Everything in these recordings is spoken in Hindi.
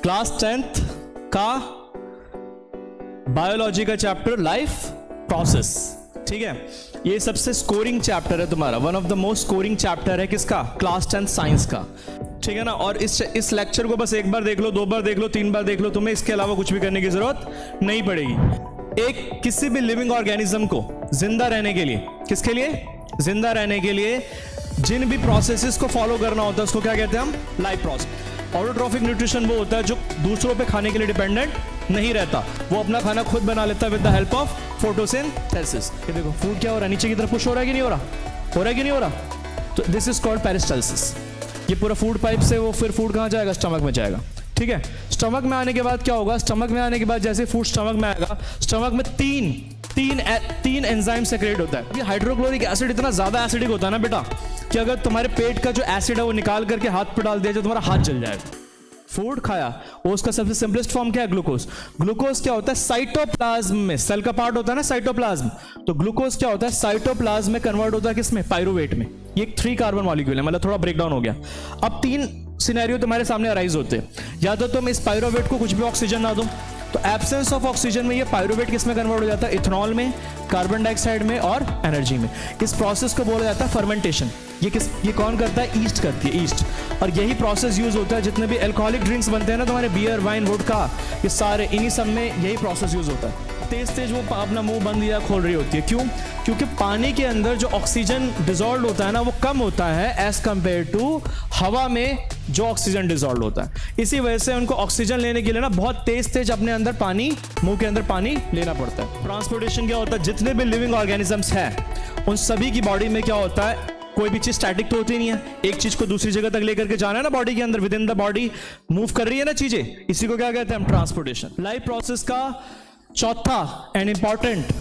क्लास 10th का बायोलॉजी का चैप्टर लाइफ प्रोसेस। ठीक है, ये सबसे स्कोरिंग चैप्टर है तुम्हारा, one of the most scoring chapter है किसका? क्लास 10th साइंस का। ठीक है ना। और इस लेक्चर को बस एक बार देख लो, दो बार देख लो, तीन बार देख लो, तुम्हें इसके अलावा कुछ भी करने की जरूरत नहीं पड़ेगी। एक किसी भी लिविंग ऑर्गेनिज्म को जिंदा रहने के लिए, किसके लिए? जिंदा रहने के लिए जिन भी प्रोसेसेस को फॉलो करना होता है उसको क्या कहते हैं हम? Life process. ऑटोट्रॉफिक न्यूट्रिशन वो होता है जो दूसरों पे खाने के लिए डिपेंडेंट नहीं रहता, वो अपना खाना खुद बना लेता है with the help of photosynthesis. ये देखो फूड क्या हो रहा है, नीचे की तरफ पुश हो रहा है कि नहीं हो रहा? हो रहा है कि नहीं हो रहा? तो दिस इज कॉल्ड पेरिस्टाल्सिस। ये पूरा फूड पाइप से वो फिर फूड कहाँ जाएगा? स्टमक में जाएगा। ठीक है, स्टमक में आने के बाद क्या होगा? स्टमक में आने के बाद जैसे फूड स्टमक में आएगा, स्टमक में तीन एंजाइम सेक्रेट होता है। ये हाइड्रोक्लोरिक एसिड इतना ज्यादा एसिडिक होता है ना बेटा कि अगर तुम्हारे पेट का जो एसिड है वो निकाल करके हाथ पे डाल दिया तो तुम्हारा हाथ जल जाएगा। फूड खाया, वो उसका सबसे सिंपलेस्ट फॉर्म क्या है? ग्लूकोज। ग्लूकोज क्या होता है? साइटोप्लाज्म में, सेल का पार्ट होता है ना साइटोप्लाज्म, तो ग्लूकोज क्या होता है? साइटोप्लाज्म में कन्वर्ट होता है किसमें? पाइरूवेट में। ये एक 3 कार्बन मॉलिक्यूल है, मतलब थोड़ा ब्रेकडाउन हो गया। अब 3 सिनेरियो तुम्हारे सामने अराइज होते हैं, या तो तुम इस पाइरूवेट को कुछ भी ऑक्सीजन ना दो, तो एब्सेंस ऑफ ऑक्सीजन में ये पाइरूवेट किस में कन्वर्ट हो जाता है? इथेनॉल में, कार्बन डाइऑक्साइड में और एनर्जी में। इस प्रोसेस को बोला जाता है फर्मेंटेशन। ये कौन करता है? ईस्ट करती है, ईस्ट। और यही प्रोसेस यूज होता है जितने भी अल्कोहलिक ड्रिंक्स बनते हैं ना तुम्हारे, बियर, वाइन, वोडका, ये सारे इन्हीं सब में यही प्रोसेस यूज होता है। तेज वो अपना मुंह बंद या खोल रही होती है, क्यों? क्योंकि पानी के अंदर जो ऑक्सीजन डिजॉल्व होता है ना वो कम होता है एज कंपेयर टू हवा में जो ऑक्सीजन डिजॉल्व होता है। इसी वजह से उनको ऑक्सीजन लेने के लिए ना बहुत तेज अपने अंदर पानी, मुंह के अंदर पानी लेना पड़ता है। ट्रांसपोर्टेशन क्या होता है? जितने भी लिविंग ऑर्गेनिजम्स हैं उन सभी की बॉडी में क्या होता है? कोई भी चीज स्टैटिक तो होती नहीं है, एक चीज को दूसरी जगह तक लेकर के जाना है ना, बॉडी के अंदर with in the body move कर रही है ना चीजें, इसी को क्या कहते हैं हम? ट्रांसपोर्टेशन। लाइफ प्रोसेस का चौथा एंड इंपॉर्टेंट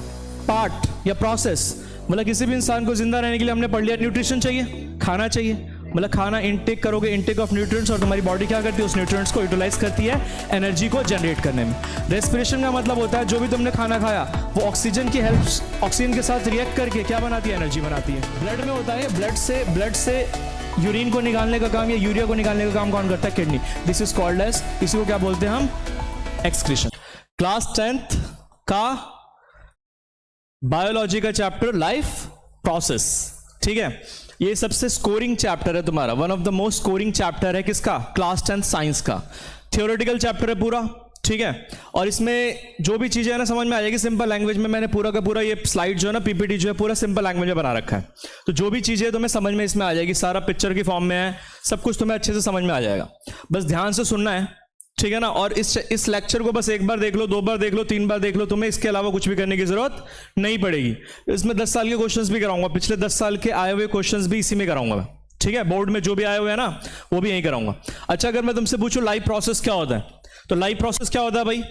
पार्ट या प्रोसेस, मतलब किसी भी इंसान को जिंदा रहने के लिए हमने पढ़ लिया न्यूट्रिशन चाहिए, खाना चाहिए, मतलब खाना इनटेक करोगे, इनटेक ऑफ न्यूट्रिएंट्स, और तुम्हारी बॉडी क्या करती है? उस न्यूट्रिएंट्स को यूटिलाइज करती है एनर्जी को जनरेट करने में। रेस्पिरेशन का मतलब होता है जो भी तुमने खाना खाया वो ऑक्सीजन की हेल्प, ऑक्सीजन के साथ रिएक्ट करके क्या बनाती है? एनर्जी बनाती है। ब्लड में होता है, ब्लड से यूरिन को निकालने का काम या यूरिया को निकालने का काम कौन करता है? Kidney. This is called as, इसी को क्या बोलते हैं हम? एक्सक्रीशन। क्लास 10th का बायोलॉजी का चैप्टर लाइफ प्रोसेस। ठीक है, ये सबसे स्कोरिंग चैप्टर है तुम्हारा, one of the most scoring chapter है किसका? क्लास 10th साइंस का। थियोरेटिकल चैप्टर है पूरा। ठीक है, और इसमें जो भी चीजें है ना समझ में आ जाएगी सिंपल लैंग्वेज में। मैंने पूरा का पूरा ये स्लाइड जो है ना, पीपीटी जो है, पूरा सिंपल लैंग्वेज में बना रखा है, तो जो भी चीजें तुम्हें समझ में इसमें आ जाएगी, सारा पिक्चर की फॉर्म में है, सब कुछ तुम्हें अच्छे से समझ में आ जाएगा, बस ध्यान से सुनना है। ठीक है ना। और इस लेक्चर को बस एक बार देख लो, दो बार देख लो, तीन बार देख लो, तुम्हें इसके अलावा कुछ भी करने की जरूरत नहीं पड़ेगी। इसमें 10 साल के क्वेश्चंस भी कराऊंगा, पिछले 10 साल के आए हुए क्वेश्चंस भी इसी में कराऊंगा मैं। ठीक है, बोर्ड में जो भी आए हुए हैं ना वो भी यही कराऊंगा। अच्छा, अगर मैं तुमसे पूछूं लाइफ प्रोसेस क्या होता है, तो लाइफ प्रोसेस क्या होता है भाई?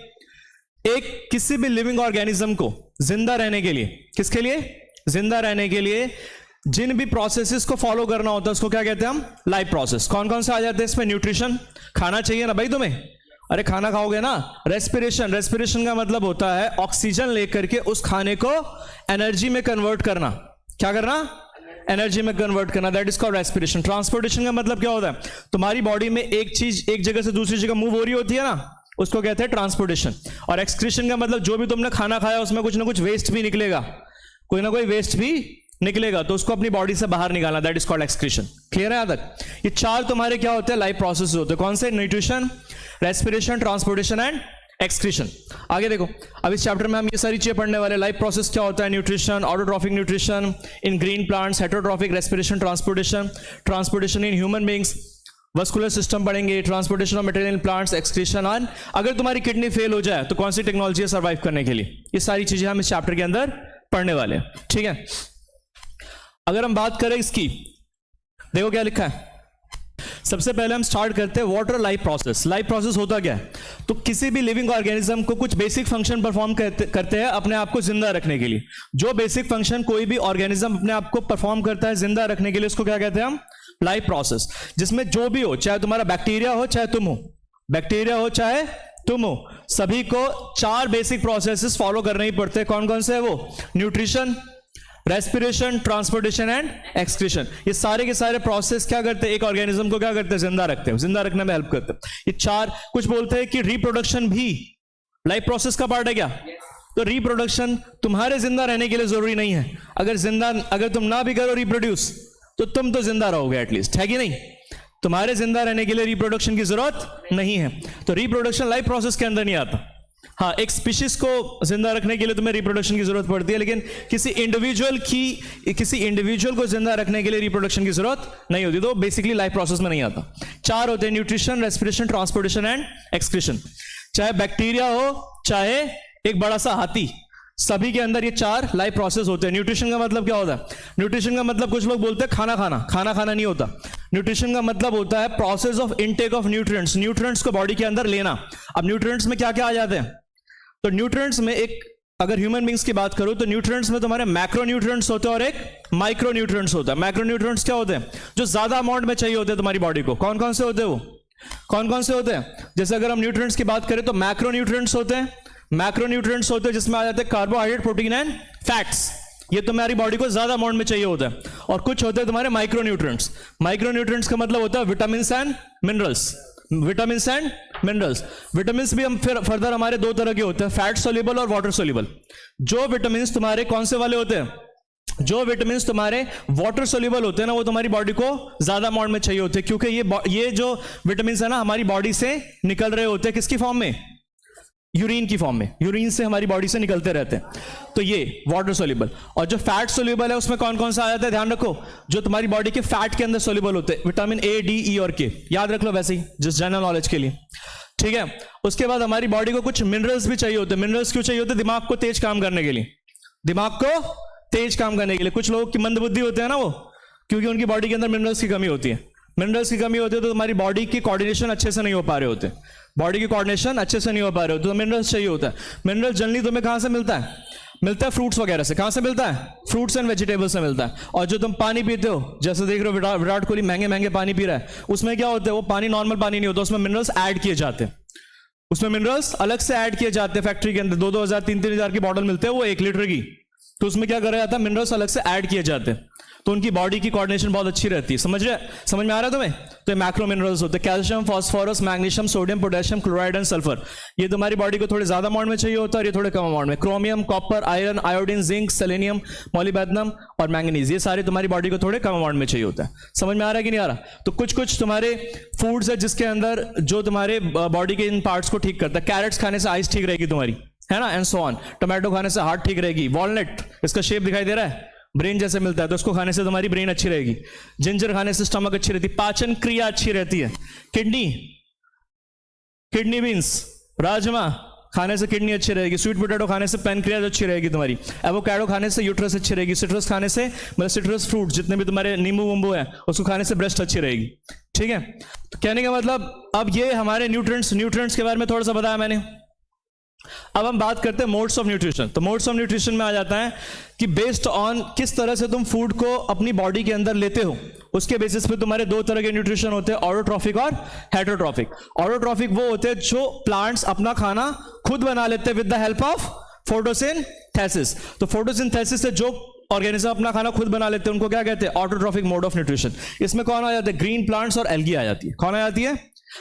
एक किसी भी लिविंग ऑर्गेनिज्म को जिंदा रहने के लिए, किसके लिए? जिंदा रहने के लिए जिन भी प्रोसेसेस को फॉलो करना होता है उसको क्या कहते हैं हम? Life process. कौन कौन से आ जाते हैं इसमें? न्यूट्रिशन, खाना चाहिए ना भाई तुम्हें, अरे खाना खाओगे ना। रेस्पिरेशन का मतलब होता है ऑक्सीजन लेकर के उस खाने को एनर्जी में कन्वर्ट करना। क्या करना? एनर्जी में कन्वर्ट करना, that is called respiration. Transportation का मतलब क्या होता है? तुम्हारी बॉडी में एक चीज एक जगह से दूसरी जगह मूव हो रही होती है ना, उसको कहते हैं ट्रांसपोर्टेशन। और एक्सक्रीशन का मतलब जो भी तुमने खाना खाया उसमें कुछ ना कुछ वेस्ट भी निकलेगा, कोई ना कोई वेस्ट भी निकलेगा, तो उसको अपनी बॉडी से बाहर निकालना, that is called excretion. Clear है यहां तक? ये 4 तुम्हारे क्या होते हैं? लाइफ प्रोसेस होते हैं। कौन से? Nutrition, respiration, transportation and excretion. आगे देखो, अब इस चैप्टर में हम ये सारी चीजें पढ़ने वाले। लाइफ प्रोसेस क्या होता है? Nutrition, autotrophic nutrition in green plants, heterotrophic, respiration, transportation in human beings, vascular system पढ़ेंगे, transportation of material in plants, excretion on, अगर तुम्हारी किडनी फेल हो जाए तो कौन सी टेक्नोलॉजी है सर्वाइव करने के लिए, ये सारी चीजें हम इस चैप्टर के अंदर पढ़ने वाले हैं। ठीक है, अगर हम बात करें इसकी, देखो क्या लिखा है। सबसे पहले हम स्टार्ट करते हैं water life process. Life process होता क्या है? तो किसी भी लिविंग ऑर्गेनिज्म को कुछ बेसिक फंक्शन परफॉर्म करते हैं अपने आप को जिंदा रखने के लिए। जो बेसिक फंक्शन कोई भी ऑर्गेनिज्म अपने आप को परफॉर्म करता है जिंदा रखने के लिए, उसको क्या कहते हैं हम? Life process. जिसमें जो भी हो, चाहे तुम्हारा बैक्टीरिया हो चाहे तुम हो, बैक्टीरिया हो चाहे तुम हो, सभी को 4 बेसिक प्रोसेसेस फॉलो करने ही पड़ते हैं। कौन कौन से है वो? Nutrition, respiration, transportation and excretion. ये सारे के सारे प्रोसेस क्या करते हैं, एक ऑर्गेनिज्म को क्या करते हैं, जिंदा रखते हैं, जिंदा रखने में हेल्प करते हैं। ये चार, कुछ बोलते हैं कि रिप्रोडक्शन भी लाइफ प्रोसेस का पार्ट है क्या? तो रिप्रोडक्शन तुम्हारे जिंदा रहने के लिए जरूरी नहीं है। अगर तुम ना भी करो रिप्रोड्यूस तो तुम तो जिंदा रहोगे एटलीस्ट, है कि नहीं? तुम्हारे जिंदा रहने के लिए रिप्रोडक्शन की जरूरत नहीं है। तो रिप्रोडक्शन लाइफ प्रोसेस के अंदर नहीं आता। हाँ, एक स्पीशीज को जिंदा रखने के लिए तुम्हें रिप्रोडक्शन की जरूरत पड़ती है, लेकिन किसी इंडिविजुअल को जिंदा रखने के लिए रिप्रोडक्शन की जरूरत नहीं होती। तो बेसिकली लाइफ प्रोसेस में नहीं आता। चार होते हैं, nutrition, respiration, transportation and excretion. चाहे बैक्टीरिया हो चाहे एक बड़ा सा हाथी, सभी के अंदर ये चार लाइफ प्रोसेस होते हैं। न्यूट्रिशन का मतलब क्या होता है? न्यूट्रिशन का मतलब कुछ लोग बोलते हैं खाना खाना नहीं होता। न्यूट्रिशन का मतलब होता है process of intake of nutrients, nutrients को बॉडी के अंदर लेना। अब न्यूट्रिएंट्स में क्या क्या आ जाते हैं? तो न्यूट्रिएंट्स में एक, अगर ह्यूमन बींग्स की बात करूं तो न्यूट्रिएंट्स में तुम्हारे मैक्रो न्यूट्रिएंट्स होते हैं और एक माइक्रो न्यूट्रिएंट्स होता है। मैक्रो न्यूट्रिएंट्स क्या होते हैं? जो ज्यादा अमाउंट में चाहिए होते हैं तुम्हारी बॉडी को। कौन कौन से होते हैं वो? कौन कौन से होते हैं? जैसे अगर हम न्यूट्रिएंट्स की बात करें तो मैक्रो न्यूट्रिएंट्स होते हैं, जिसमें आ जाते हैं कार्बोहाइड्रेट, प्रोटीन एंड फैट्स। ये तुम्हारी बॉडी को ज्यादा अमाउंट में चाहिए होता है। और कुछ होते हैं तुम्हारे माइक्रो न्यूट्रिएंट्स। माइक्रो न्यूट्रिएंट्स का मतलब होता है विटामिन्स एंड मिनरल्स। विटामिन्स भी हम फिर फर्दर हमारे दो तरह के होते हैं, फैट सोल्यूबल और वाटर सोल्यूबल। जो विटामिन्स तुम्हारे कौन से वाले होते हैं? जो विटामिन्स तुम्हारे वाटर सोल्यूबल होते हैं ना, वो तुम्हारी बॉडी को ज्यादा अमाउंट में चाहिए होते हैं, क्योंकि ये जो विटामिन्स है ना, हमारी बॉडी से निकल रहे होते हैं। किसकी फॉर्म में? यूरिन की फॉर्म में। यूरिन से हमारी बॉडी से निकलते रहते हैं। तो ये वाटर सोल्यूबल। और जो फैट सोल्यूबल है उसमें कौन कौन सा आ जाता है? ध्यान रखो, जो तुम्हारी बॉडी के फैट के अंदर सोल्यूबल होते हैं, विटामिन ए, डी, ई और के। याद रख लो वैसे ही, जस्ट जनरल नॉलेज के लिए, ठीक है। उसके बाद हमारी बॉडी को कुछ मिनरल्स भी चाहिए होते हैं। मिनरल्स क्यों चाहिए होते हैं? दिमाग को तेज काम करने के लिए। दिमाग को तेज काम करने के लिए। कुछ लोगों की मंदबुद्धि होते हैं ना वो, क्योंकि उनकी बॉडी के अंदर मिनरल्स की कमी होती है। मिनरल्स की कमी होती है तो तुम्हारी बॉडी की कोऑर्डिनेशन अच्छे से नहीं हो पा रहे होते। बॉडी की कोऑर्डिनेशन अच्छे से नहीं हो पा रहे होते, तो मिनरल्स चाहिए होता है। मिनरल्स जनरली तुम्हें कहां से मिलता है? मिलता है फ्रूट्स वगैरह से। कहां से मिलता है? फ्रूट्स एंड वेजिटेबल्स से मिलता है। और जो तुम पानी पीते हो, जैसे देख रहे हो विराट कोहली महंगे महंगे पानी पी रहा है, उसमें क्या होता है? वो पानी नॉर्मल पानी नहीं होता, उसमें मिनरल्स ऐड किए जाते हैं। उसमें मिनरल्स अलग से ऐड किए जाते हैं फैक्ट्री के अंदर। 2-2 हज़ार 3-3 हज़ार की बॉटल मिलते हैं वो 1 लीटर की, तो उसमें क्या करा जाता है? मिनरल्स अलग से ऐड किए जाते हैं, तो उनकी बॉडी की कोऑर्डिनेशन बहुत अच्छी रहती है। समझ में आ रहा है तुम्हें? तो ये मैक्रो मिनरल्स होते हैं, calcium, phosphorus, magnesium, sodium, potassium, chloride and sulphur. ये तुम्हारी बॉडी को थोड़े ज्यादा अमाउंट में चाहिए होता है और ये थोड़े कम अमाउंट में। Chromium, copper, iron, iodine, zinc, selenium, molybdenum और मैंगनीज, ये सारे तुम्हारी बॉडी को थोड़े कम अमाउंट में चाहिए होता है। समझ में आ रहा है कि नहीं आ रहा? तो कुछ कुछ तुम्हारे फूड्स है जिसके अंदर जो तुम्हारे बॉडी के इन पार्ट्स को ठीक करता है। कैरेट्स खाने से आइज ठीक रहेगी तुम्हारी, है ना, एंड सो ऑन। टोमेटो खाने से हार्ट ठीक रहेगी। वॉलनट, इसका शेप दिखाई दे रहा है, ब्रेन जैसे मिलता है, तो उसको खाने से तुम्हारी ब्रेन अच्छी रहेगी। जिंजर खाने से स्टमक अच्छी रहती है, पाचन क्रिया अच्छी रहती है। किडनी बीन्स, राजमा खाने से किडनी अच्छी रहेगी। स्वीट पोटैटो खाने से पैनक्रियाज अच्छी रहेगी तुम्हारी। एवोकाडो खाने से यूट्रस अच्छी रहेगी। सिट्रस खाने से, मतलब सिट्रस फ्रूट जितने भी तुम्हारे नींबू वंबू है, उसको खाने से ब्रेस्ट अच्छी रहेगी। ठीक है, तो कहने का मतलब, अब ये हमारे न्यूट्रिएंट्स के बारे में थोड़ा सा बताया मैंने। अब हम बात करते हैं मोड्स ऑफ न्यूट्रिशन। तो मोड्स ऑफ न्यूट्रिशन में आ जाता है कि बेस्ड ऑन किस तरह से तुम फूड को अपनी बॉडी के अंदर लेते हो, उसके बेसिस पे तुम्हारे दो तरह के न्यूट्रिशन होते हैं, ऑटोट्रॉफिक और हेटेरोट्रॉफिक। ऑटोट्रॉफिक वो होते हैं जो प्लांट्स अपना खाना खुद बना लेते हैं with the help of photosynthesis. तो फोटोसिंथेसिस से जो ऑर्गेनिज्म अपना खाना खुद बना लेते हैं उनको क्या कहते हैं? Autotrophic mode of nutrition. इसमें कौन आ जाता है? ग्रीन प्लांट्स और एल्गी आ जाती है। कौन आ जाती है?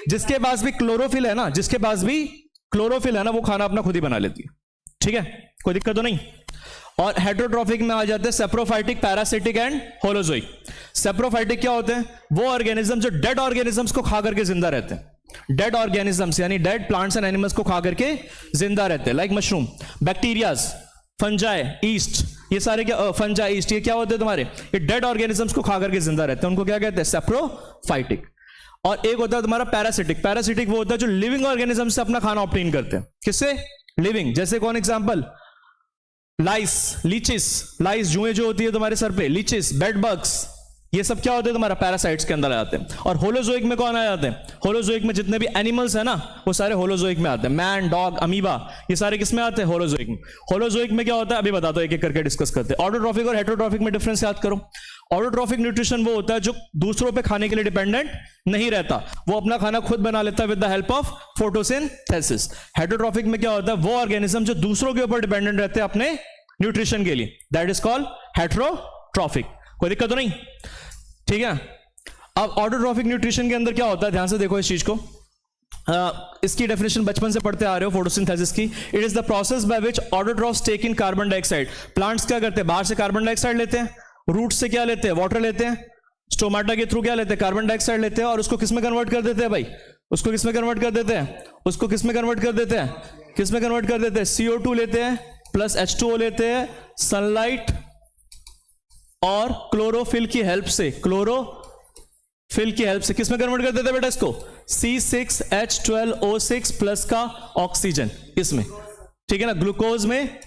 जिसके पास भी क्लोरोफिल है ना, वो खाना अपना खुद ही बना लेती है। ठीक है, कोई दिक्कत तो नहीं। और हेटेरोट्रॉफिक में आ जाते हैं saprophytic, parasitic and holozoic. Saprophytic क्या होते हैं? वो ऑर्गेनिज्म जो डेड ऑर्गेनिजम्स को खा करके जिंदा रहते हैं। डेड ऑर्गेनिजम्स यानी डेड प्लांट्स एंड एनिमल्स को खा करके जिंदा रहते हैं, like mushroom, bacterias, fungi, east, ये सारे क्या, फंजाई, ईस्ट, ये क्या होते हैं तुम्हारे? ये डेड ऑर्गेनिजम्स को खा करके जिंदा रहते हैं, उनको क्या कहते हैं? सेप्रोफाइटिक। और एक होता है तुम्हारा पैरासिटिक। पैरासिटिक वो होता है जो लिविंग ऑर्गेनिज्म से अपना खाना ऑब्टेन करते हैं। किससे? लिविंग। जैसे कौन एग्जांपल? लाइस, लीचिस, लाइस जुएं जो होती है तुम्हारे सर पे, लीचिस, बेड बग्स, ये सब क्या होते हैं तुम्हारा? पैरासाइट्स के अंदर आ जाते हैं। और होलोजोइक में कौन आ जाते हैं? होलोजोइक में जितने भी एनिमल्स है ना, वो सारे होलोजोइक में आते हैं। मैन, डॉग, अमीबा, ये सारे किस में आते हैं? होलोजोइक में। होलोजोइक में क्या होता है अभी बताता हूं, एक एक करके डिस्कस करते हैं। ऑटोट्रॉफिक और हेटेरोट्रॉफिक में डिफरेंस याद करो। ऑटोट्रॉफिक न्यूट्रिशन वो होता है जो दूसरों पे खाने के लिए डिपेंडेंट नहीं रहता, वो अपना खाना खुद बना लेता है with the help of photosynthesis. Heterotrophic में क्या होता है? वो ऑर्गेनिज्म जो दूसरों के ऊपर डिपेंडेंट रहते हैं अपने न्यूट्रिशन के लिए, दैट इज कॉल्ड हेटेरोट्रॉफिक। कोई दिक्कत तो नहीं, ठीक है। अब ऑटोट्रॉफिक न्यूट्रिशन के अंदर क्या होता है, ध्यान से देखो इस चीज को। इसकी डेफिनेशन बचपन से पढ़ते आ रहे हो फोटोसिंथेसिस की। It is the process by which autotrophs take in carbon dioxide. Plants क्या करते हैं, बाहर से कार्बन डाइऑक्साइड लेते हैं, रूट से क्या लेते हैं, वाटर लेते हैं, स्टोमाटा के थ्रू क्या लेते हैं, कार्बन डाइऑक्साइड लेते हैं, और उसको किस में कन्वर्ट कर देते हैं भाई, उसको किस में कन्वर्ट कर देते हैं, उसको किस में कन्वर्ट कर देते हैं, किस में कन्वर्ट कर देते हैं, CO2 लेते हैं प्लस H2O लेते हैं, सनलाइट और क्लोरोफिल की हेल्प से, क्लोरोफिल की हेल्प से किस में कन्वर्ट कर देते हैं बेटा इसको, C6H12O6 प्लस का ऑक्सीजन इसमें, ठीक है ना, ग्लूकोज में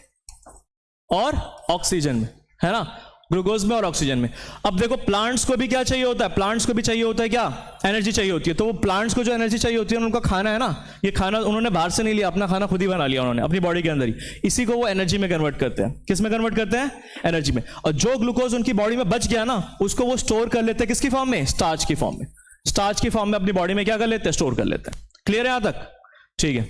और ऑक्सीजन में, है ना, ग्लूकोज में और ऑक्सीजन में। अब देखो प्लांट्स को भी क्या चाहिए होता है, प्लांट्स को भी चाहिए होता है क्या, एनर्जी चाहिए होती है। तो वो प्लांट्स को जो एनर्जी चाहिए होती है उनका खाना है ना, ये खाना उन्होंने बाहर से नहीं लिया, अपना खाना खुद ही बना लिया उन्होंने अपनी बॉडी के अंदर ही, इसी को वो एनर्जी में कन्वर्ट करते हैं। किस में कन्वर्ट करते हैं, एनर्जी में। और जो ग्लूकोज उनकी बॉडी में बच गया ना, उसको वो स्टोर कर लेते हैं किसकी फॉर्म में, स्टार्च की फॉर्म में। स्टार्च की फॉर्म में अपनी बॉडी में क्या कर लेते हैं, स्टोर कर लेते हैं। क्लियर है यहां तक, ठीक है,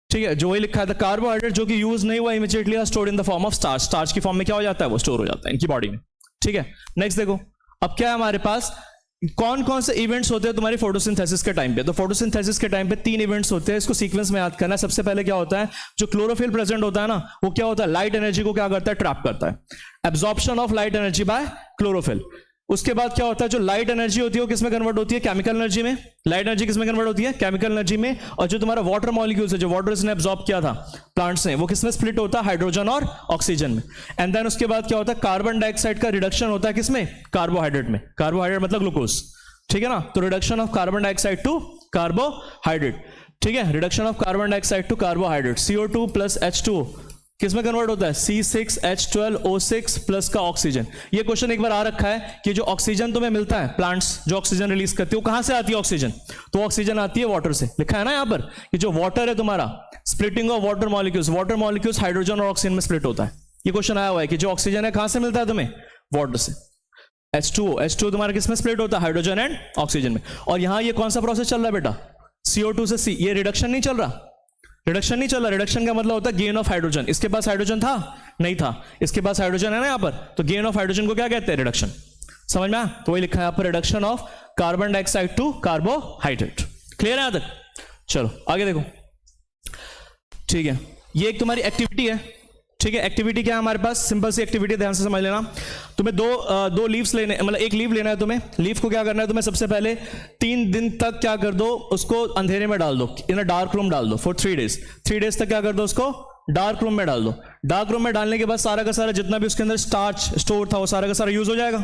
ठीक है। जो वही लिखा है, कार्बोहाइड्रेट जो कि यूज नहीं हुआ immediately are stored in the form of starch, starch की फॉर्म में क्या हो जाता है, वो स्टोर हो जाता है इनकी बॉडी में, ठीक है। नेक्स्ट देखो, अब क्या है हमारे पास, कौन कौन से इवेंट्स होते हैं तुम्हारी फोटोसिंथेसिस के टाइम पे। तो फोटोसिंथेसिस के टाइम पे 3 इवेंट्स होते हैं, इसको सीक्वेंस में याद करना है। सबसे पहले क्या होता है, जो क्लोरोफिल प्रेजेंट होता है ना, वो क्या होता है, लाइट एनर्जी को क्या करता है, ट्रैप करता है, absorption of light energy by chlorophyll. उसके बाद क्या होता है, जो लाइट एनर्जी होती है वो किसमें कन्वर्ट होती है, केमिकल एनर्जी में। लाइट एनर्जी किसमें कन्वर्ट होती है, केमिकल एनर्जी में। और जो तुम्हारा वाटर मॉलिक्यूल्स है, जो वाटर इसने एब्जॉर्ब किया था प्लांट्स ने, वो किसमें स्प्लिट होता है, हाइड्रोजन और ऑक्सीजन में। एंड देन उसके बाद क्या होता है, कार्बन डाइऑक्साइड का रिडक्शन होता है किसमें, कार्बोहाइड्रेट में। कार्बोहाइड्रेट मतलब ग्लूकोज, ठीक है ना। तो reduction of carbon dioxide to carbohydrate, ठीक है, reduction of carbon dioxide to carbohydrate, CO2 plus H2O किस में कन्वर्ट होता है, C6H12O6 प्लस का ऑक्सीजन। ये क्वेश्चन एक बार आ रखा है कि जो ऑक्सीजन तुम्हें मिलता है, प्लांट्स जो ऑक्सीजन रिलीज करती है, वो कहां से आती है ऑक्सीजन, तो ऑक्सीजन आती है वाटर से। लिखा है ना यहां पर कि जो वाटर है तुम्हारा, splitting of water molecules hydrogen और ऑक्सीजन में स्प्लिट होता है। ये क्वेश्चन आया हुआ है कि जो ऑक्सीजन है कहां से मिलता है तुम्हें, वाटर से। H2O तुम्हारा किस में स्प्लिट होता है, हाइड्रोजन एंड ऑक्सीजन में। और यहां ये कौन सा प्रोसेस चल रहा है बेटा, CO2 से C, ये रिडक्शन नहीं चल रहा, रिडक्शन नहीं चल रहा। रिडक्शन का मतलब होता है गेन ऑफ हाइड्रोजन। इसके पास हाइड्रोजन था, नहीं था, इसके पास हाइड्रोजन है ना यहां पर, तो गेन ऑफ हाइड्रोजन को क्या कहते हैं, रिडक्शन। समझ में आया, तो वही लिखा है यहां पर, reduction of carbon dioxide to carbohydrate. Clear है यहां तक, चलो आगे देखो, ठीक है। ये एक तुम्हारी एक्टिविटी है, ठीक है। एक्टिविटी क्या है हमारे पास, सिंपल सी एक्टिविटी, ध्यान से समझ लेना। तुम्हें दो लीव्स लेने, मतलब एक लीव लेना है तुम्हें। लीव को क्या करना है तुम्हें, सबसे पहले 3 दिन तक क्या कर दो, उसको अंधेरे में डाल दो, इन डार्क रूम डाल दो फॉर 3 डेज। 3 डेज तक क्या कर दो, उसको डार्क रूम में डाल दो। डार्क रूम में डालने के बाद सारा का सारा जितना भी उसके अंदर स्टार्च स्टोर था, वो सारा का सारा यूज हो जाएगा,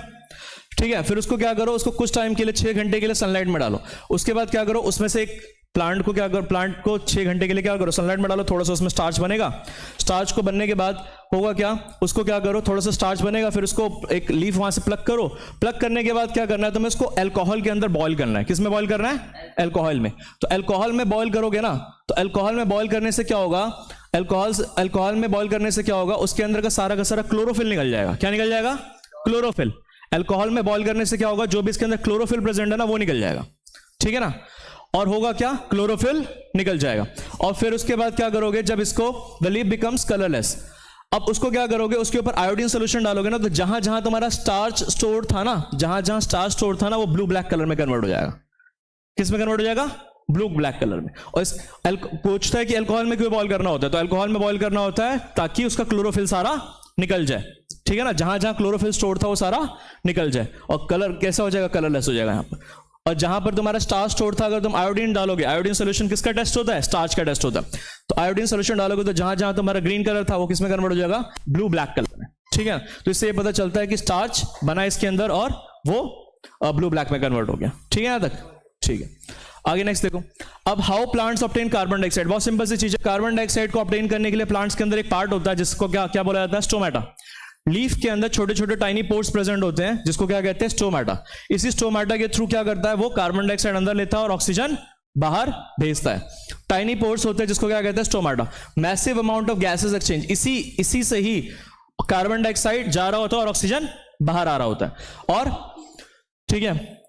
ठीक है। फिर उसको क्या करो, उसको कुछ टाइम के लिए 6 घंटे के लिए सनलाइट में डालो। उसके बाद क्या करो, उसमें से एक प्लांट को क्या करो, प्लांट को 6 घंटे के लिए क्या करो, सनलाइट में डालो, थोड़ा सा उसमें स्टार्च बनेगा। स्टार्च को बनने के बाद होगा क्या, उसको क्या करो, थोड़ा सा स्टार्च बनेगा, फिर उसको एक लीफ वहां से प्लग करो। प्लग करने के बाद क्या करना है तुम्हें, उसको अल्कोहल के अंदर बॉईल करना है। किस में बॉईल करना है, अल्कोहल में। तो अल्कोहल में बॉईल करोगे ना, तो अल्कोहल में बॉईल करने से क्या होगा, अल्कोहल में बॉईल करने से क्या होगा, उसके अंदर का सारा क्लोरोफिल निकल जाएगा। क्या निकल जाएगा, क्लोरोफिल। अल्कोहल में बॉईल करने से क्या होगा, जो भी इसके अंदर क्लोरोफिल प्रेजेंट है ना, वो निकल जाएगा, ठीक है ना। और होगा क्या, क्लोरोफिल निकल जाएगा। और फिर उसके बाद क्या करोगे, जब इसको द लीफ बिकम्स कलरलेस, अब उसको क्या करोगे, उसके ऊपर आयोडीन सोल्यूशन डालोगे ना, तो जहां जहां तुम्हारा स्टार्च स्टोर था ना, जहां जहां स्टार्च स्टोर था ना, वो ब्लू ब्लैक कलर में कन्वर्ट हो जाएगा। किस में कन्वर्ट हो जाएगा, ब्लू ब्लैक कलर में। और इस पूछता है कि अल्कोहल में क्यों बॉईल करना होता है, तो अल्कोहल में बॉईल करना होता है ताकि उसका क्लोरोफिल सारा निकल जाए, ठीक है ना। जहां जहां क्लोरोफिल स्टोर था वो सारा निकल जाए, और कलर कैसा हो जाएगा, कलरलेस हो जाएगा यहाँ पर। और जहां पर तुम्हारा स्टार्च स्टोर था, अगर तुम आयोडीन डालोगे, आयोडीन सोल्यूशन किसका टेस्ट होता है, स्टार्च का टेस्ट होता है। तो आयोडीन सोल्यूशन डालोगे तो जहां जहां तुम्हारा ग्रीन कलर था, वो किसमें कन्वर्ट हो जाएगा, ब्लू ब्लैक कलर में, ठीक है। तो इससे ये पता चलता है कि स्टार्च बना इसके अंदर और वो ब्लू ब्लैक में कन्वर्ट हो गया, ठीक है यहां तक, ठीक है। आगे नेक्स्ट देखो, अब how plants obtain carbon dioxide. बहुत सिंपल सी चीज है, कार्बन डाइऑक्साइड को ऑब्टेन करने के लिए प्लांट्स के अंदर एक पार्ट होता है जिसको क्या बोला जाता है, स्टोमेटा। लीफ के अंदर छोटे छोटे टाइनी पोर्स प्रेजेंट होते हैं, जिसको क्या कहते हैं, स्टोमेटा। इसी स्टोमेटा के थ्रू क्या करता है, वो कार्बन डाइऑक्साइड अंदर लेता है और ऑक्सीजन बाहर भेजता है। टाइनी पोर्स होते हैं जिसको क्या कहते हैं, stomata. Massive amount of gases exchange, इसी से ही कार्बन डाइऑक्साइड जा रहा होता है और ऑक्सीजन बाहर आ रहा होता है। और ठीक है,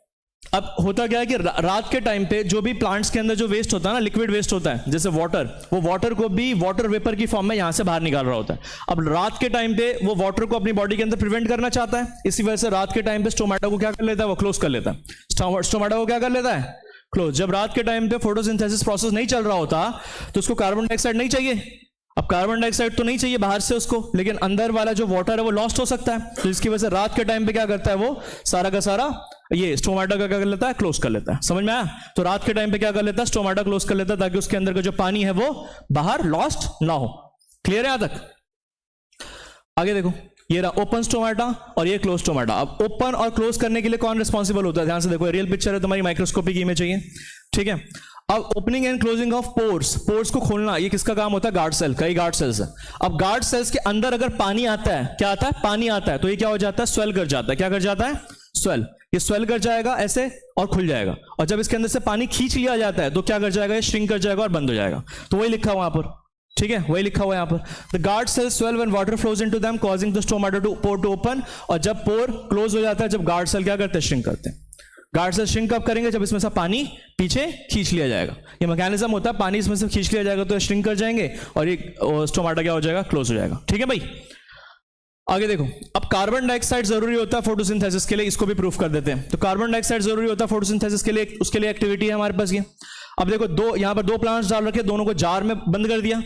अब होता क्या है कि रात के टाइम पे जो भी प्लांट्स के अंदर जो वेस्ट होता है ना, लिक्विड वेस्ट होता है जैसे वाटर, वो वाटर को भी वाटर वेपर की फॉर्म में यहां से बाहर निकाल रहा होता है। अब रात के टाइम पे वो वाटर को अपनी बॉडी के अंदर प्रिवेंट करना चाहता है, इसी वजह से रात के टाइम पे स्टोमेटा को क्या कर लेता है, वो क्लोज कर लेता है। स्टोमेटा को क्या कर लेता है, क्लोज। जब रात के टाइम पे फोटोसिंथेसिस प्रोसेस नहीं चल रहा होता तो उसको कार्बन डाइऑक्साइड नहीं चाहिए। अब कार्बन डाइऑक्साइड तो नहीं चाहिए बाहर से उसको, लेकिन अंदर वाला जो वाटर है वो लॉस्ट हो सकता है, तो इसकी वजह से रात के टाइम पे क्या करता है, वो सारा का सारा ये स्टोमेटा का क्या कर लेता है, क्लोज कर लेता है। समझ में आया? तो रात के टाइम पे क्या कर लेता है, स्टोमेटा क्लोज कर लेता है ताकि उसके अंदर का जो पानी है वो बाहर लॉस्ट ना हो। क्लियर है यहां तक? आगे देखो, ये रहा ओपन स्टोमेटा और ये क्लोज स्टोमेटा। अब ओपन और क्लोज करने के लिए कौन रिस्पॉन्सिबल होता है, ध्यान से देखो, रियल पिक्चर है तुम्हारी, माइक्रोस्कोपिक इमेज चाहिए, ठीक है। अब opening and closing of pores, pores को खोलना, ये किसका काम होता है, गार्ड सेल का। ये गार्ड सेल्स है। अब गार्ड सेल्स के अंदर अगर पानी आता है, क्या आता है, पानी आता है, तो ये क्या हो जाता है, स्वेल कर जाता है। क्या कर जाता है, स्वेल। ये स्वेल कर जाएगा ऐसे और खुल जाएगा, और जब इसके अंदर से पानी खींच लिया जाता है तो क्या कर जाएगा, ये श्रिंक कर जाएगा और बंद हो जाएगा। तो वही लिखा हुआ यहाँ पर, ठीक है, वही लिखा हुआ है यहाँ पर। The guard cells swell when water flows into them causing the stomata to pore to open. और जब पोर क्लोज हो जाता है, जब गार्ड सेल क्या करते हैं, श्रिंक करते हैं। गार्ड सेल श्रिंक कब करेंगे, जब इसमें से पानी पीछे खींच लिया जाएगा। ये मैकेनिज्म होता है, पानी इसमें से खींच लिया जाएगा तो श्रिंक कर जाएंगे और ये स्टोमेटा क्या हो जाएगा, क्लोज हो जाएगा। ठीक है भाई, आगे देखो। अब कार्बन डाइऑक्साइड जरूरी होता है फोटोसिंथेसिस के लिए, इसको भी प्रूफ कर देते हैं। तो कार्बन डाइऑक्साइड जरूरी होता है फोटोसिंथेसिस के लिए, उसके लिए एक्टिविटी है हमारे पास ये। अब देखो, दो यहां पर दो प्लांट्स डाल रखे, दोनों को जार में बंद कर दिया।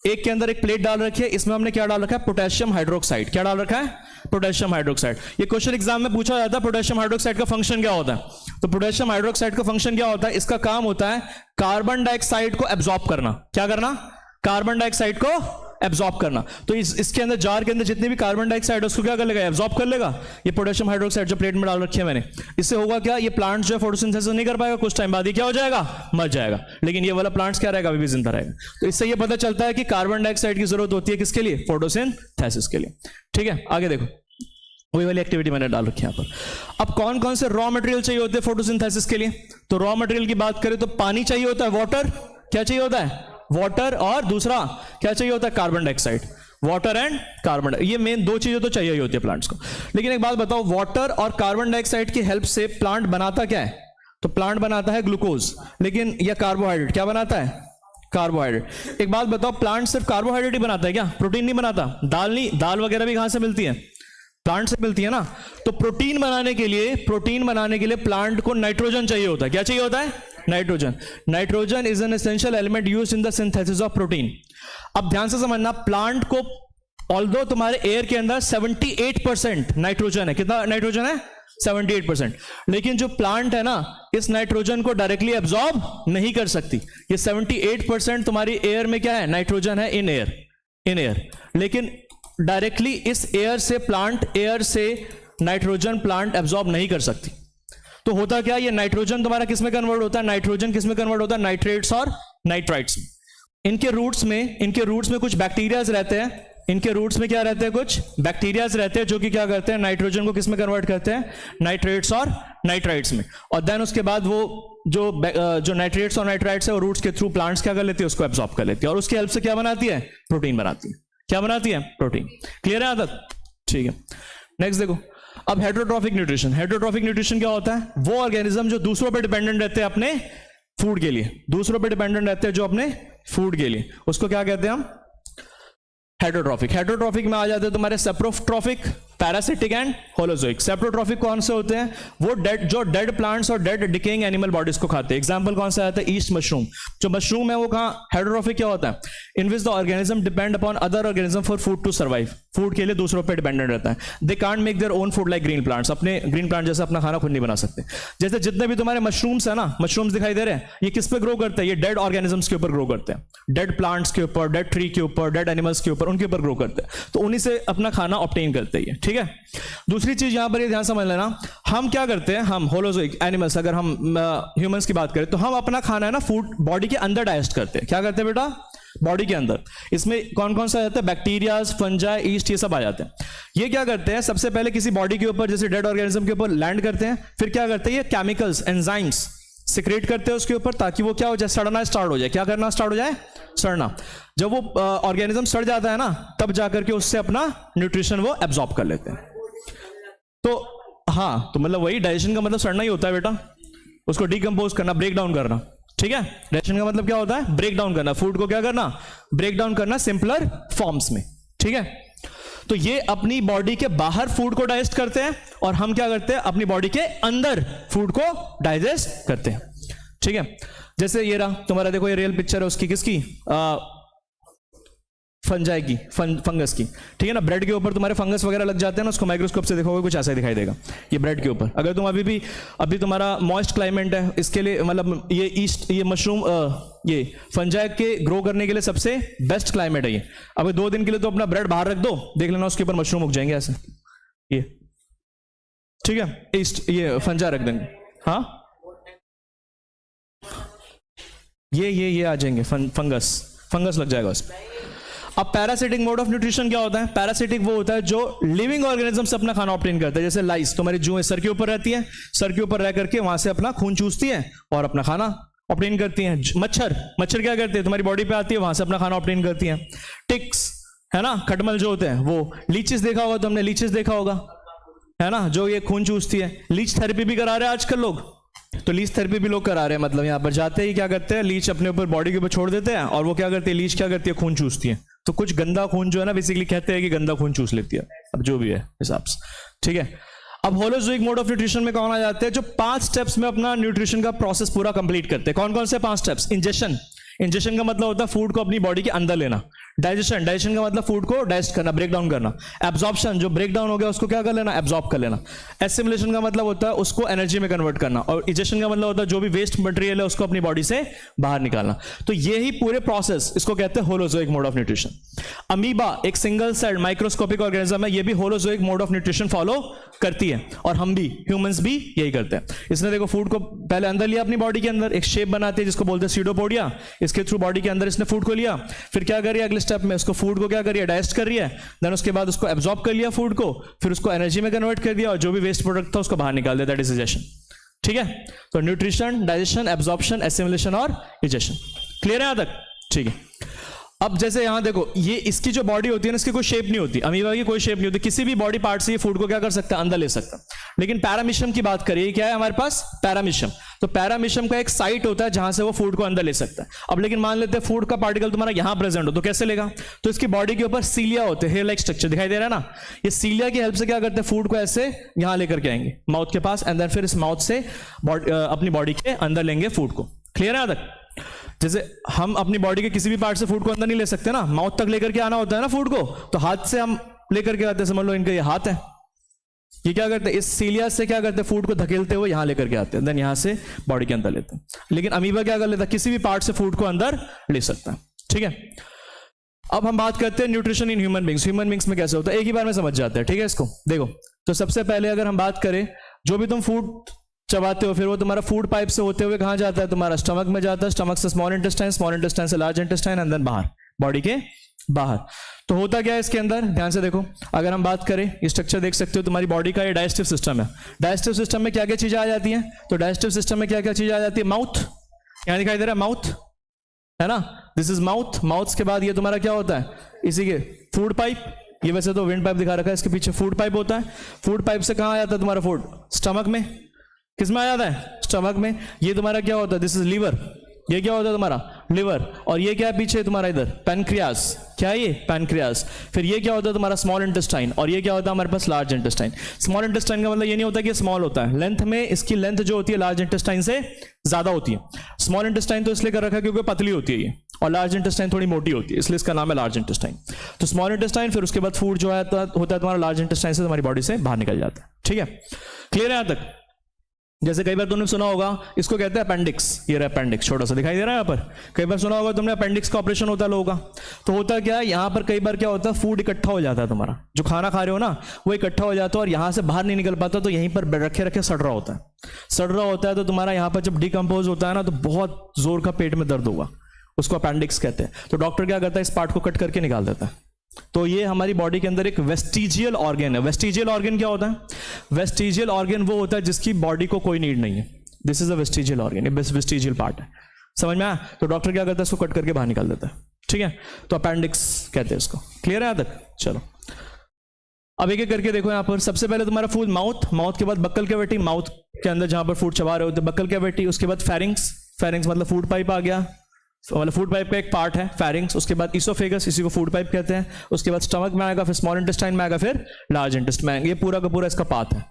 एक के अंदर एक प्लेट डाल रखी है, इसमें हमने क्या डाल रखा है, पोटेशियम हाइड्रोक्साइड। क्या डाल रखा है, पोटेशियम हाइड्रोक्साइड। ये क्वेश्चन एग्जाम में पूछा जाता है, पोटेशियम हाइड्रोक्साइड का फंक्शन क्या होता है। तो पोटेशियम हाइड्रोक्साइड का फंक्शन क्या होता है, इसका काम होता है कार्बन डाइऑक्साइड को एब्जॉर्ब करना। क्या करना, कार्बन डाइऑक्साइड को एब्जॉर्ब करना। तो इसके अंदर, जार के अंदर जितनी भी कार्बन डाइऑक्साइड है उसको क्या कर लेगा, एब्जॉर्ब कर लेगा। ये पोटेशियम हाइड्रोक्साइड जो प्लेट में डाल रखी है मैंने, इससे होगा क्या, ये प्लांट जो है फोटोसिंथेसिस नहीं कर पाएगा, कुछ टाइम बाद ये क्या हो जाएगा, मर जाएगा। लेकिन ये वाला प्लांट्स क्या रहेगा, अभी भी जिंदा रहेगा। तो इससे ये पता चलता है कि कार्बन डाइऑक्साइड की जरूरत होती है किसके लिए, फोटोसिंथेसिस के लिए। ठीक है, आगे देखो, वही वाली एक्टिविटी मैंने डाल रखी है यहाँ पर। अब कौन कौन से रॉ मटेरियल चाहिए होते हैं फोटोसिंथेसिस के लिए, तो रॉ मटेरियल की बात करें तो पानी चाहिए होता है, वाटर। क्या चाहिए होता है, वाटर। और दूसरा क्या चाहिए होता है, carbon dioxide. Water and carbon, ये मेन दो चीजें तो चाहिए ही होती है प्लांट्स को। लेकिन एक बात बताओ, वाटर और कार्बन डाइऑक्साइड की हेल्प से प्लांट बनाता क्या है, तो प्लांट बनाता है ग्लूकोज। लेकिन यह कार्बोहाइड्रेट, क्या बनाता है, कार्बोहाइड्रेट। एक बात बताओ, प्लांट सिर्फ कार्बोहाइड्रेट ही बनाता है क्या, प्रोटीन नहीं बनाता, दाल नहीं, दाल वगैरह भी कहां से मिलती है, प्लांट से मिलती है ना। तो प्रोटीन बनाने के लिए प्लांट को नाइट्रोजन चाहिए होता है। क्या चाहिए होता है, nitrogen. Nitrogen is an essential element used in the synthesis of protein. अब ध्यान से समझना, प्लांट को ऑल्दो तुम्हारे एयर के अंदर 78% नाइट्रोजन है। कितना नाइट्रोजन है, 78%। लेकिन जो प्लांट है ना, इस नाइट्रोजन को डायरेक्टली एब्जॉर्ब नहीं कर सकती। ये 78% तुम्हारी एयर में क्या है, नाइट्रोजन है, इन एयर। लेकिन डायरेक्टली इस एयर से नाइट्रोजन प्लांट एब्जॉर्ब नहीं कर सकती। तो होता क्या, ये नाइट्रोजन तुम्हारा किस में कन्वर्ट होता है, नाइट्रोजन किस में कन्वर्ट होता है, नाइट्रेट्स और नाइट्राइट्स में। इनके रूट्स में कुछ बैक्टीरियाज रहते हैं। इनके रूट्स में क्या रहते हैं, कुछ बैक्टीरियाज रहते हैं जो कि क्या करते हैं, नाइट्रोजन को किस में कन्वर्ट करते हैं, नाइट्रेट्स और नाइट्राइट्स में। और देन उसके बाद वो जो नाइट्रेट्स और नाइट्राइट्स है, वो रूट्स के थ्रू प्लांट्स क्या कर लेती है, उसको एब्जॉर्ब कर लेती है, और उसकी हेल्प से क्या बनाती है, प्रोटीन बनाती है। क्या बनाती है, प्रोटीन। क्लियर है आदत? ठीक है, नेक्स्ट देखो। अब हेटेरोट्रॉफिक न्यूट्रिशन। हेटेरोट्रॉफिक न्यूट्रिशन क्या होता है, वो ऑर्गेनिज्म जो दूसरों पर डिपेंडेंट रहते हैं अपने फूड के लिए, दूसरों पर डिपेंडेंट रहते हैं जो अपने फूड के लिए, उसको क्या कहते हैं हम, हेटेरोट्रॉफिक। हेटेरोट्रॉफिक में आ जाते हैं तुम्हारे saprotrophic, parasitic and holozoic. Saprotrophic कौन से होते हैं, वो जो डेड प्लांट्स और डेड डिकेइंग एनिमल बॉडीज को खाते हैं। एग्जांपल कौन सा आता है, ईस्ट मशरूम। जो मशरूम है वो कहाँ, हेटेरोट्रॉफिक क्या होता है, in which the organism depend upon other organism for food to survive. Food के लिए दूसरों पर डिपेंडेंट रहता है। They can't make their own food like green plants. अपने ग्रीन प्लांट जैसे अपना खाना खुद नहीं बना सकते। जैसे जितने भी तुम्हारे मशरूम्स है ना, मशरूम्स दिखाई दे रहे हैं, ये किस पे ग्रो करते हैं, ये डेड ऑर्गेनिजम्स के ऊपर ग्रो करते हैं, डेड प्लांट्स के ऊपर, डेड ट्री के ऊपर, डेड एनिमल्स के ऊपर, उनके ऊपर ग्रो करते हैं। तो उन्हीं से अपना खाना ऑब्टेन करते हैं। ठीक है, दूसरी चीज यहां पर ये ध्यान समझ लेना, हम क्या करते हैं, हम होलोजोइक एनिमल्स, अगर हम ह्यूमंस की बात करें तो हम अपना खाना है ना फूड बॉडी के अंदर डाइजेस्ट करते हैं। क्या करते हैं बेटा, बॉडी के अंदर। इसमें कौन कौन सा आ जाता है, बैक्टीरियाज, फंजाई, ईस्ट, ये सब आ जाते हैं। ये क्या करते हैं, सबसे पहले किसी बॉडी के ऊपर, जैसे डेड ऑर्गेनिज्म के ऊपर लैंड करते हैं, फिर क्या करते हैं, ये केमिकल्स, एंजाइम्स सिक्रेट करते हैं उसके ऊपर, ताकि वो क्या हो जाए, सड़ना स्टार्ट हो जाए। क्या करना स्टार्ट हो जाए, सड़ना। जब वो ऑर्गेनिज्म सड़ जाता है ना, तब जाकर के उससे अपना न्यूट्रिशन वो एब्जॉर्ब कर लेते हैं। तो हाँ, तो मतलब वही डाइजेशन का मतलब सड़ना ही होता है बेटा। उसको डिकम्पोज करना, ब्रेक डाउन करना, ठीक है। डाइजेशन का मतलब क्या होता है? ब्रेक डाउन करना, फूड को क्या करना? ब्रेक डाउन करना सिंपलर फॉर्म्स में, ठीक है। तो ये अपनी बॉडी के बाहर फूड को डाइजेस्ट करते हैं और हम क्या करते हैं? अपनी बॉडी के अंदर फूड को डाइजेस्ट करते हैं, ठीक है। जैसे ये रहा तुम्हारा, देखो ये रियल पिक्चर है उसकी, किसकी? फंजाई की, फंगस की, ठीक है ना। ब्रेड के ऊपर तुम्हारे फंगस वगैरह लग जाते हैं ना, उसको माइक्रोस्कोप से देखोगे कुछ ऐसा ही दिखाई देगा ये ब्रेड के ऊपर। अगर तुम अभी तुम्हारा मॉइस्ट क्लाइमेट है, इसके लिए मतलब ये मशरूम ये फंजाई के ग्रो करने के लिए सबसे बेस्ट क्लाइमेट है ये। अभी 2 दिन के लिए तो अपना ब्रेड बाहर रख दो, देख लेना उसके ऊपर मशरूम उग जाएंगे ऐसे, ये ठीक है। ये फंजाई रख देंगे, हाँ ये आ जाएंगे, फंगस लग जाएगा उसमें। अब पैरासिटिक मोड ऑफ न्यूट्रिशन क्या होता है? पैरासिटिक वो होता है जो लिविंग ऑर्गेनिज्म से अपना खाना ऑब्टेन करता है। जैसे लाइस तुम्हारी जुएं सर के ऊपर रहती है, सर के ऊपर रह करके वहां से अपना खून चूसती है और अपना खाना ऑब्टेन करती हैं। मच्छर क्या करते हैं? तुम्हारी बॉडी पे आती है, वहां से अपना खाना ऑब्टेन करती हैं। टिक्स है ना, खटमल जो होते हैं वो। लीचेस देखा होगा तुमने, लीचेस देखा होगा है ना, जो ये खून चूसती है। लीच थेरेपी भी करा रहे हैं आजकल लोग, तो लीच थेरेपी भी लोग करा रहे हैं। मतलब यहाँ पर जाते ही क्या करते हैं, लीच अपने ऊपर बॉडी के ऊपर छोड़ देते हैं और वो क्या करती है, लीच क्या करती है, खून चूसती है। तो कुछ गंदा खून जो है ना, बेसिकली कहते हैं कि गंदा खून चूस लेती है, अब जो भी है हिसाब से, ठीक है। अब होलोजोइक मोड ऑफ न्यूट्रिशन में कौन आ जाते हैं? जो 5 स्टेप्स में अपना न्यूट्रिशन का प्रोसेस पूरा कंप्लीट करते हैं। कौन कौन से 5 स्टेप्स? इंजेशन का मतलब होता है फूड को अपनी बॉडी के अंदर लेना। डाइजेशन का मतलब फूड को डाइजेस्ट करना, ब्रेक डाउन करना। एब्जॉर्प्शन, जो ब्रेक डाउन हो गया उसको क्या कर लेना, एब्जॉर्ब कर लेना। एसिमिलेशन का मतलब होता है उसको एनर्जी में कन्वर्ट करना। और इजेशन का मतलब होता है जो भी वेस्ट मटेरियल है उसको अपनी बॉडी से बाहर निकालना। तो ये ही पूरे प्रोसेस, इसको कहते हैं holozoic mode of nutrition. Amoeba एक सिंगल सेल माइक्रोस्कोपिक ऑर्गेनिज्म है, ये भी holozoic mode of nutrition follow करती है और हम भी, ह्यूमंस भी यही करते हैं। इसने देखो फूड को पहले अंदर लिया अपनी बॉडी के अंदर, एक शेप बनाती है जिसको बोलते हैं सीडोपोडिया। इसके थ्रू बॉडी के अंदर इसने फूड को लिया, फिर क्या कर रही है अगले स्टेप में, उसको फूड को क्या कर रही है, डाइजेस्ट कर रही है। देन उसके बाद उसको एब्जॉर्ब कर लिया फूड को, फिर उसको एनर्जी में कन्वर्ट कर दिया और जो भी वेस्ट प्रोडक्ट था उसको बाहर निकाल दिया, दैट इज इजेशन, ठीक है। तो न्यूट्रिशन, डाइजेशन, एब्जॉर्प्शन, एसिमिलेशन और इजेशन। क्लियर है यहां तक? ठीक है। अब जैसे यहां देखो, ये इसकी जो बॉडी होती है ना, इसकी कोई शेप नहीं होती, अमीबा की कोई शेप नहीं होती, किसी भी बॉडी पार्ट से ये फूड को क्या कर सकता है, अंदर ले सकता है। लेकिन पैरामीशियम की बात करिए, क्या है हमारे पास? पैरामीशियम। तो पैरामीशियम का एक साइट होता है जहां से वो फूड को अंदर ले सकता है। अब लेकिन मान लेते हैं फूड का पार्टिकल तुम्हारा यहां प्रेजेंट हो, तो कैसे लेगा? तो इसकी बॉडी के ऊपर सीलिया होते हैं, हेयर लाइक स्ट्रक्चर दिखाई दे रहा है ना। ये सीलिया की हेल्प से क्या करते हैं, फूड को ऐसे यहां लेकर के आएंगे माउथ के पास, एंड देन फिर इस माउथ से अपनी बॉडी के अंदर लेंगे फूड को। क्लियर है यहां तक? जैसे हम अपनी बॉडी के किसी भी पार्ट से फूड को अंदर नहीं ले सकते ना, माउथ तक लेकर के आना होता है ना फूड को, तो हाथ से हम लेकर के आते हैं। समझ लो इनका ये हाथ है, ये क्या करते हैं, इस सीलिया से क्या करते हैं, फूड को धकेलते हुए यहां लेकर के आते हैं, देन यहां से बॉडी के अंदर लेते हैं। लेकिन अमीबा क्या कर लेता है, किसी भी पार्ट से फूड को अंदर ले सकता है, ठीक है। अब हम बात करते हैं nutrition in human beings. Human beings में कैसे होता है, एक ही बार में समझ जाते हैं, ठीक है। इसको देखो, तो सबसे पहले अगर हम बात करें, जो भी तुम फूड चबाते हो, फिर वो तुम्हारा फूड पाइप से होते हुए कहां जाता है, तुम्हारा स्टमक में जाता है, स्टमक से स्मॉल इंटेस्टाइन से लार्ज इंटेस्टाइन, एंड देन बाहर, बॉडी के बाहर। तो होता क्या है इसके अंदर, ध्यान से देखो। अगर हम बात करें, ये स्ट्रक्चर देख सकते हो, तुम्हारी बॉडी का ये डाइजेस्टिव सिस्टम है। डाइजेस्टिव सिस्टम में क्या क्या चीजें आ जाती हैं? तो डाइजेस्टिव सिस्टम में क्या क्या चीजें आ जाती है? माउथ, यहां दिखाई दे रहा है माउथ, है ना, दिस इज माउथ। माउथ के बाद ये तुम्हारा क्या होता है, इसी के फूड पाइप, ये वैसे तो विंड पाइप दिखा रखा है, इसके पीछे फूड पाइप होता है। फूड पाइप से कहां आ जाता है तुम्हारा फूड? स्टमक में। किसमें आ जाता है? स्टमक में। ये तुम्हारा क्या होता है, दिस इज लीवर, ये क्या होता है तुम्हारा? लिवर। और ये क्या है पीछे तुम्हारा इधर? पैनक्रियास। क्या है ये? पैनक्रियास। फिर ये क्या होता है तुम्हारा? Small intestine. और ये क्या होता है हमारे पास? Large intestine. स्मॉल इंटेस्टाइन का मतलब ये नहीं होता कि स्मॉल होता है, लेंथ में इसकी लेंथ जो होती है लार्ज इंटेस्टाइन से ज्यादा होती है। स्मॉल इंटेस्टाइन तो इसलिए कर रखा है क्योंकि पतली होती है ये, और लार्ज इंटेस्टाइन थोड़ी मोटी होती है, इसलिए इसका नाम है लार्ज इंटेस्टाइन। तो स्मॉल इंटेस्टाइन, फिर उसके बाद फूड जो है होता है तुम्हारा लार्ज इंटेस्टाइन से तुम्हारी बॉडी से बाहर निकल जाता है, ठीक है। क्लियर है यहां तक? जैसे कई बार तुमने सुना होगा, इसको कहते हैं अपेंडिक्स। ये रहा अपेंडिक्स, छोटा सा दिखाई दे रहा है यहाँ पर। कई बार सुना होगा तुमने अपेंडिक्स का ऑपरेशन होता है लोगों का। तो होता क्या है, यहाँ पर कई बार क्या होता है, फूड इकट्ठा हो जाता है, तुम्हारा जो खाना खा रहे हो ना वो इकट्ठा हो जाता है और यहाँ से बाहर नहीं निकल पाता, तो यहीं पर रखे रखे सड़ रहा होता है। सड़ रहा होता है तो तुम्हारा यहाँ पर जब डिकम्पोज होता है ना, तो बहुत जोर का पेट में दर्द होगा, उसको अपेंडिक्स कहते हैं। तो डॉक्टर क्या करता है, इस पार्ट को कट करके निकाल देता है। तो ये हमारी बॉडी के अंदर एक वेस्टिजियल ऑर्गन है। वेस्टिजियल ऑर्गन क्या होता है? वेस्टिजियल ऑर्गन वो होता है जिसकी बॉडी को कोई नीड नहीं है। This is a vestigial organ, vestigial part है, समझ में आया? तो डॉक्टर क्या करता है, इसको कट करके बाहर निकाल देता है, ठीक है। तो अपेंडिक्स कहते हैं इसको। क्लियर है यहां तक? चलो, अब एक एक करके देखो यहाँ पर। सबसे पहले तुम्हारा फूल माउथ, माउथ के बाद बक्कल कैविटी, माउथ के अंदर जहां पर फूड चबा रहे होते बक्कल कैविटी। उसके बाद फेरिंग्स, फेरिंग्स मतलब फूड पाइप आ गया, मतलब फूड पाइप का एक पार्ट है फेरिंग्स। उसके बाद इसोफेगस, इसी को फूड पाइप कहते हैं। उसके बाद स्टमक में आएगा, फिर स्मॉल इंटेस्टाइन में आएगा, फिर लार्ज इंटेस्टाइन में आएगा। ये पूरा का पूरा इसका पाथ है।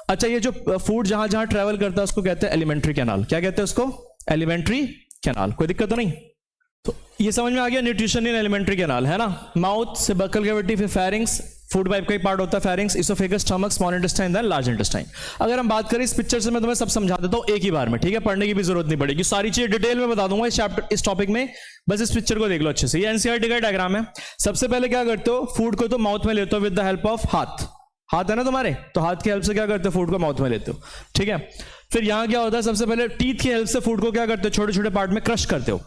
अच्छा, ये जो फूड जहां जहां ट्रेवल करता है उसको कहते हैं एलिमेंट्री कैनाल। क्या कहते हैं उसको? Alimentary canal. कोई दिक्कत तो नहीं? तो ये समझ में आ गया न्यूट्रिशन इन एलिमेंट्री कैनाल, है ना। माउथ से बक्कल कैविटी, फिर फेरिंग्स, फूड पाइप का ही पार्ट होता है pharynx, oesophagus, stomach, small intestine, then large intestine. अगर हम बात करें इस पिक्चर से, मैं तुम्हें सब समझा देता हूं एक ही बार में, ठीक है, पढ़ने की भी जरूरत नहीं पड़ेगी, सारी चीजें डिटेल में बता दूंगा इस चैप्टर, इस टॉपिक में। बस इस पिक्चर को देख लो अच्छे से। ये एनसीईआरटी का डायग्राम है। सबसे पहले क्या करते हो, फूड को तो माउथ में लेते हो विद द हेल्प ऑफ हाथ। हाथ है ना तुम्हारे, तो हाथ की हेल्प से क्या करते हो, फूड को माउथ में लेते हो, ठीक है। फिर यहां क्या होता है, सबसे पहले टीथ की हेल्प से फूड को क्या करते हो, छोटे छोटे पार्ट में क्रश करते हो।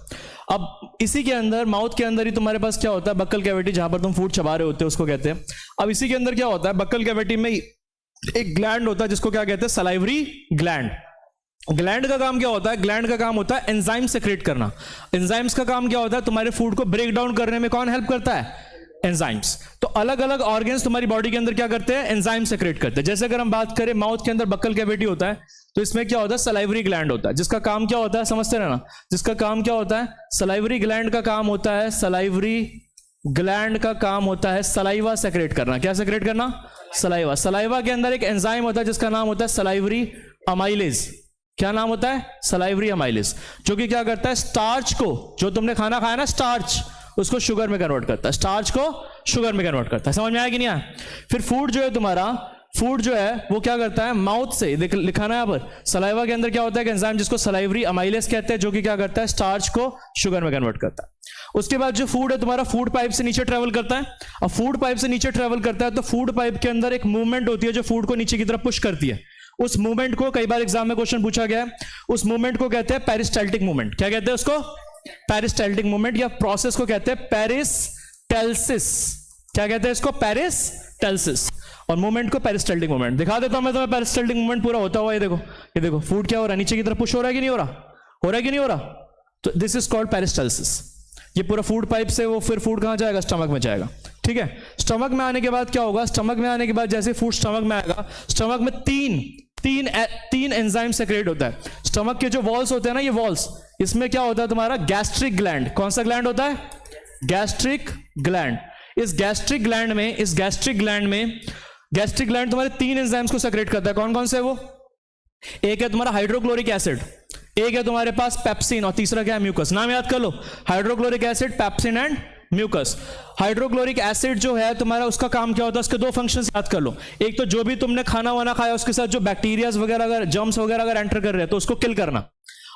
अब इसी के अंदर, माउथ के अंदर ही तुम्हारे पास क्या होता है, बक्कल कैविटी, जहां पर तुम फूड चबा रहे होते हो उसको कहते हैं। अब इसी के अंदर क्या होता है, बक्कल कैविटी में एक ग्लैंड होता है जिसको क्या कहते हैं, सलाइवरी ग्लैंड। ग्लैंड का काम क्या होता है, ग्लैंड का काम होता है एंजाइम सेक्रेट करना। एंजाइम्स का काम क्या होता है, तुम्हारे फूड को ब्रेक डाउन करने में कौन हेल्प करता है, एंजाइम्स। तो अलग अलग ऑर्गन्स तुम्हारी बॉडी के अंदर क्या करते हैं, एंजाइम सेक्रेट करते हैं। जैसे अगर हम बात करें माउथ के अंदर बक्कल कैविटी होता है, तो इसमें क्या होता है, सलाइवरी ग्लैंड होता है, जिसका काम क्या होता है, समझते रहना, जिसका काम क्या होता है, सलाइवरी ग्लैंड का काम होता है, सलाइवरी ग्लैंड का काम होता है सलाइवा सेक्रेट करना। क्या सेक्रेट करना, सलाइवा। सलाइवा के अंदर एक एंजाइम होता है जिसका नाम होता है सलाइवरी अमाइलेज। क्या नाम होता है, सलाइवरी अमाइलेज, जो कि क्या करता है, स्टार्च को, जो तुमने खाना खाया ना स्टार्च, उसको शुगर में कन्वर्ट करता है, स्टार्च को शुगर में कन्वर्ट करता है। समझ में आया कि नहीं आया? फिर फूड जो है तुम्हारा, फूड जो है वो क्या करता है, माउथ से, लिखा ना यहाँ पर, सलाइवा के अंदर क्या होता है, एंजाइम जिसको सलाइवरी अमाइलेज कहते हैं, जो कि क्या करता है, स्टार्च को शुगर में कन्वर्ट करता है। उसके बाद जो फूड है तुम्हारा, फूड पाइप से नीचे ट्रेवल करता है। अब फूड पाइप से नीचे ट्रेवल करता है तो फूड पाइप के अंदर एक मूवमेंट होती है जो फूड को नीचे की तरफ पुश करती है। उस मूवमेंट को कई बार एग्जाम में क्वेश्चन पूछा गया है, उस मूवमेंट को कहते हैं पेरिस्टाल्टिक मूवमेंट। क्या कहते हैं उसको, पेरिस्टाल्टिक मूवमेंट, या प्रोसेस को कहते हैं पेरिस्टाल्सिस। क्या कहते हैं इसको, पेरिस्टाल्सिस, और मूवमेंट को पेरिस्टाल्टिक मूवमेंट। दिखा देता हूं मैं तुम्हें पेरिस्टाल्टिक मूवमेंट पूरा होता हुआ। ये देखो, ये देखो, फूड क्या हो रहा है, नीचे की तरफ पुश हो रहा है कि नहीं हो रहा, हो रहा है कि नहीं हो रहा, तो दिस इज कॉल्ड पेरिस्टाल्सिस। ये पूरा फूड पाइप से वो फिर फूड कहां जाएगा, स्टमक में जाएगा, ठीक है। स्टमक में आने के बाद क्या होगा, स्टमक में आने के बाद जैसे फूड स्टमक में आएगा, स्टमक में तीन एंजाइम सेक्रेट होता है। स्टमक के जो वॉल्स होते हैं ना, ये वॉल्स, इसमें क्या होता है तुम्हारा, गैस्ट्रिक ग्लैंड। कौन सा ग्लैंड होता है, गैस्ट्रिक ग्लैंड। इस गैस्ट्रिक ग्लैंड में गैस्ट्रिक ग्लैंड तुम्हारे 3 एंजाइम्स को सेक्रेट करता है। कौन कौन से वो, एक है तुम्हारा हाइड्रोक्लोरिक एसिड, एक है तुम्हारे पास पेप्सिन, और तीसरा क्या है, म्यूकस। नाम याद कर लो, hydrochloric acid, pepsin and mucus. Hydrochloric acid जो है तुम्हारा, उसका काम क्या होता है, उसके 2 फंक्शंस याद कर लो। एक तो जो भी तुमने खाना वाना खाया उसके साथ जो बैक्टीरियाज वगैरह, अगर जर्म्स वगैरह अगर एंटर कर रहे हैं तो उसको किल करना।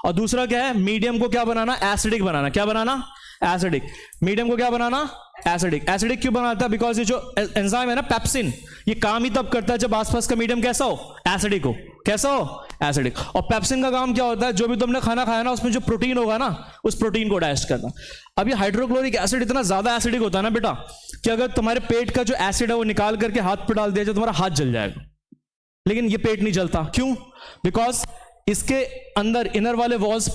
और दूसरा क्या है, मीडियम को क्या बनाना, एसिडिक बनाना। क्या बनाना, एसिडिक। मीडियम को क्या बनाना, एसिडिक। एसिडिक क्यों बनाता है, बिकॉज ये जो एंजाइम है ना पेप्सिन, ये काम ही तब करता है जब आसपास का मीडियम कैसा हो, एसिडिक हो। कैसा हो, एसिडिक। और पेप्सिन का काम क्या होता है, जो भी तुमने खाना खाया ना उसमें जो प्रोटीन होगा ना, उस प्रोटीन को डाइजेस्ट करना। अब ये हाइड्रोक्लोरिक एसिड इतना ज्यादा एसिडिक होता है ना बेटा, कि अगर तुम्हारे पेट का जो एसिड है वो निकाल करके हाथ पे डाल दिया जाए, तुम्हारा हाथ जल जाएगा। लेकिन ये पेट नहीं जलता, क्यों, बिकॉज इसके अंदर इनर वाले वॉल्स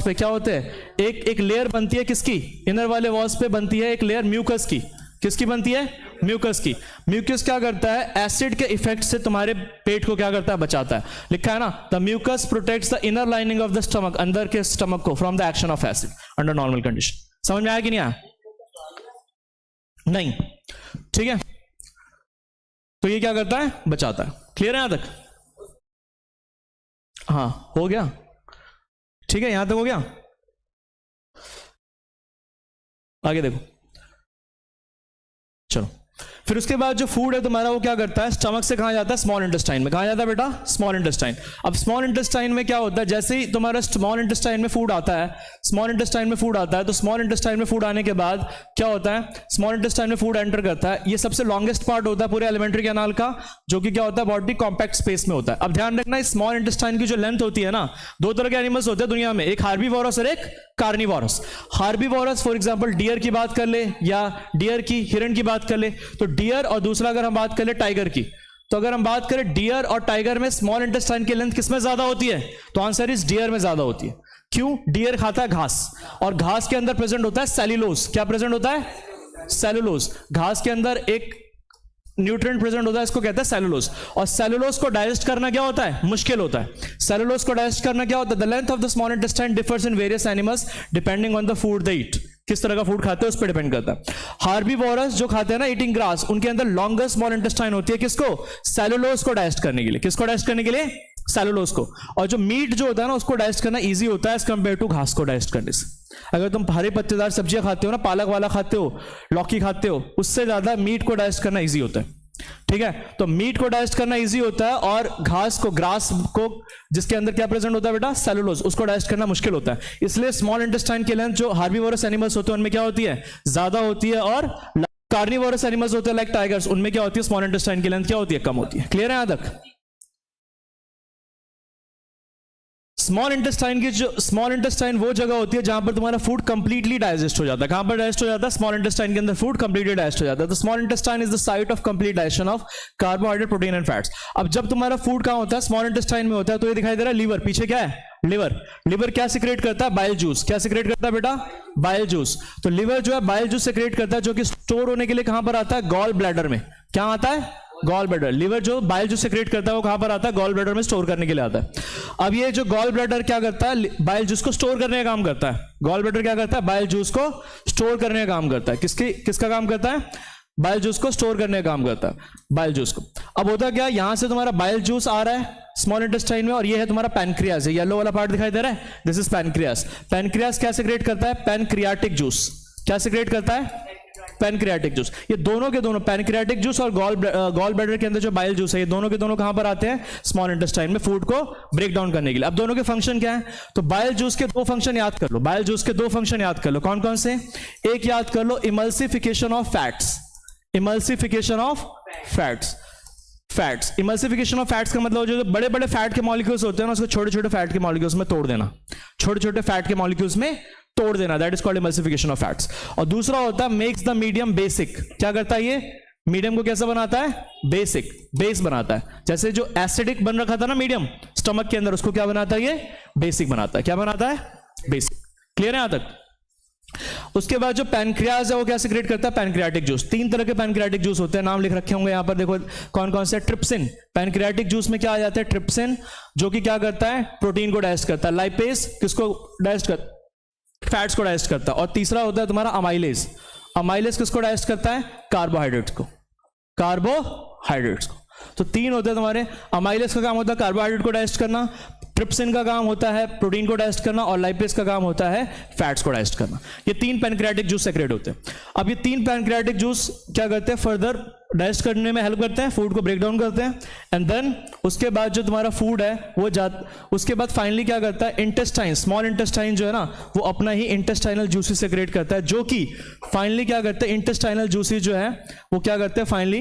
पे क्या होते हैं, एक लेयर बनती है, किसकी, इनर वाले वॉल्स पे बनती है एक लेयर म्यूकस की। किसकी बनती है, म्यूकस की। म्यूकस क्या करता है, एसिड के इफेक्ट से तुम्हारे पेट को क्या करता है, बचाता है। लिखा है ना, the mucus protects the inner lining of the stomach, अंदर के स्टमक को, from the action of acid under normal condition. समझ में आया कि नहीं आया, नहीं, ठीक है। तो ये क्या करता है, बचाता है। क्लियर है यहां तक, हाँ हो गया, ठीक है, यहां तक हो गया। आगे देखो, चलो। फिर उसके बाद जो फूड है तुम्हारा वो क्या करता है, स्टमक से कहां जाता है, स्मॉल इंटेस्टाइन में। कहां जाता है बेटा, स्मॉल इंटेस्टाइन। अब स्मॉल इंटेस्टाइन में क्या होता है, जैसे ही तुम्हारा स्मॉल इंटेस्टाइन में फूड आता है, तो स्मॉल इंटेस्टाइन में फूड आने के बाद क्या होता है, स्मॉल इंटेस्टाइन में फूड एंटर करता है। ये सबसे लॉन्गेस्ट पार्ट होता है पूरे एलिमेंट्री कैनाल का, जो कि क्या होता है, बॉडी कॉम्पैक्ट स्पेस में होता है। अब ध्यान रखना, स्मॉल इंटेस्टाइन की जो लेंथ होती है ना, 2 तरह के एनिमल्स होते हैं दुनिया में, एक हार्बीवोरस और एक carnivorous. Herbivorous for example deer की बात कर ले, या डियर की, हिरन की बात कर ले, तो डियर, और दूसरा अगर हम बात करें टाइगर की, तो अगर हम बात करें डियर और टाइगर में स्मॉल इंटेस्टाइन की लेंथ किसमें ज्यादा होती है, तो आंसर इज डियर में ज्यादा होती है। क्यों, डियर खाता है घास, और घास के अंदर प्रेजेंट होता है सेल्यूलोज। क्या प्रेजेंट होता है, सेल्यूलोज। घास के अंदर एक न्यूट्रिएंट प्रेजेंट होता है, इसको कहते हैं सेलुलोज। और सेलुलोज को डाइजेस्ट करना क्या होता है? मुश्किल होता है। सेलुलोज को डाइजेस्ट करना क्या होता है? The length of the small intestine differs in various animals depending on the food they eat. किस तरह का फूड खाते हैं उस पर डिपेंड करता है। हार्बीवोरस जो खाते हैं ना, ईटिंग ग्रास, उनके अंदर लॉन्गेस्ट स्मॉल इंटेस्टाइन होती है किसको? सेलुलोज को डाइजेस्ट करने के लिए। किसको डाइजेस्ट करने के लिए? सेलुलोज को। और जो मीट जो होता है ना, उसको डाइजेस्ट करना इजी होता है एज कंपेयर टू घास को डाइजेस्ट करने से। अगर तुम हरे पत्तेदार सब्जियां खाते हो ना, पालक वाला खाते हो, लौकी खाते हो, उससे ज्यादा मीट को डाइजेस्ट करना इजी होता है। ठीक है, तो मीट को डाइजेस्ट करना इजी होता है, और घास को, ग्रास को, जिसके अंदर क्या प्रेजेंट होता है बेटा? सेलुलोज, उसको डाइजेस्ट करना मुश्किल होता है। इसलिए स्मॉल इंटेस्टाइन की लेंथ जो हार्बीवोरस एनिमल्स होते हैं उनमें क्या होती है? ज्यादा होती है, और कार्निवोरस एनिमल्स होते हैं लाइक टाइगर्स, उनमें क्या होती है? स्मॉल इंटेस्टाइन की लेंथ क्या होती है? कम होती है। क्लियर है यहां तक? स्मॉल इंटेस्टाइन वो जगह होती है जहां पर तुम्हारा फूड कंप्लीटली डाइजेस्ट हो जाता है। कहां पर डाइजेस्ट हो जाता है? स्मॉल इंटेस्टाइन के अंदर फूड कंप्लीटली डाइजेस्ट हो जाता है। तो small intestine is the site of complete digestion of carbohydrate, protein and fats. अब जब तुम्हारा फूड कहां होता है? स्मॉल इंटेस्टाइन में होता है। तो ये दिखाई दे रहा है लीवर, पीछे क्या है? लिवर। लिवर क्या सिक्रेट करता है? Bile juice. क्या सिक्रेट करता है बेटा? Bile juice. तो लिवर जो है बाइल जूस सिक्रेट करता है, जो कि स्टोर होने के लिए कहां पर आता है? गॉल ब्लैडर में। क्या आता है? Gall bladder. लिवर जो बाइल जूस सेक्रेट करता है वो कहां पर आता है? गॉल ब्लैडर में स्टोर करने के लिए आता है। अब ये जो गॉल ब्लैडर क्या करता है? बाइल जूस को स्टोर करने का काम करता है। गॉल ब्लैडर क्या करता है? बाइल जूस को स्टोर करने का काम करता है। किसका काम करता है? बाइल जूस को स्टोर करने का काम करता है, बाइल जूस को। अब होता क्या, यहां से तुम्हारा बाइल जूस आ रहा है स्मॉल इंटेस्टाइन में, और ये है तुम्हारा पैनक्रियाज है। येलो वाला पार्ट दिखाई दे रहा है, दिस इज पैनक्रियाज। पैनक्रियाज क्या सेक्रेट करता है? Pancreatic juice. क्या सेक्रेट करता है? Pancreatic juice. ये दोनों के दोनों, पैनक्रियाटिक जूस और गॉल ब्लैडर के अंदर जो बाइल जूस है, ये दोनों के दोनों कहां पर आते हैं? स्मॉल इंटेस्टाइन में, फूड को ब्रेक डाउन करने के लिए। अब दोनों के फंक्शन क्या है? तो बाइल जूस के दो फंक्शन याद कर लो। बाइल जूस के दो फंक्शन याद कर लो। कौन कौन से? एक याद कर लो, emulsification of fats. Emulsification of fats. Emulsification of fats का मतलब जो बड़े बड़े फैट के मॉलिक्यूल्स होते हैं ना, उसको छोटे छोटे फैट के मॉलिक्यूल्स में तोड़ देना। छोटे छोटे फैट के मॉलिक्यूल्स में तोड़ देना, that is called emulsification of fats. और दूसरा होता है मेक्स द मीडियम बेसिक। क्या करता है ये? मीडियम को कैसा बनाता है? बेसिक, बेस बनाता है। जैसे जो एसिडिक बन रखा था ना मीडियम स्टमक के अंदर, उसको क्या बनाता है? ये बेसिक बनाता है। क्या बनाता है? बेसिक। क्लियर है यहां तक? उसके बाद जो पैनक्रियाज है वो क्या सिक्रेट करता है? Pancreatic juice. तीन तरह के पैनक्रियाटिक जूस होते हैं, नाम लिख रखे होंगे यहां पर, देखो कौन कौन से। ट्रिप्सिन, पैनक्रियाटिक जूस में क्या आ जाता है? ट्रिप्सिन, जो कि क्या करता है? प्रोटीन को डाइजेस्ट करता है। लाइपेज किसको डाइजेस्ट करता है? फैट्स को डाइजेस्ट करता है। और तीसरा होता है तुम्हारा अमाइलेज। अमाइलेज किसको डाइजेस्ट करता है? कार्बोहाइड्रेट्स को। कार्बोहाइड्रेट्स को। तो तीन होते हैं तुम्हारे। अमाइलेज का काम होता है कार्बोहाइड्रेट को डाइजेस्ट करना, ट्रिप्सिन का काम होता है प्रोटीन को डाइजेस्ट करना, और लाइपेज का काम होता है फैट्स को डाइजेस्ट करना। ये तीन पैनक्रियाटिक जूस सेक्रेट होते हैं। अब ये तीन पैनक्रियाटिक जूस क्या करते हैं? फर्दर डाइजेस्ट करने में हेल्प करते हैं, फूड को ब्रेक डाउन करते हैं। एंड देन उसके बाद जो तुम्हारा फूड है वो उसके बाद फाइनली क्या करता है? इंटेस्टाइन, स्मॉल इंटेस्टाइन जो है ना, वो अपना ही इंटेस्टाइनल जूसेस सेक्रेट करता है, जो कि फाइनली क्या करते हैं? इंटेस्टाइनल जूसेस जो है वो क्या करते हैं? फाइनली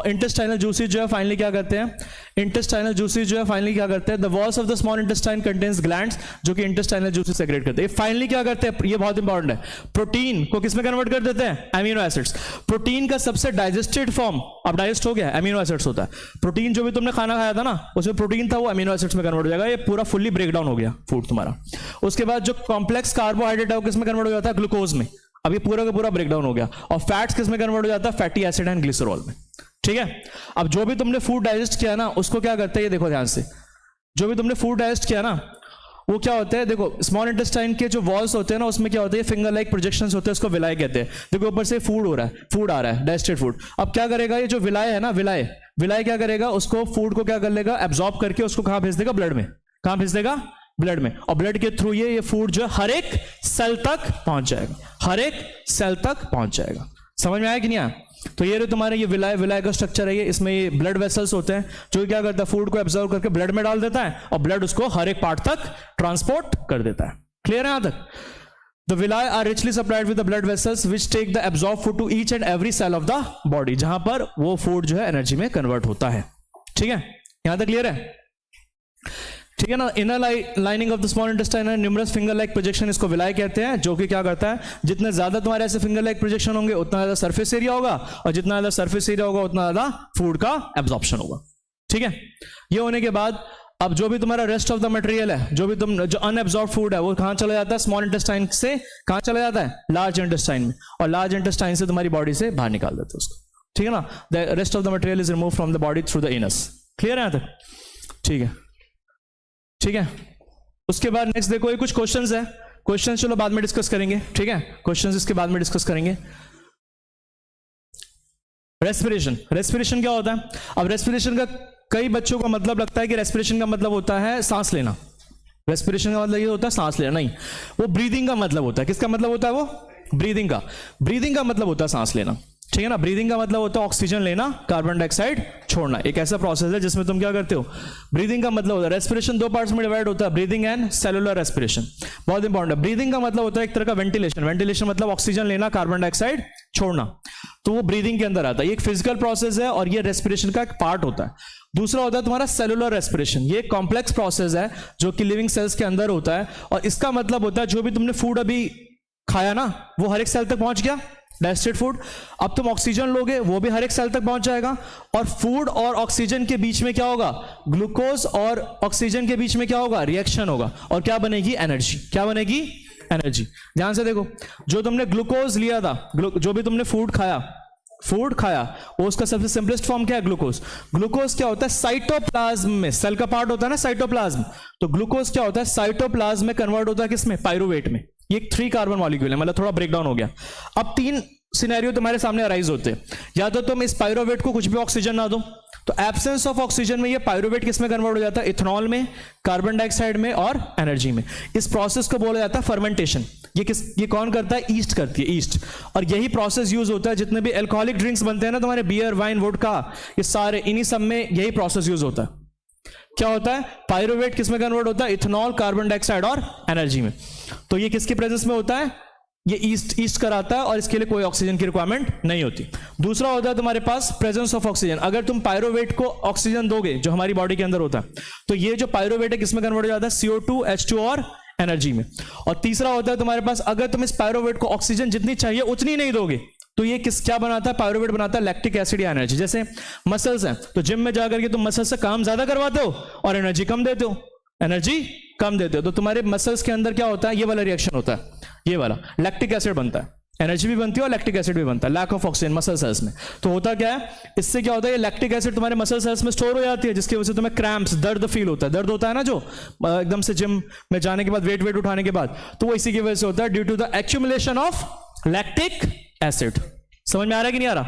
इंटेस्टाइनल जूसेस जो है फाइनली क्या करते हैं? इंटेस्टाइनल जूसेस जो है फाइनली क्या करते हैं? The walls of the small intestine contains glands, जो कि इंटेस्टाइनल जूसेस सेक्रेट करते हैं। फाइनली क्या करते हैं? ये बहुत इंपॉर्टेंट है, प्रोटीन को किसमें कन्वर्ट कर देते हैं? Amino acids. प्रोटीन का सबसे डाइजेस्टेड फॉर्म अब डाइजेस्ट हो गया, एमिनो एसिड्स होता है। प्रोटीन जो भी तुमने खाना खाया था ना, उसमें प्रोटीन था, वो एमिनो एसिड्स में कन्वर्ट हो जाएगा। ये पूरा फुल्ली ब्रेक डाउन हो गया फूड तुम्हारा। उसके बाद जो कॉम्प्लेक्स कार्बोहाइड्रेट है वो किसमें कन्वर्ट हो जाता है? ग्लूकोज में। अब ये पूरा का पूरा ब्रेक डाउन हो गया। और फैट्स किसमें कन्वर्ट हो जाता है? फैटी एसिड एंड ग्लिसरॉल में। ठीक है, अब जो भी तुमने फूड डाइजेस्ट किया ना, उसको क्या करते हैं? ये देखो ध्यान से, जो भी तुमने फूड डाइजेस्ट किया ना, वो क्या होता है? देखो स्मॉल इंटेस्टाइन के जो वॉल्स होते हैं ना, उसमें क्या होता है? फिंगर लाइक प्रोजेक्शंस होते हैं, उसको विलाय कहते हैं। देखो ऊपर से फूड हो रहा है, फूड आ रहा है, डाइजेस्टेड फूड। अब क्या करेगा ये जो विलाय है ना, विलाय क्या करेगा? उसको फूड को क्या कर लेगा? एब्जॉर्ब करके उसको कहां भेज देगा? ब्लड में। कहां भेज देगा? ब्लड में। और ब्लड के थ्रू ये फूड जो हर एक सेल तक पहुंच जाएगा, हर एक सेल तक पहुंच जाएगा। समझ में आया कि नहीं आया? तो ये तुम्हारे ये विलाय का स्ट्रक्चर है। ये इसमें ये ब्लड वेसल्स होते हैं, जो क्या करता है? फूड को एब्जॉर्ब करके ब्लड में डाल देता है, और ब्लड उसको हर एक पार्ट तक ट्रांसपोर्ट कर देता है। क्लियर है यहां तक? The villi are richly supplied with the blood vessels which take the absorbed food to each and every cell of the body, जहां पर वो फूड जो है एनर्जी में कन्वर्ट होता है। ठीक है, यहां तक क्लियर है? ठीक है ना? Inner lining of the small intestine है न्यूमरस फिंगर लाइक प्रोजेक्शन, इसको विलाय कहते हैं, जो कि क्या करता है? जितने ज्यादा तुम्हारे ऐसे फिंगर लाइक प्रोजेक्शन होंगे उतना ज्यादा सरफेस एरिया होगा, और जितना ज्यादा सरफेस एरिया होगा उतना ज्यादा फूड का एब्जॉर्प्शन होगा। ठीक है, ये होने के बाद अब जो भी तुम्हारा रेस्ट ऑफ द मटेरियल है, जो अनएब्जॉर्ब फूड है, वो कहां चला जाता है? स्मॉल इंटेस्टाइन से कहां चला जाता है? लार्ज इंटेस्टाइन में। और लार्ज इंटेस्टाइन से तुम्हारी बॉडी से बाहर निकाल देते हैं उसको। ठीक है ना, the rest of the material is remove from the body through the anus. Clear है यहाँ तक? ठीक है, ठीक है। उसके बाद नेक्स्ट देखो, ये कुछ क्वेश्चंस है, क्वेश्चन चलो बाद में डिस्कस करेंगे, ठीक है, क्वेश्चंस इसके बाद में डिस्कस करेंगे। रेस्पिरेशन, रेस्पिरेशन क्या होता है? अब रेस्पिरेशन का कई बच्चों को मतलब लगता है कि रेस्पिरेशन का मतलब होता है सांस लेना। रेस्पिरेशन का मतलब ये होता है सांस लेना, नहीं, वो ब्रीदिंग का मतलब होता है। किसका मतलब होता है वो? ब्रीदिंग का। ब्रीदिंग का मतलब होता है सांस लेना, ठीक है ना। ब्रीदिंग का मतलब होता है ऑक्सीजन लेना, कार्बन डाइऑक्साइड छोड़ना। एक ऐसा प्रोसेस है जिसमें तुम क्या करते हो, ब्रीदिंग का मतलब होता है। रेस्पिरेशन दो पार्ट्स में डिवाइड होता है, ब्रीदिंग एंड सेलुलर रेस्पिरेशन। बहुत इंपॉर्टेंट है। ब्रीदिंग का मतलब होता है एक तरह का वेंटिलेशन। वेंटिलेशन मतलब ऑक्सीजन लेना, कार्बन डाइऑक्साइड छोड़ना, तो वो ब्रीदिंग के अंदर आता है। ये एक फिजिकल प्रोसेस है और ये रेस्पिरेशन का एक पार्ट होता है। दूसरा होता है तुम्हारा सेलुलर रेस्पिरेशन। ये एक कॉम्प्लेक्स प्रोसेस है जो कि लिविंग सेल्स के अंदर होता है, और इसका मतलब होता है जो भी तुमने फूड अभी खाया ना, वो हर एक सेल तक पहुंच गया, डाइजेस्टेड फूड। अब तुम ऑक्सीजन लोगे, वो भी हर एक सेल तक पहुंच जाएगा, और फूड और ऑक्सीजन के बीच में क्या होगा, ग्लूकोज और ऑक्सीजन के बीच में क्या होगा, रिएक्शन होगा, और क्या बनेगी, एनर्जी। क्या बनेगी, एनर्जी। ध्यान से देखो, जो तुमने ग्लूकोज लिया था, जो भी तुमने फूड खाया, वो उसका सबसे सिंपलेस्ट फॉर्म क्या है, ग्लूकोज। ग्लूकोज क्या होता है, साइटोप्लाज्म में, सेल का पार्ट होता है ना साइटोप्लाज्म, तो ग्लूकोज क्या होता है, साइटोप्लाज्म में कन्वर्ट होता है किसमें, पाइरुवेट में। ये 3 कार्बन मॉलिक्यूल है, मतलब थोड़ा ब्रेकडाउन हो गया। अब 3 सिनेरियो तुम्हारे सामने अराइज होते हैं। या तो तुम इस पाइरुवेट को कुछ भी ऑक्सीजन ना दो, तो एब्सेंस ऑफ ऑक्सीजन में ये पाइरुवेट किस में कन्वर्ट हो जाता है, इथेनॉल में, कार्बन डाइऑक्साइड में और एनर्जी में। इस प्रोसेस को बोला जाता है फर्मेंटेशन। ये कौन करता है, ईस्ट करती है, ईस्ट। और यही प्रोसेस यूज होता है जितने भी अल्कोहलिक ड्रिंक्स बनते हैं ना तुम्हारे, बियर, वाइन, वोडका, ये सारे, इन्हीं सब में यही प्रोसेस यूज होता है। क्या होता है, पाइरुवेट किस में कन्वर्ट होता है, इथेनॉल, कार्बन डाइऑक्साइड और एनर्जी में। तो ये किसकी प्रेजेंस में होता है, ये ईस्ट कराता है, और इसके लिए कोई ऑक्सीजन की रिक्वायरमेंट नहीं होती। दूसरा होता है तुम्हारे पास प्रेजेंस ऑफ ऑक्सीजन। अगर तुम पाइरुवेट को ऑक्सीजन दोगे, जो हमारी बॉडी के अंदर होता है, तो ये जो पाइरुवेट है किसमें कन्वर्ट हो जाता है, CO2, H2 और एनर्जी में। और तीसरा होता है तुम्हारे पास, अगर तुम इस पाइरुवेट को ऑक्सीजन जितनी चाहिए उतनी नहीं दोगे, तो ये क्या बनाता है, पाइरुवेट बनाता है लैक्टिक एसिड या एनर्जी। जैसे मसल्स हैं, तो जिम में जाकर के तुम मसल्स से काम ज्यादा करवाते हो और एनर्जी कम देते हो, तो तुम्हारे मसल्स के अंदर क्या होता है, ये वाला रिएक्शन होता है, ये वाला लैक्टिक एसिड बनता है, एनर्जी भी बनती है और लैक्टिक एसिड भी बनता है, lack of oxygen muscle cells में। तो होता क्या है, इससे क्या होता है, ये लैक्टिक एसिड तुम्हारे मसल सेल्स में स्टोर हो जाती है, जिसकी वजह से तुम्हें क्रैम्प्स, दर्द फील होता है। दर्द होता है ना जो एकदम से जिम में जाने के बाद, वेट उठाने के बाद, तो वो इसी की वजह से होता है, due to the accumulation of lactic acid. समझ में आ रहा है कि नहीं आ रहा?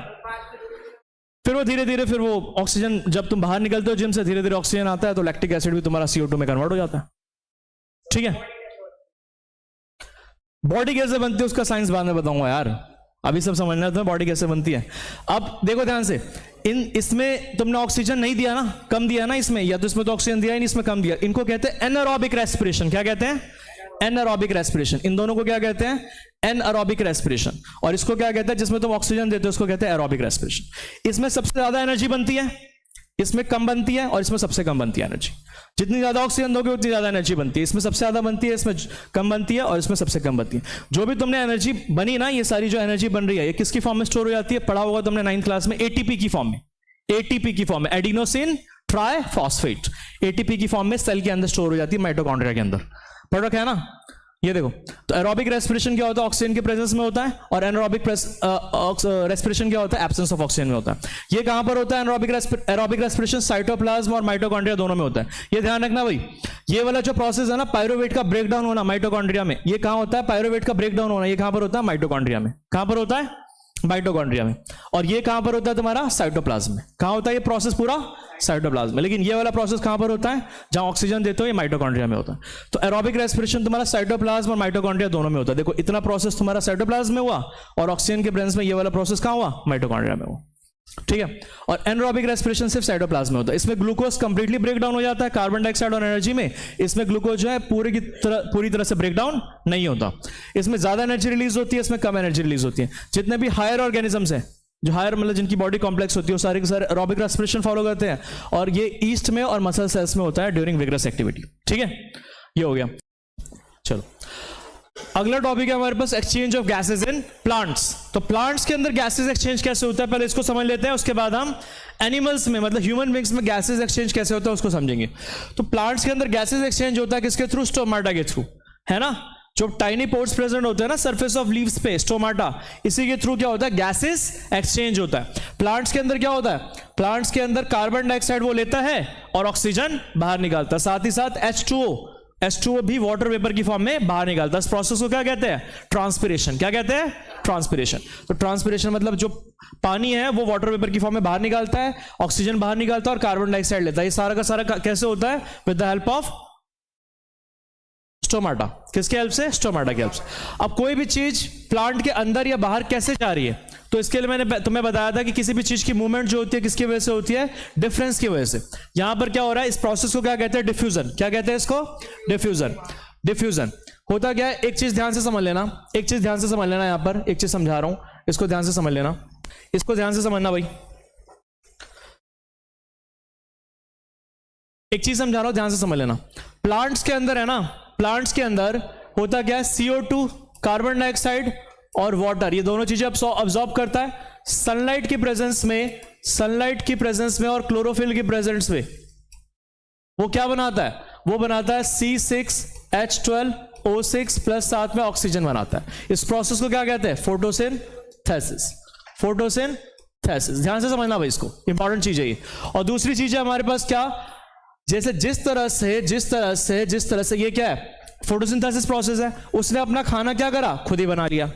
फिर वो धीरे धीरे, फिर वो ऑक्सीजन, जब तुम बाहर निकलते हो जिम से, धीरे धीरे ऑक्सीजन आता है, तो लैक्टिक एसिड भी तुम्हारा CO2 में कन्वर्ट हो जाता है। ठीक है, बॉडी कैसे बनती है उसका साइंस बाद में बताऊंगा यार, अभी सब समझना है तुम्हें बॉडी कैसे बनती है। अब देखो ध्यान से, इसमें तुमने ऑक्सीजन नहीं दिया ना, कम दिया ना इसमें, या तो इसमें तो ऑक्सीजन दिया ही नहीं, इसमें कम दिया। इनको कहते हैं एनारोबिक रेस्पिरेशन। क्या कहते हैं, एनारोबिक रेस्पिरेशन। इन दोनों को क्या कहते हैं, एनारोबिक रेस्पिरेशन। और इसको क्या कहते हैं, जिसमें तुम ऑक्सीजन देते हो, उसको कहते हैं एरोबिक रेस्पिरेशन। इसमें सबसे ज्यादा एनर्जी बनती है, इसमें कम बनती है, और इसमें सबसे कम बनती है एनर्जी। जितनी ज्यादा ऑक्सीजन दोगे उतनी ज्यादा एनर्जी बनती है। इसमें सबसे ज्यादा बनती है, इसमें कम बनती है, और इसमें सबसे कम बनती है। जो भी तुमने एनर्जी बनी ना, ये सारी जो एनर्जी बन रही है, ये किसकी फॉर्म में स्टोर हो जाती है, पढ़ा होगा तुमने 9th क्लास में, ATP की फॉर्म में। ATP की फॉर्म में, एडिनोसिन ट्राइफॉस्फेट, ATP की फॉर्म में सेल के अंदर स्टोर हो जाती है, माइटोकॉन्ड्रिया के अंदर। पढ़ रखा है ना? ये देखो, तो एरोबिक रेस्पिरेशन क्या होता है, ऑक्सीजन के प्रेजेंस में होता है, और एनारोबिक रेस्पिरेशन क्या होता है, एब्सेंस ऑफ ऑक्सीजन में होता है। ये कहां पर होता है, एरोबिक रेस्पिरेशन साइटोप्लाज्म और माइटोकॉन्ड्रिया दोनों में होता है। ये ध्यान रखना भाई, ये वाला जो प्रोसेस है ना, पाइरुवेट का ब्रेकडाउन होना माइटोकॉन्ड्रिया में, ये कहां होता है, पाइरुवेट का ब्रेकडाउन होना, ये कहां पर होता है, माइटोकॉन्ड्रिया में। कहां पर होता है, माइटोकॉन्ड्रिया में। और ये कहां पर होता है, तुम्हारा साइटोप्लाज्म में। कहां होता है ये प्रोसेस पूरा, साइटोप्लाज्म में। लेकिन ये वाला प्रोसेस कहां पर होता है, जहां ऑक्सीजन देते हो, ये माइटोकॉन्ड्रिया में होता है। तो एरोबिक रेस्पिरेशन तुम्हारा साइटोप्लाज्म और माइटोकॉन्ड्रिया दोनों में होता है। देखो, इतना प्रोसेस तुम्हारा साइटोप्लाज्म में हुआ, और ऑक्सीजन के प्रेजेंस में ये वाला प्रोसेस कहां हुआ, माइटोकॉन्ड्रिया में हुआ। ठीक है, और एनारोबिक रेस्पिरेशन सिर्फ साइटोप्लाज्म में होता है। इसमें ग्लूकोज कंप्लीटली ब्रेकडाउन हो जाता है, कार्बन डाइऑक्साइड और एनर्जी में। इसमें ग्लूकोज जो है पूरी तरह से ब्रेकडाउन नहीं होता। इसमें ज्यादा एनर्जी रिलीज होती है, इसमें कम एनर्जी रिलीज होती है। जितने भी हायर ऑर्गेनिजम्स हैं, जो हायर मतलब जिनकी बॉडी कॉम्प्लेक्स होती है, वो सारे के सारे एरोबिक रेस्पिरेशन फॉलो करते हैं, और ये ईस्ट में और मसल सेल्स में होता है ड्यूरिंग विगरस एक्टिविटी। ठीक है, ये हो गया। चलो, अगला टॉपिक है हमारे पास, exchange of gases in plants. तो प्लांट्स के अंदर गैसेज एक्सचेंज कैसे होता है, पहले इसको समझ लेते हैं, उसके बाद हम एनिमल्स में, मतलब ह्यूमन बींग्स में गैसेज एक्सचेंज कैसे होता है उसको समझेंगे। तो प्लांट्स के अंदर गैसेज एक्सचेंज होता है किसके थ्रू, स्टोमाटा के थ्रू, है ना। जो टाइनी पोर्स प्रेजेंट होते हैं ना सरफेस ऑफ लीव्स पे, स्टोमाटा, इसी के थ्रू क्या होता है, गैसेस एक्सचेंज होता है। प्लांट्स के अंदर क्या होता है, प्लांट्स के अंदर कार्बन डाइऑक्साइड वो लेता है और ऑक्सीजन बाहर निकालता है, साथ ही साथ H2O भी वाटर वेपर की फॉर्म में बाहर निकालता है। इस प्रोसेस को क्या कहते हैं, ट्रांसपिरेशन। क्या कहते हैं, ट्रांसपिरेशन। तो ट्रांसपिरेशन मतलब जो पानी है वो वाटर वेपर की फॉर्म में बाहर निकालता है, ऑक्सीजन बाहर निकालता है और कार्बन डाइऑक्साइड लेता है। ये सारा का सारा कैसे होता है, with the help of stomata. किसके हेल्प से, स्टोमाटा के हेल्प से। अब कोई भी चीज प्लांट के अंदर या बाहर कैसे जा रही है, तो इसके लिए मैंने तुम्हें बताया था कि किसी भी चीज की मूवमेंट जो होती है किसकी वजह से होती है, डिफरेंस की वजह से। यहां पर क्या हो रहा है, इस प्रोसेस को क्या कहते हैं, डिफ्यूजन। क्या कहते हैं इसको, डिफ्यूजन। डिफ्यूजन होता क्या है, एक चीज ध्यान से समझ लेना, एक चीज ध्यान से समझ लेना। यहां पर एक चीज समझा रहा हूं, इसको ध्यान से समझ लेना, इसको ध्यान से समझना भाई। एक चीज समझा रहा हूं, ध्यान से समझ लेना। प्लांट्स के अंदर है ना, प्लांट्स के अंदर होता क्या है, CO2, कार्बन डाइऑक्साइड और वाटर, ये दोनों चीजें अब्सॉर्ब करता है सनलाइट की प्रेजेंस में, सनलाइट की प्रेजेंस में और क्लोरोफिल की प्रेजेंस में। वो क्या बनाता है, वो बनाता है C6H12O6 प्लस साथ में ऑक्सीजन बनाता है। इस प्रोसेस को क्या कहते हैं, फोटोसिंथेसिस। फोटोसिंथेसिस, ध्यान से समझना भाई, इसको इंपॉर्टेंट चीज है ये। और दूसरी चीज है हमारे पास क्या, जैसे जिस तरह से ये क्या है, फोटोसिंथेसिस प्रोसेस है, उसने अपना खाना क्या करा, खुद ही बना लिया।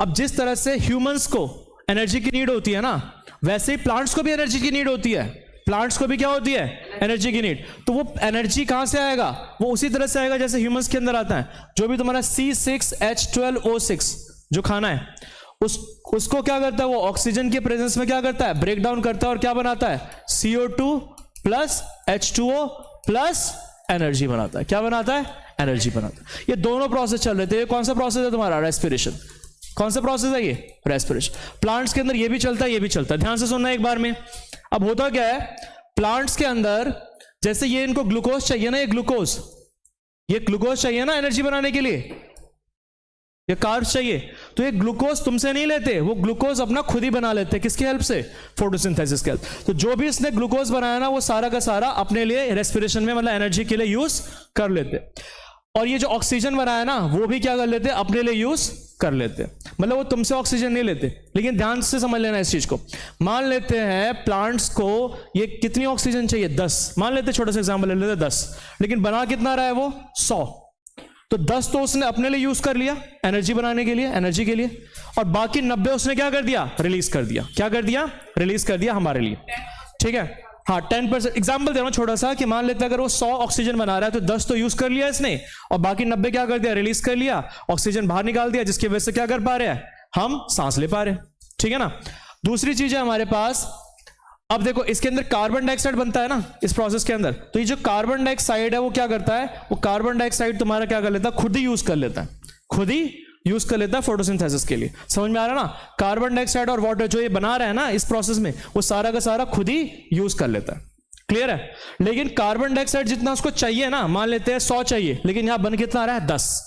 अब जिस तरह से ह्यूमंस को एनर्जी की नीड होती है ना, वैसे ही प्लांट्स को भी एनर्जी की नीड होती है। प्लांट्स को भी क्या होती है, एनर्जी की नीड। तो वो एनर्जी कहां से आएगा, वो उसी तरह से आएगा जैसे ह्यूमंस के अंदर आता है। जो भी तुम्हारा C6H12O6 जो खाना है, उसको क्या करता है, वो ऑक्सीजन के प्रेजेंस में क्या करता है, ब्रेक डाउन करता है और क्या बनाता है, CO2 plus H2O plus energy बनाता है। क्या बनाता है, एनर्जी बनाता है। ये दोनों प्रोसेस चल रहे थे। ये कौन सा प्रोसेस है तुम्हारा, रेस्पिरेशन। कौन सा प्रोसेस है ये, रेस्पिरेशन। प्लांट्स के अंदर ये भी चलता है, ये भी चलता है। ध्यान से सुनना एक बार में। अब होता क्या है, प्लांट्स के अंदर जैसे ये इनको ग्लूकोज चाहिए ना, ये ग्लूकोज चाहिए ना एनर्जी बनाने के लिए, ये कार्ब्स चाहिए, तो ये ग्लूकोज तुमसे नहीं लेते, वो ग्लूकोज अपना खुद ही बना लेते हैं। किसकी हेल्प से, फोटोसिंथेसिस के हेल्प। तो जो भी इसने ग्लूकोज बनाया ना, वो सारा का सारा अपने लिए रेस्पिरेशन में मतलब एनर्जी के लिए यूज कर लेते। और ये जो ऑक्सीजन बनाया ना, वो भी क्या कर लेते, अपने लिए यूज कर लेते। मतलब वो तुमसे ऑक्सीजन नहीं लेते। लेकिन ध्यान से समझ लेना इस चीज को। मान लेते हैं प्लांट्स को ये कितनी ऑक्सीजन चाहिए, 10 मान लेते, छोटा सा एग्जांपल ले लेते 10, लेकिन बना कितना रहा है वो 100। तो 10 तो उसने अपने लिए यूज कर लिया एनर्जी बनाने के लिए, एनर्जी के लिए, और बाकी 90 उसने क्या कर दिया, रिलीज कर दिया। क्या कर दिया, रिलीज कर दिया हमारे लिए। ठीक है, हाँ 10%। एग्जाम्पल दे रहा हूं छोटा सा, कि मान लेते हैं अगर वो 100 ऑक्सीजन बना रहा है, तो 10 तो यूज कर लिया इसने और बाकी 90 क्या कर दिया, रिलीज कर लिया, ऑक्सीजन बाहर निकाल दिया, जिसकी वजह से क्या कर पा रहे हैं, हम सांस ले पा रहे हैं। ठीक है ना। दूसरी चीज है हमारे पास, अब देखो इसके अंदर कार्बन डाइऑक्साइड बनता है ना इस प्रोसेस के अंदर। तो ये जो कार्बन डाइऑक्साइड है वो क्या करता है, वो कार्बन डाइऑक्साइड तुम्हारा क्या कर लेता है, खुद ही यूज कर लेता है, खुद ही यूज कर लेता है फोटोसिंथेसिस के लिए। समझ में आ रहा है ना। कार्बन डाइऑक्साइड और वाटर जो ये बना रहा है ना इस प्रोसेस में, वो सारा का सारा खुद ही यूज कर लेता है। क्लियर है। लेकिन कार्बन डाइऑक्साइड जितना उसको चाहिए ना, मान लेते हैं 100 चाहिए, लेकिन यहां बन कितना आ रहा है, 10।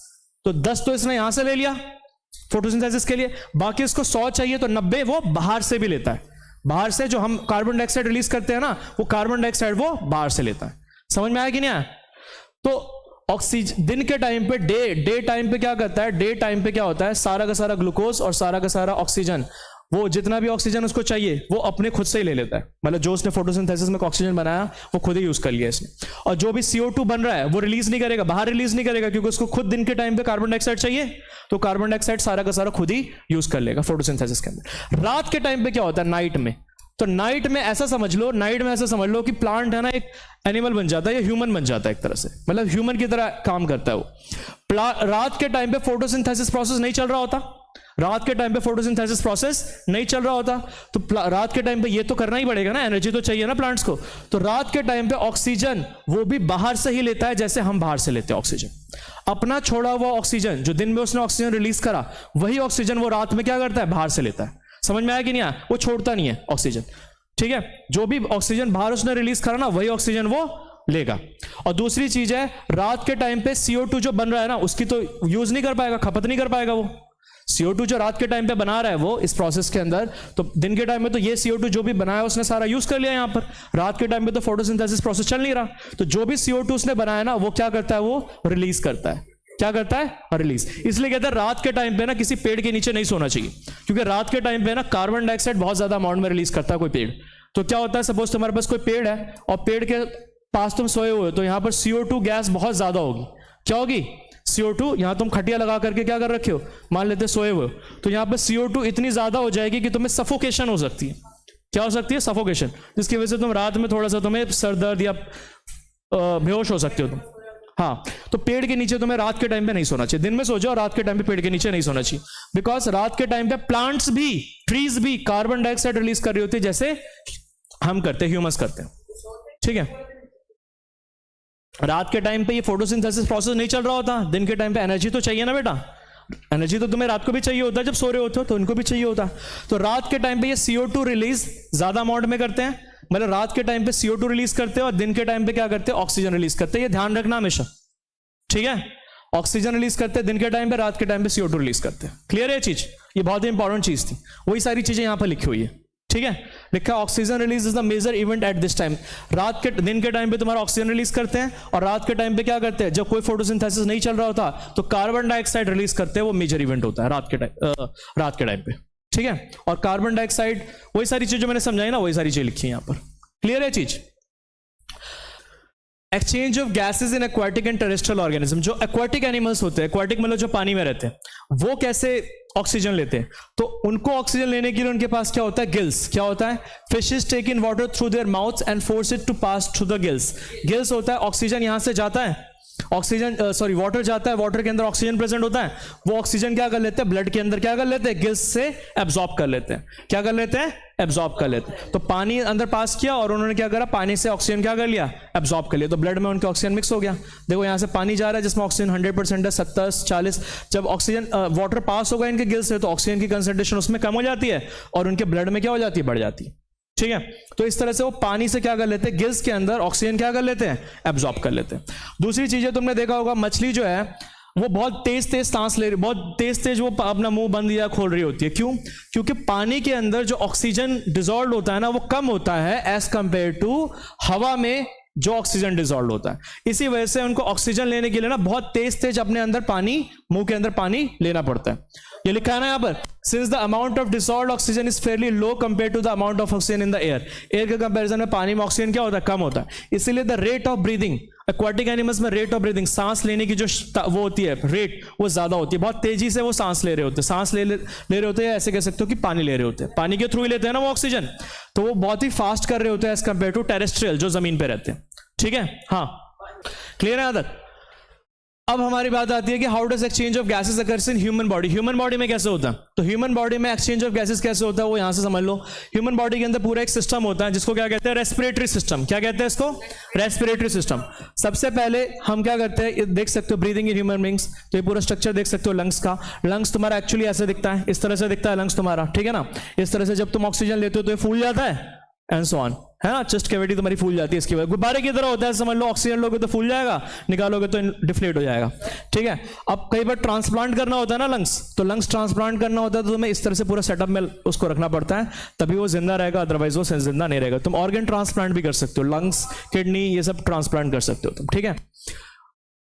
तो 10 तो इसने यहां से ले लिया फोटोसिंथेसिस के लिए, बाकी इसको 100 चाहिए, तो 90 वो बाहर से भी लेता है। बाहर से जो हम कार्बन डाइऑक्साइड रिलीज करते हैं ना, वो कार्बन डाइऑक्साइड वो बाहर से लेता है। समझ में आया कि नहीं आया। तो ऑक्सीजन दिन के टाइम पे, डे टाइम पे क्या करता है, डे टाइम पे क्या होता है, सारा का सारा ग्लूकोज और सारा का सारा ऑक्सीजन, वो जितना भी ऑक्सीजन उसको चाहिए वो अपने खुद से ही ले लेता है। मतलब जो उसने फोटोसिंथेसिस में ऑक्सीजन बनाया वो खुद ही यूज कर लिया इसने। और जो भी CO2 बन रहा है वो रिलीज नहीं करेगा, बाहर रिलीज नहीं करेगा, क्योंकि उसको खुद दिन के टाइम पे कार्बन डाइऑक्साइड चाहिए, तो कार्बन डाइऑक्साइड सारा का सारा खुद ही यूज कर लेगा फोटोसिंथेसिस के अंदर। रात के टाइम पे क्या होता है, नाइट में, तो नाइट में ऐसा समझ लो कि प्लांट है ना एक एनिमल बन जाता है या ह्यूमन बन जाता है एक तरह से, मतलब ह्यूमन की तरह काम करता है वो। रात के टाइम पे फोटोसिंथेसिस प्रोसेस नहीं चल रहा होता, रात के टाइम पे फोटोसिंथेसिस प्रोसेस नहीं चल रहा होता, तो रात के टाइम पे ये तो करना ही पड़ेगा ना, एनर्जी तो चाहिए ना प्लांट्स को। तो रात के टाइम पे ऑक्सीजन वो भी बाहर से ही लेता है, जैसे हम बाहर से लेते हैं ऑक्सीजन। अपना छोड़ा हुआ ऑक्सीजन जो दिन में उसने ऑक्सीजन रिलीज करा, वही ऑक्सीजन वो रात में क्या करता है, बाहर से लेता है। समझ में आया कि नहीं आया। वो छोड़ता नहीं है ऑक्सीजन। ठीक है, जो भी ऑक्सीजन बाहर उसने रिलीज करा ना, वही ऑक्सीजन वो लेगा। और दूसरी चीज है, रात के टाइम पे CO2 जो बन रहा है ना, उसकी तो यूज नहीं कर पाएगा, खपत नहीं कर पाएगा वो। CO2 जो रात के टाइम पे बना रहा है वो इस प्रोसेस के अंदर, तो दिन के टाइम में तो ये CO2 जो भी बनाया उसने सारा यूज कर लिया। यहां पर रात के टाइम पे तो फोटोसिंथेसिस प्रोसेस चल नहीं रहा, तो जो भी CO2 उसने बनाया ना, वो क्या करता है, वो रिलीज करता है। क्या करता है, रिलीज। इसलिए कहते हैं रात के टाइम पे ना किसी पेड़ के नीचे नहीं सोना चाहिए, क्योंकि रात के टाइम पे ना कार्बन डाइऑक्साइड बहुत ज्यादा अमाउंट में रिलीज करता है कोई पेड़। तो क्या होता है, सपोज तुम्हारे पास कोई पेड़ है और पेड़ के पास तुम सोए हुए हो, तो यहां पर CO2 गैस बहुत ज्यादा होगी। क्या होगी, CO2। यहां तुम खटिया लगा करके क्या कर रखे हो, मान लेते सोए हुए हो, तो यहां पर CO2 इतनी ज्यादा हो जाएगी कि तुम्हें सफोकेशन हो सकती है। क्या हो सकती है, सफोकेशन, जिसकी वजह से तुम रात में थोड़ा सा तुम्हें सर दर्द या बेहोश हो सकते हो तुम। हाँ, तो पेड़ के नीचे तुम्हें रात के टाइम पे नहीं सोना चाहिए। दिन में सो जाओ, रात के टाइम पे पेड़ के नीचे नहीं सोना चाहिए, बिकॉज रात के टाइम पे प्लांट्स भी, ट्रीज भी कार्बन डाइऑक्साइड रिलीज कर रही होती है, जैसे हम करते हैं, ह्यूमंस करते हैं। ठीक है, रात के टाइम पे ये फोटोसिंथेसिस प्रोसेस नहीं चल रहा होता। दिन के टाइम पे एनर्जी तो चाहिए ना बेटा, एनर्जी तो तुम्हें रात को भी चाहिए होता है, जब सो रहे होते हो तो इनको भी चाहिए होता है। तो रात के टाइम पे ये CO2 रिलीज ज्यादा अमाउंट में करते हैं, मतलब रात के टाइम पे CO2 रिलीज करते हैं और दिन के टाइम पे क्या करते हैं, ऑक्सीजन रिलीज करते हैं। ये ध्यान रखना हमेशा, ठीक है। ऑक्सीजन रिलीज करते हैं दिन के टाइम पे, रात के टाइम पे CO2 रिलीज करते हैं। क्लियर है ये चीज, ये बहुत ही इंपॉर्टेंट चीज थी। वही सारी चीजें यहां पर लिखी हुई है, ठीक है। लिखा oxygen release is the major event at this time. रात के, दिन के टाइम पे तुम्हारा ऑक्सीजन रिलीज करते हैं और रात के टाइम पे क्या करते हैं, जब कोई फोटोसिंथेसिस नहीं चल रहा होता तो कार्बन डाइऑक्साइड रिलीज करते हैं। वो मेजर इवेंट होता है रात के टाइम पे, ठीक है। और कार्बन डाइऑक्साइड, वही सारी चीज जो मैंने समझाई ना, वही सारी चीज लिखी है यहां पर। क्लियर है चीज। Exchange of gases in aquatic and terrestrial organism. जो एक्वाटिक एनिमल्स होते हैं, एक्वाटिक मतलब जो पानी में रहते हैं, वो कैसे ऑक्सीजन लेते हैं, तो उनको ऑक्सीजन लेने के लिए उनके पास क्या होता है, गिल्स। क्या होता है, fishes take in water through their mouths and force it to pass through the gills. Gills होता है, ऑक्सीजन यहां से जाता है, ऑक्सीजन वाटर जाता है, वाटर के अंदर ऑक्सीजन प्रेजेंट होता है, वो ऑक्सीजन क्या कर लेते हैं, ब्लड के अंदर क्या कर लेते हैं, गिल्स से एब्जॉर्ब कर लेते हैं। क्या कर लेते हैं, एब्जॉर्ब कर लेते हैं। तो पानी अंदर पास किया और उन्होंने क्या करा, पानी से ऑक्सीजन क्या कर लिया, एब्जॉर्ब कर लिया, तो ब्लड में उनके ऑक्सीजन मिक्स हो गया। देखो यहां से पानी जा रहा है जिसमें ऑक्सीजन 100% है, 70, 40। जब ऑक्सीजन वाटर पास होगा इनके गिल्स से, तो ऑक्सीजन की कंसंट्रेशन उसमें कम हो जाती है और उनके ब्लड में क्या हो जाती है, बढ़ जाती है। ठीक है, तो इस तरह से वो पानी से क्या कर लेते हैं, गिल्स के अंदर ऑक्सीजन क्या कर लेते हैं, एब्जॉर्ब कर लेते हैं। दूसरी चीज है, तुमने देखा होगा मछली जो है वो बहुत तेज तेज सांस ले रही, बहुत तेज तेज वो अपना मुंह बंद या खोल रही होती है। क्यों, क्योंकि पानी के अंदर जो ऑक्सीजन डिसॉल्व होता है ना, वो कम होता है एज कंपेयर टू हवा में जो ऑक्सीजन डिसॉल्व होता है। इसी वजह से उनको ऑक्सीजन लेने के लिए ना बहुत तेज तेज अपने अंदर पानी, मुंह के अंदर पानी लेना पड़ता है। ये लिखा है ना यहाँ पर, since the amount of dissolved oxygen is fairly low compare to the amount of oxygen in the air. Air के कंपैरिजन में पानी में ऑक्सीजन क्या होता है, कम होता है। इसीलिए the rate of breathing, aquatic animals में रेट ऑफ ब्रीदिंग, सांस लेने की जो वो होती है रेट, वो ज्यादा होती है। बहुत तेजी से वो सांस ले रहे होते हैं, सांस ले रहे होते हैं, ऐसे कह सकते हो कि पानी ले रहे होते हैं, पानी के थ्रू ही लेते हैं ना वो ऑक्सीजन, तो वो बहुत ही फास्ट कर रहे होते हैं एज कंपेयर टू टेरेस्ट्रियल जो जमीन पे रहते हैं। ठीक है, हाँ क्लियर है आदत। अब हमारी बात आती है कि how does exchange of gases occurs in human body. Human body में कैसे होता है, तो ह्यूमन बॉडी में एक्सचेंज ऑफ गैसेस कैसे होता है वो यहां से समझ लो। ह्यूमन बॉडी के अंदर पूरा एक सिस्टम होता है जिसको क्या कहते हैं, रेस्पिरेटरी सिस्टम। क्या कहते हैं इसको, रेस्पिरेटरी सिस्टम। सबसे पहले हम क्या करते हैं, देख सकते हो ब्रीदिंग इन ह्यूमन बींग्स, तो ये पूरा स्ट्रक्चर देख सकते हो लंग्स का। लंग्स तुम्हारा एक्चुअली ऐसे दिखता है, इस तरह से दिखता है लंग्स तुम्हारा, ठीक है ना। इस तरह से जब तुम ऑक्सीजन लेते हो तो ये फूल जाता है एंड सो ऑन, है ना। चेस्ट कैविटी तुम्हारी फूल जाती है, इसकी वजह गुब्बारे की तरह होता है, समझ लो। ऑक्सीजन लोगे तो फूल जाएगा, निकालोगे तो डिफ्लेट हो जाएगा, ठीक है। अब कई बार ट्रांसप्लांट करना होता है ना लंग्स, तो लंग्स ट्रांसप्लांट करना होता है तो तुम्हें इस तरह से पूरा सेटअप में उसको रखना पड़ता है, तभी वो जिंदा रहेगा, अदरवाइज वो जिंदा नहीं रहेगा। तुम ऑर्गन ट्रांसप्लांट भी कर सकते हो, लंग्स, किडनी, ये सब ट्रांसप्लांट कर सकते हो तुम, ठीक है।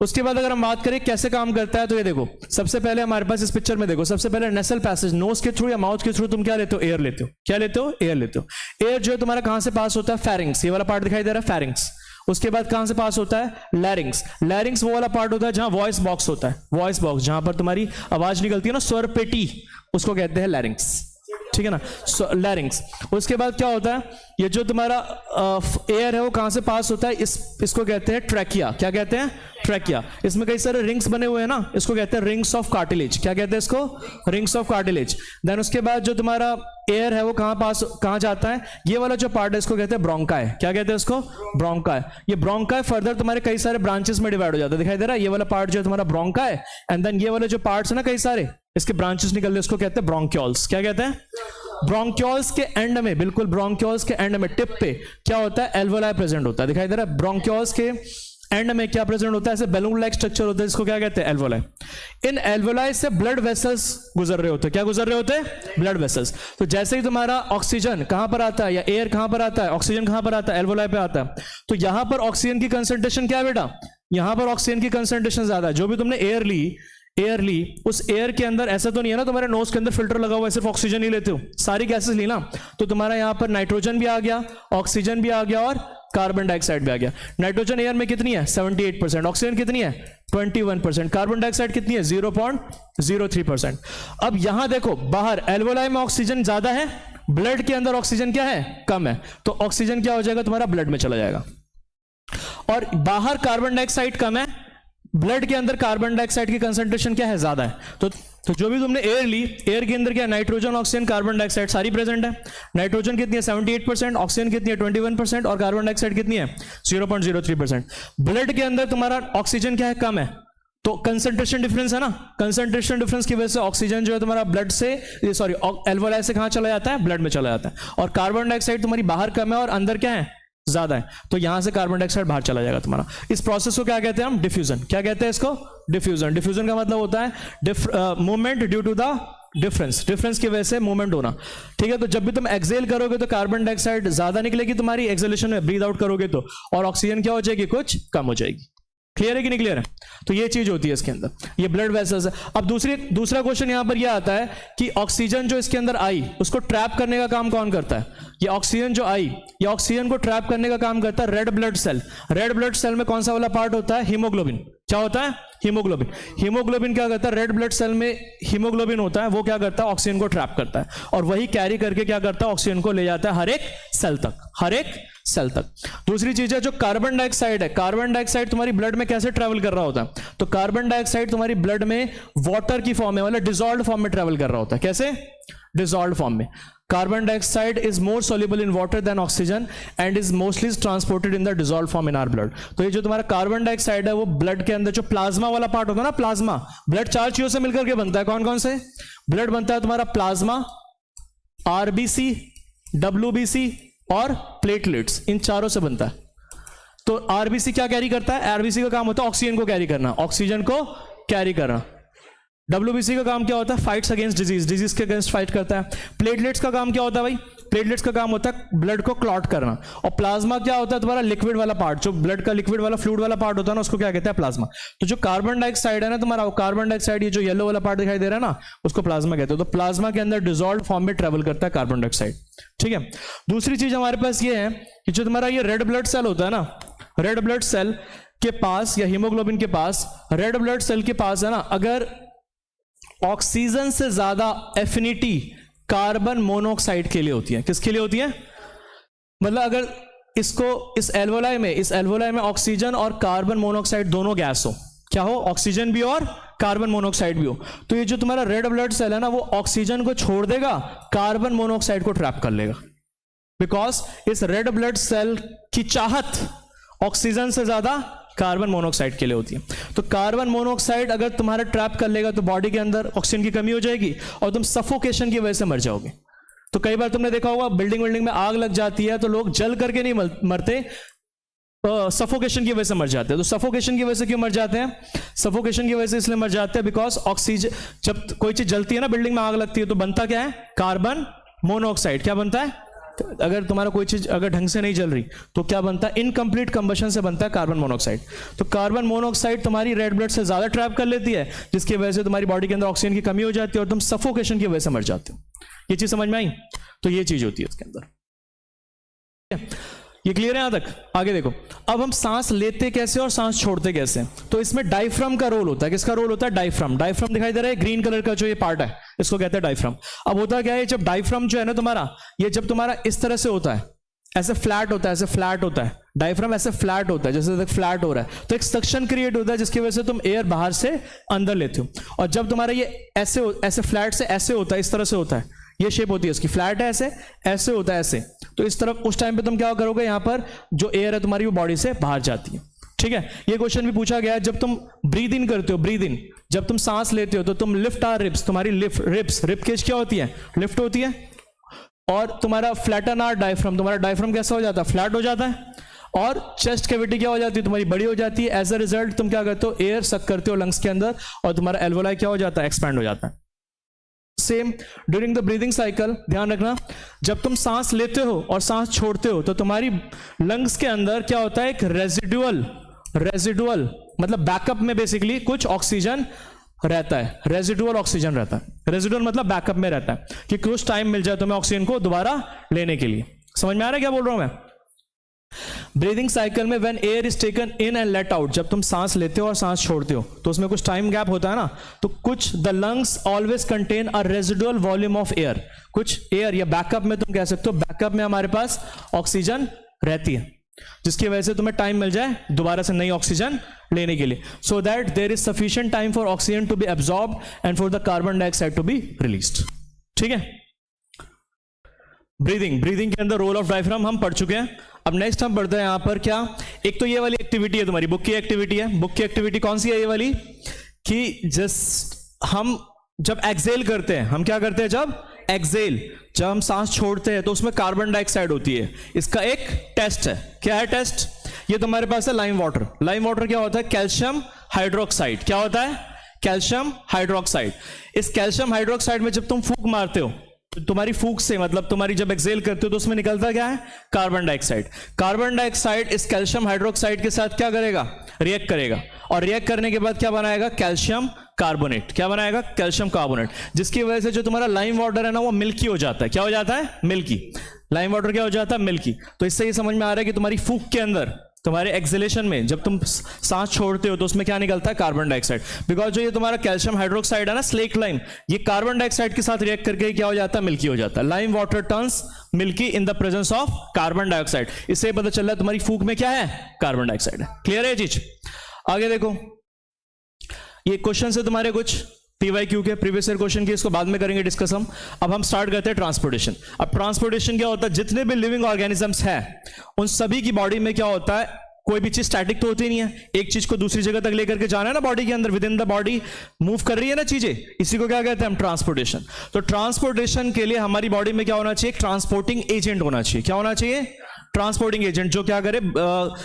उसके बाद अगर हम बात करें कैसे काम करता है, तो ये देखो सबसे पहले हमारे पास इस पिक्चर में देखो, सबसे पहले नेसल पैसेज, नोज के थ्रू या माउथ के थ्रू तुम क्या लेते हो, एयर लेते हो। क्या लेते हो, एयर लेते हो। एयर जो है तुम्हारा कहां से पास होता है, फेरिंग्स, ये वाला पार्ट दिखाई दे रहा है, फेरिंग्स। उसके बाद कहां से पास होता है, लैरिंग्स। लैरिंग्स वो वाला पार्ट होता है जहां वॉइस बॉक्स होता है, वॉइस बॉक्स जहां पर तुम्हारी आवाज निकलती है ना, स्वर पेटी, उसको कहते हैं लैरिंग्स, ठीक है ना, लैरिंग्स। उसके बाद क्या होता है, ये जो तुम्हारा एयर है वो कहां से पास होता है, इसको कहते हैं ट्रैकिया। क्या कहते हैं, ट्रैकिया। इसमें कई सारे रिंग्स बने हुए हैं ना, इसको कहते हैं रिंग्स ऑफ कार्टिलेज। क्या कहते हैं इसको, रिंग्स ऑफ कार्टिलेज। देन उसके बाद जो तुम्हारा एयर है वो कहां जाता है, ये वाला जो पार्ट है इसको कहते हैं ब्रोंकाई। क्या कहते हैं इसको, ब्रोंकाई। ये ब्रोंकाई फर्दर तुम्हारे कई सारे ब्रांचेस में डिवाइड हो जाता है, दिखाई दे रहा है, ये वाला पार्ट जो है तुम्हारा ब्रोंकाई, एंड देन ये वाले जो पार्ट्स है ना कई सारे, इसके ब्रांचेस निकल रहे, इसको कहते हैं ब्रोंक्यूल्स। क्या कहते हैं, ब्रोंक्यूल्स के एंड में, बिल्कुल ब्रोंक्यूल्स के एंड में, टिप पे क्या होता है, एल्वोलाई प्रेजेंट होता है, दिखाई दे रहा है। ब्रोंक्यूल्स के एंड में क्या प्रेजेंट होता है, ऐसे बैलून लाइक स्ट्रक्चर होता है, इसको क्या कहते हैं, एल्वोलाई। इन एल्वोलाई से ब्लड वेसल्स गुजर रहे होते हैं। क्या गुजर रहे होते हैं, ब्लड वेसल्स। तो जैसे ही तुम्हारा ऑक्सीजन कहां पर आता है, या एयर कहां पर आता है, ऑक्सीजन कहां पर आता है, एल्वोलाई पे आता है, तो यहां पर ऑक्सीजन की कंसंट्रेशन क्या है बेटा, यहां पर ऑक्सीजन की कंसंट्रेशन ज्यादा है। जो भी तुमने एयर ली उस एयर के अंदर ऐसा तो नहीं है ना तुम्हारे नोज के अंदर फिल्टर लगा हुआ है सिर्फ ऑक्सीजन ही लेते हो, सारी गैसेस ली ना, तो तुम्हारा यहां पर नाइट्रोजन भी आ गया, ऑक्सीजन भी आ गया और कार्बन डाइऑक्साइड भी आ गया। नाइट्रोजन एयर में कितनी है 78%, ऑक्सीजन कितनी है 21%, कार्बन डाइऑक्साइड कितनी है 0.03%। अब यहां देखो बाहर एल्वोलाई में ऑक्सीजन ज्यादा है, ब्लड के अंदर ऑक्सीजन क्या है कम है, तो ऑक्सीजन क्या हो जाएगा तुम्हारा ब्लड में चला जाएगा, और बाहर कार्बन डाइऑक्साइड कम है, ब्लड के अंदर कार्बन डाइऑक्साइड की कंसंट्रेशन क्या है ज्यादा है। तो जो भी तुमने एयर ली, एयर के अंदर क्या है नाइट्रोजन, ऑक्सीजन, कार्बन डाइऑक्साइड सारी प्रेजेंट है। नाइट्रोजन कितनी है 78%, ऑक्सीजन कितनी है 21% और कार्बन डाइऑक्साइड कितनी है 0.03%। ब्लड के अंदर तुम्हारा ऑक्सीजन क्या है कम है, तो कंसंट्रेशन डिफरेंस है ना, कंसंट्रेशन डिफरेंस की वजह से ऑक्सीजन जो है तुम्हारा ब्लड से एल्वोलाई से कहां चला जाता है ब्लड में चला जाता है, और कार्बन डाइऑक्साइड तुम्हारी बाहर कम है और अंदर क्या है ज्यादा है, तो यहां से कार्बन डाइऑक्साइड बाहर चला जाएगा तुम्हारा। इस प्रोसेस को क्या कहते हैं हम डिफ्यूजन, क्या कहते हैं इसको डिफ्यूजन। डिफ्यूजन का मतलब होता है movement due to the difference की वजह से मूवमेंट होना, ठीक है। तो जब भी तुम एक्सेल करोगे तो कार्बन डाइऑक्साइड ज्यादा निकलेगी तुम्हारी एक्सेलेशन में, ब्रीथ आउट करोगे तो, और ऑक्सीजन क्या हो जाएगी कुछ कम हो जाएगी। क्लियर है कि नहीं क्लियर है? तो ये चीज होती है इसके अंदर, ये ब्लड वेसल्स है। अब दूसरा क्वेश्चन यहां पर यह आता है कि ऑक्सीजन जो इसके अंदर आई उसको ट्रैप करने का काम कौन करता है? ये ऑक्सीजन जो आई, ये ऑक्सीजन को ट्रैप करने का काम करता है red blood cell. Red blood cell में कौन सा वाला पार्ट होता है हीमोग्लोबिन। क्या होता है हीमोग्लोबिन। हीमोग्लोबिन क्या करता है, रेड ब्लड सेल में हीमोग्लोबिन होता है, वो क्या करता है ऑक्सीजन को ट्रैप करता है, और वही कैरी करके क्या करता है ऑक्सीजन को ले जाता है हर एक सेल तक, हर एक सेल तक। दूसरी चीज है जो कार्बन डाइऑक्साइड है, कार्बन डाइऑक्साइड तुम्हारी ब्लड में कैसे ट्रेवल कर रहा होता है, तो कार्बन डाइऑक्साइड तुम्हारी ब्लड में वाटर की फॉर्म में, मतलब डिसॉल्व्ड फॉर्म में ट्रेवल कर रहा होता है। कैसे? डिसॉल्व्ड फॉर्म में। Carbon dioxide is more soluble in water than oxygen and is mostly transported in the dissolved form in our blood। तो ये जो तुम्हारा कार्बन डाइऑक्साइड है वो ब्लड के अंदर जो प्लाज्मा वाला पार्ट होता है ना, प्लाज्मा, ब्लड चार चीजों से मिलकर के बनता है। कौन कौन से? ब्लड बनता है तुम्हारा प्लाज्मा, आरबीसी, डब्ल्यूबीसी और प्लेटलेट्स, इन चारों से बनता है। तो आरबीसी क्या कैरी करता है? आरबीसी का काम होता है ऑक्सीजन को कैरी करना, ऑक्सीजन को कैरी करना। डब्ल्यूबीसी का काम क्या होता है? फाइट्स अगेंस्ट डिजीज के अगेंस्ट फाइट करता है। प्लेटलेट्स का काम क्या होता है भाई? प्लेटलेट्स का काम होता है ब्लड को क्लॉट करना। और प्लाज्मा क्या होता है तुम्हारा? लिक्विड वाला पार्ट, जो ब्लड का लिक्विड वाला फ्लूइड वाला पार्ट होता है ना, उसको क्या कहते हैं? प्लाज्मा। तो जो कार्बन डाइऑक्साइड है ना तुम्हारा, कार्बन डाइऑक्साइड ये जो येलो वाला पार्ट दिखाई दे रहा है ना, उसको प्लाज्मा कहते हैं। तो प्लाज्मा के अंदर डिसॉल्व्ड फॉर्म में ट्रेवल करता है कार्बन डाइऑक्साइड, ठीक है। दूसरी चीज हमारे पास ये है कि जो तुम्हारा ये रेड ब्लड सेल होता है ना, रेड ब्लड सेल के पास या हीमोग्लोबिन के पास, रेड ब्लड सेल के पास है ना, अगर ऑक्सीजन से ज्यादा एफिनिटी कार्बन मोनोऑक्साइड के लिए होती है। किसके लिए होती है? मतलब अगर इस एल्वोलाई में ऑक्सीजन और कार्बन मोनोऑक्साइड दोनों गैस हो, क्या हो? ऑक्सीजन भी और कार्बन मोनोऑक्साइड भी हो, तो ये जो तुम्हारा रेड ब्लड सेल है ना, वो ऑक्सीजन को छोड़ देगा, कार्बन मोनोऑक्साइड को ट्रैप कर लेगा। बिकॉज इस रेड ब्लड सेल की चाहत ऑक्सीजन से ज्यादा कार्बन मोनोऑक्साइड के लिए होती है। तो कार्बन मोनोऑक्साइड अगर तुम्हारा ट्रैप कर लेगा तो बॉडी के अंदर ऑक्सीजन की कमी हो जाएगी और तुम सफोकेशन की वजह से मर जाओगे। तो कई बार तुमने देखा होगा बिल्डिंग में आग लग जाती है तो लोग जल करके नहीं मरते, सफोकेशन की वजह से मर जाते हैं। तो सफोकेशन की वजह से क्यों मर जाते हैं? सफोकेशन की वजह से इसलिए मर जाते हैं बिकॉज ऑक्सीजन, जब कोई चीज जलती है ना, बिल्डिंग में आग लगती है, तो बनता क्या है? Carbon monoxide. क्या बनता है? अगर तुम्हारा कोई चीज अगर ढंग से नहीं जल रही तो क्या बनता है? इनकम्प्लीट कंबशन से बनता है कार्बन मोनोऑक्साइड। तो कार्बन मोनोऑक्साइड तुम्हारी रेड ब्लड से ज्यादा ट्रैप कर लेती है, जिसकी वजह से तुम्हारी बॉडी के अंदर ऑक्सीजन की कमी हो जाती है और तुम सफोकेशन की वजह से मर जाते हो। ये चीज समझ में आई? तो ये चीज होती है इसके अंदर। ये क्लियर है यहां तक? आगे देखो, अब हम सांस लेते कैसे और सांस छोड़ते कैसे। तो इसमें डायफ्राम का रोल होता है। किसका रोल होता है? डायफ्राम। डायफ्राम दिखाई दे रहा है ग्रीन कलर का जो ये पार्ट है, इसको कहते हैं डायफ्राम। अब होता क्या है, जब डायफ्राम जो है ना तुम्हारा, ये जब तुम्हारा इस तरह से होता है, ऐसे फ्लैट होता है, ऐसे फ्लैट होता है, डायफ्राम ऐसे फ्लैट होता है, जैसे फ्लैट हो रहा है, तो एक सक्शन क्रिएट होता है जिसकी वजह से तुम एयर बाहर से अंदर लेते हो। और जब तुम्हारा ये ऐसे फ्लैट से ऐसे होता है, इस तरह से होता है, ये शेप होती है इसकी, फ्लैट है ऐसे होता है ऐसे, तो इस तरफ उस टाइम पे तुम क्या करोगे, यहां पर जो एयर है तुम्हारी वो बॉडी से बाहर जाती है, ठीक है। ये क्वेश्चन भी पूछा गया है, जब तुम ब्रीद इन करते हो, ब्रीद इन, जब तुम सांस लेते हो तो तुम लिफ्ट आर रिब्स, तुम्हारी रिब केज क्या होती है? लिफ्ट होती है। और तुम्हारा फ्लैटन आर डायफ्राम, तुम्हारा डायफ्राम कैसा हो जाता है? फ्लैट हो जाता है। और चेस्ट कैविटी क्या हो जाती है? तुम्हारी बड़ी हो जाती है। एज अ रिजल्ट तुम क्या करते हो? एयर सक करते हो लंग्स के अंदर और तुम्हारा एल्वोलाई क्या हो जाता है? एक्सपैंड हो जाता है। Same during the breathing cycle, ध्यान रखना, जब तुम सांस लेते हो और सांस छोड़ते हो तो तुम्हारी लंग्स के अंदर क्या होता है? एक रेजिडुअल रेजिडुअल मतलब बैकअप में बेसिकली कुछ ऑक्सीजन रहता है, रेजिडुअल ऑक्सीजन रहता है। रेजिडुअल मतलब बैकअप में रहता है कि कुछ टाइम मिल जाए तुम्हें ऑक्सीजन को दोबारा लेने के लिए। समझ में आ रहा है क्या बोल रहा हूं मैं? ब्रीदिंग साइकिल में when air is taken in and let out, जब तुम सांस लेते हो और सांस छोड़ते हो तो उसमें कुछ टाइम गैप होता है ना, तो कुछ the lungs always contain a residual volume of air, कुछ एयर या बैकअप में तुम कह सकते हो बैकअप में हमारे पास ऑक्सीजन रहती है, जिसकी वजह से तुम्हें टाइम मिल जाए दोबारा से नई ऑक्सीजन लेने के लिए, so that there is sufficient time for oxygen to be absorb and for the carbon dioxide to be released. ठीक है, ब्रीदिंग के अंदर रोल ऑफ डायफ्राम हम पढ़ चुके हैं। अब नेक्स्ट हम पढ़ते हैं यहां पर क्या, एक तो ये वाली एक्टिविटी है तुम्हारी बुक की एक्टिविटी है। बुक की एक्टिविटी कौन सी है ये वाली, कि जस्ट हम जब एक्सेल करते हैं, हम क्या करते हैं जब एक्सेल, जब हम सांस छोड़ते हैं तो उसमें कार्बन डाइऑक्साइड होती है। इसका एक टेस्ट है, क्या है टेस्ट, ये तुम्हारे पास है लाइम वाटर। लाइम वाटर क्या होता है, कैल्शियम हाइड्रोक्साइड। क्या होता है, कैल्शियम हाइड्रोक्साइड। इस कैल्शियम हाइड्रोक्साइड में जब तुम फूंक मारते हो, तुम्हारी फूंक से मतलब तुम्हारी जब एक्सेल करते हो तो उसमें निकलता क्या है, कार्बन डाइऑक्साइड। कार्बन डाइऑक्साइड इस कैल्शियम हाइड्रोक्साइड के साथ क्या करेगा, रिएक्ट करेगा, और रिएक्ट करने के बाद क्या बनाएगा, कैल्शियम कार्बोनेट। क्या बनाएगा, कैल्शियम कार्बोनेट, जिसकी वजह से जो तुम्हारा लाइम वाटर है ना वो मिल्की हो जाता है। क्या हो जाता है, मिल्की। लाइम वाटर क्या हो जाता है, मिल्की। तो इससे ये समझ में आ रहा है कि तुम्हारी फूंक के अंदर, तुम्हारे एक्सेलेशन में जब तुम सांस छोड़ते हो तो उसमें क्या निकलता है, कार्बन डाइऑक्साइड। बिकॉज जो ये तुम्हारा कैल्शियम हाइड्रोक्साइड है ना, स्लेक लाइम, ये कार्बन डाइऑक्साइड के साथ रिएक्ट करके क्या हो जाता है, मिल्की हो जाता है। Lime water turns milky in the presence of carbon dioxide. इससे पता चल रहा है तुम्हारी फूंक में क्या है, कार्बन डाइऑक्साइड है। क्लियर है ये चीज? आगे देखो, ये क्वेश्चन है तुम्हारे कुछ पीवाईक्यू के, प्रीवियस ईयर क्वेश्चन के, इसको बाद में करेंगे डिस्कस हम। अब हम स्टार्ट करते हैं ट्रांसपोर्टेशन। अब ट्रांसपोर्टेशन क्या होता है, जितने भी लिविंग ऑर्गेनिजम्स हैं उन सभी की बॉडी में क्या होता है, कोई भी चीज स्टैटिक तो होती नहीं है, एक चीज को दूसरी जगह तक लेकर के जाना है ना, बॉडी के अंदर with in the body move कर रही है ना चीजें, इसी को क्या कहते हैं हम, ट्रांसपोर्टेशन। तो ट्रांसपोर्टेशन के लिए हमारी बॉडी में क्या होना चाहिए, एक ट्रांसपोर्टिंग एजेंट होना चाहिए। क्या होना चाहिए, ट्रांसपोर्टिंग एजेंट, जो क्या करे,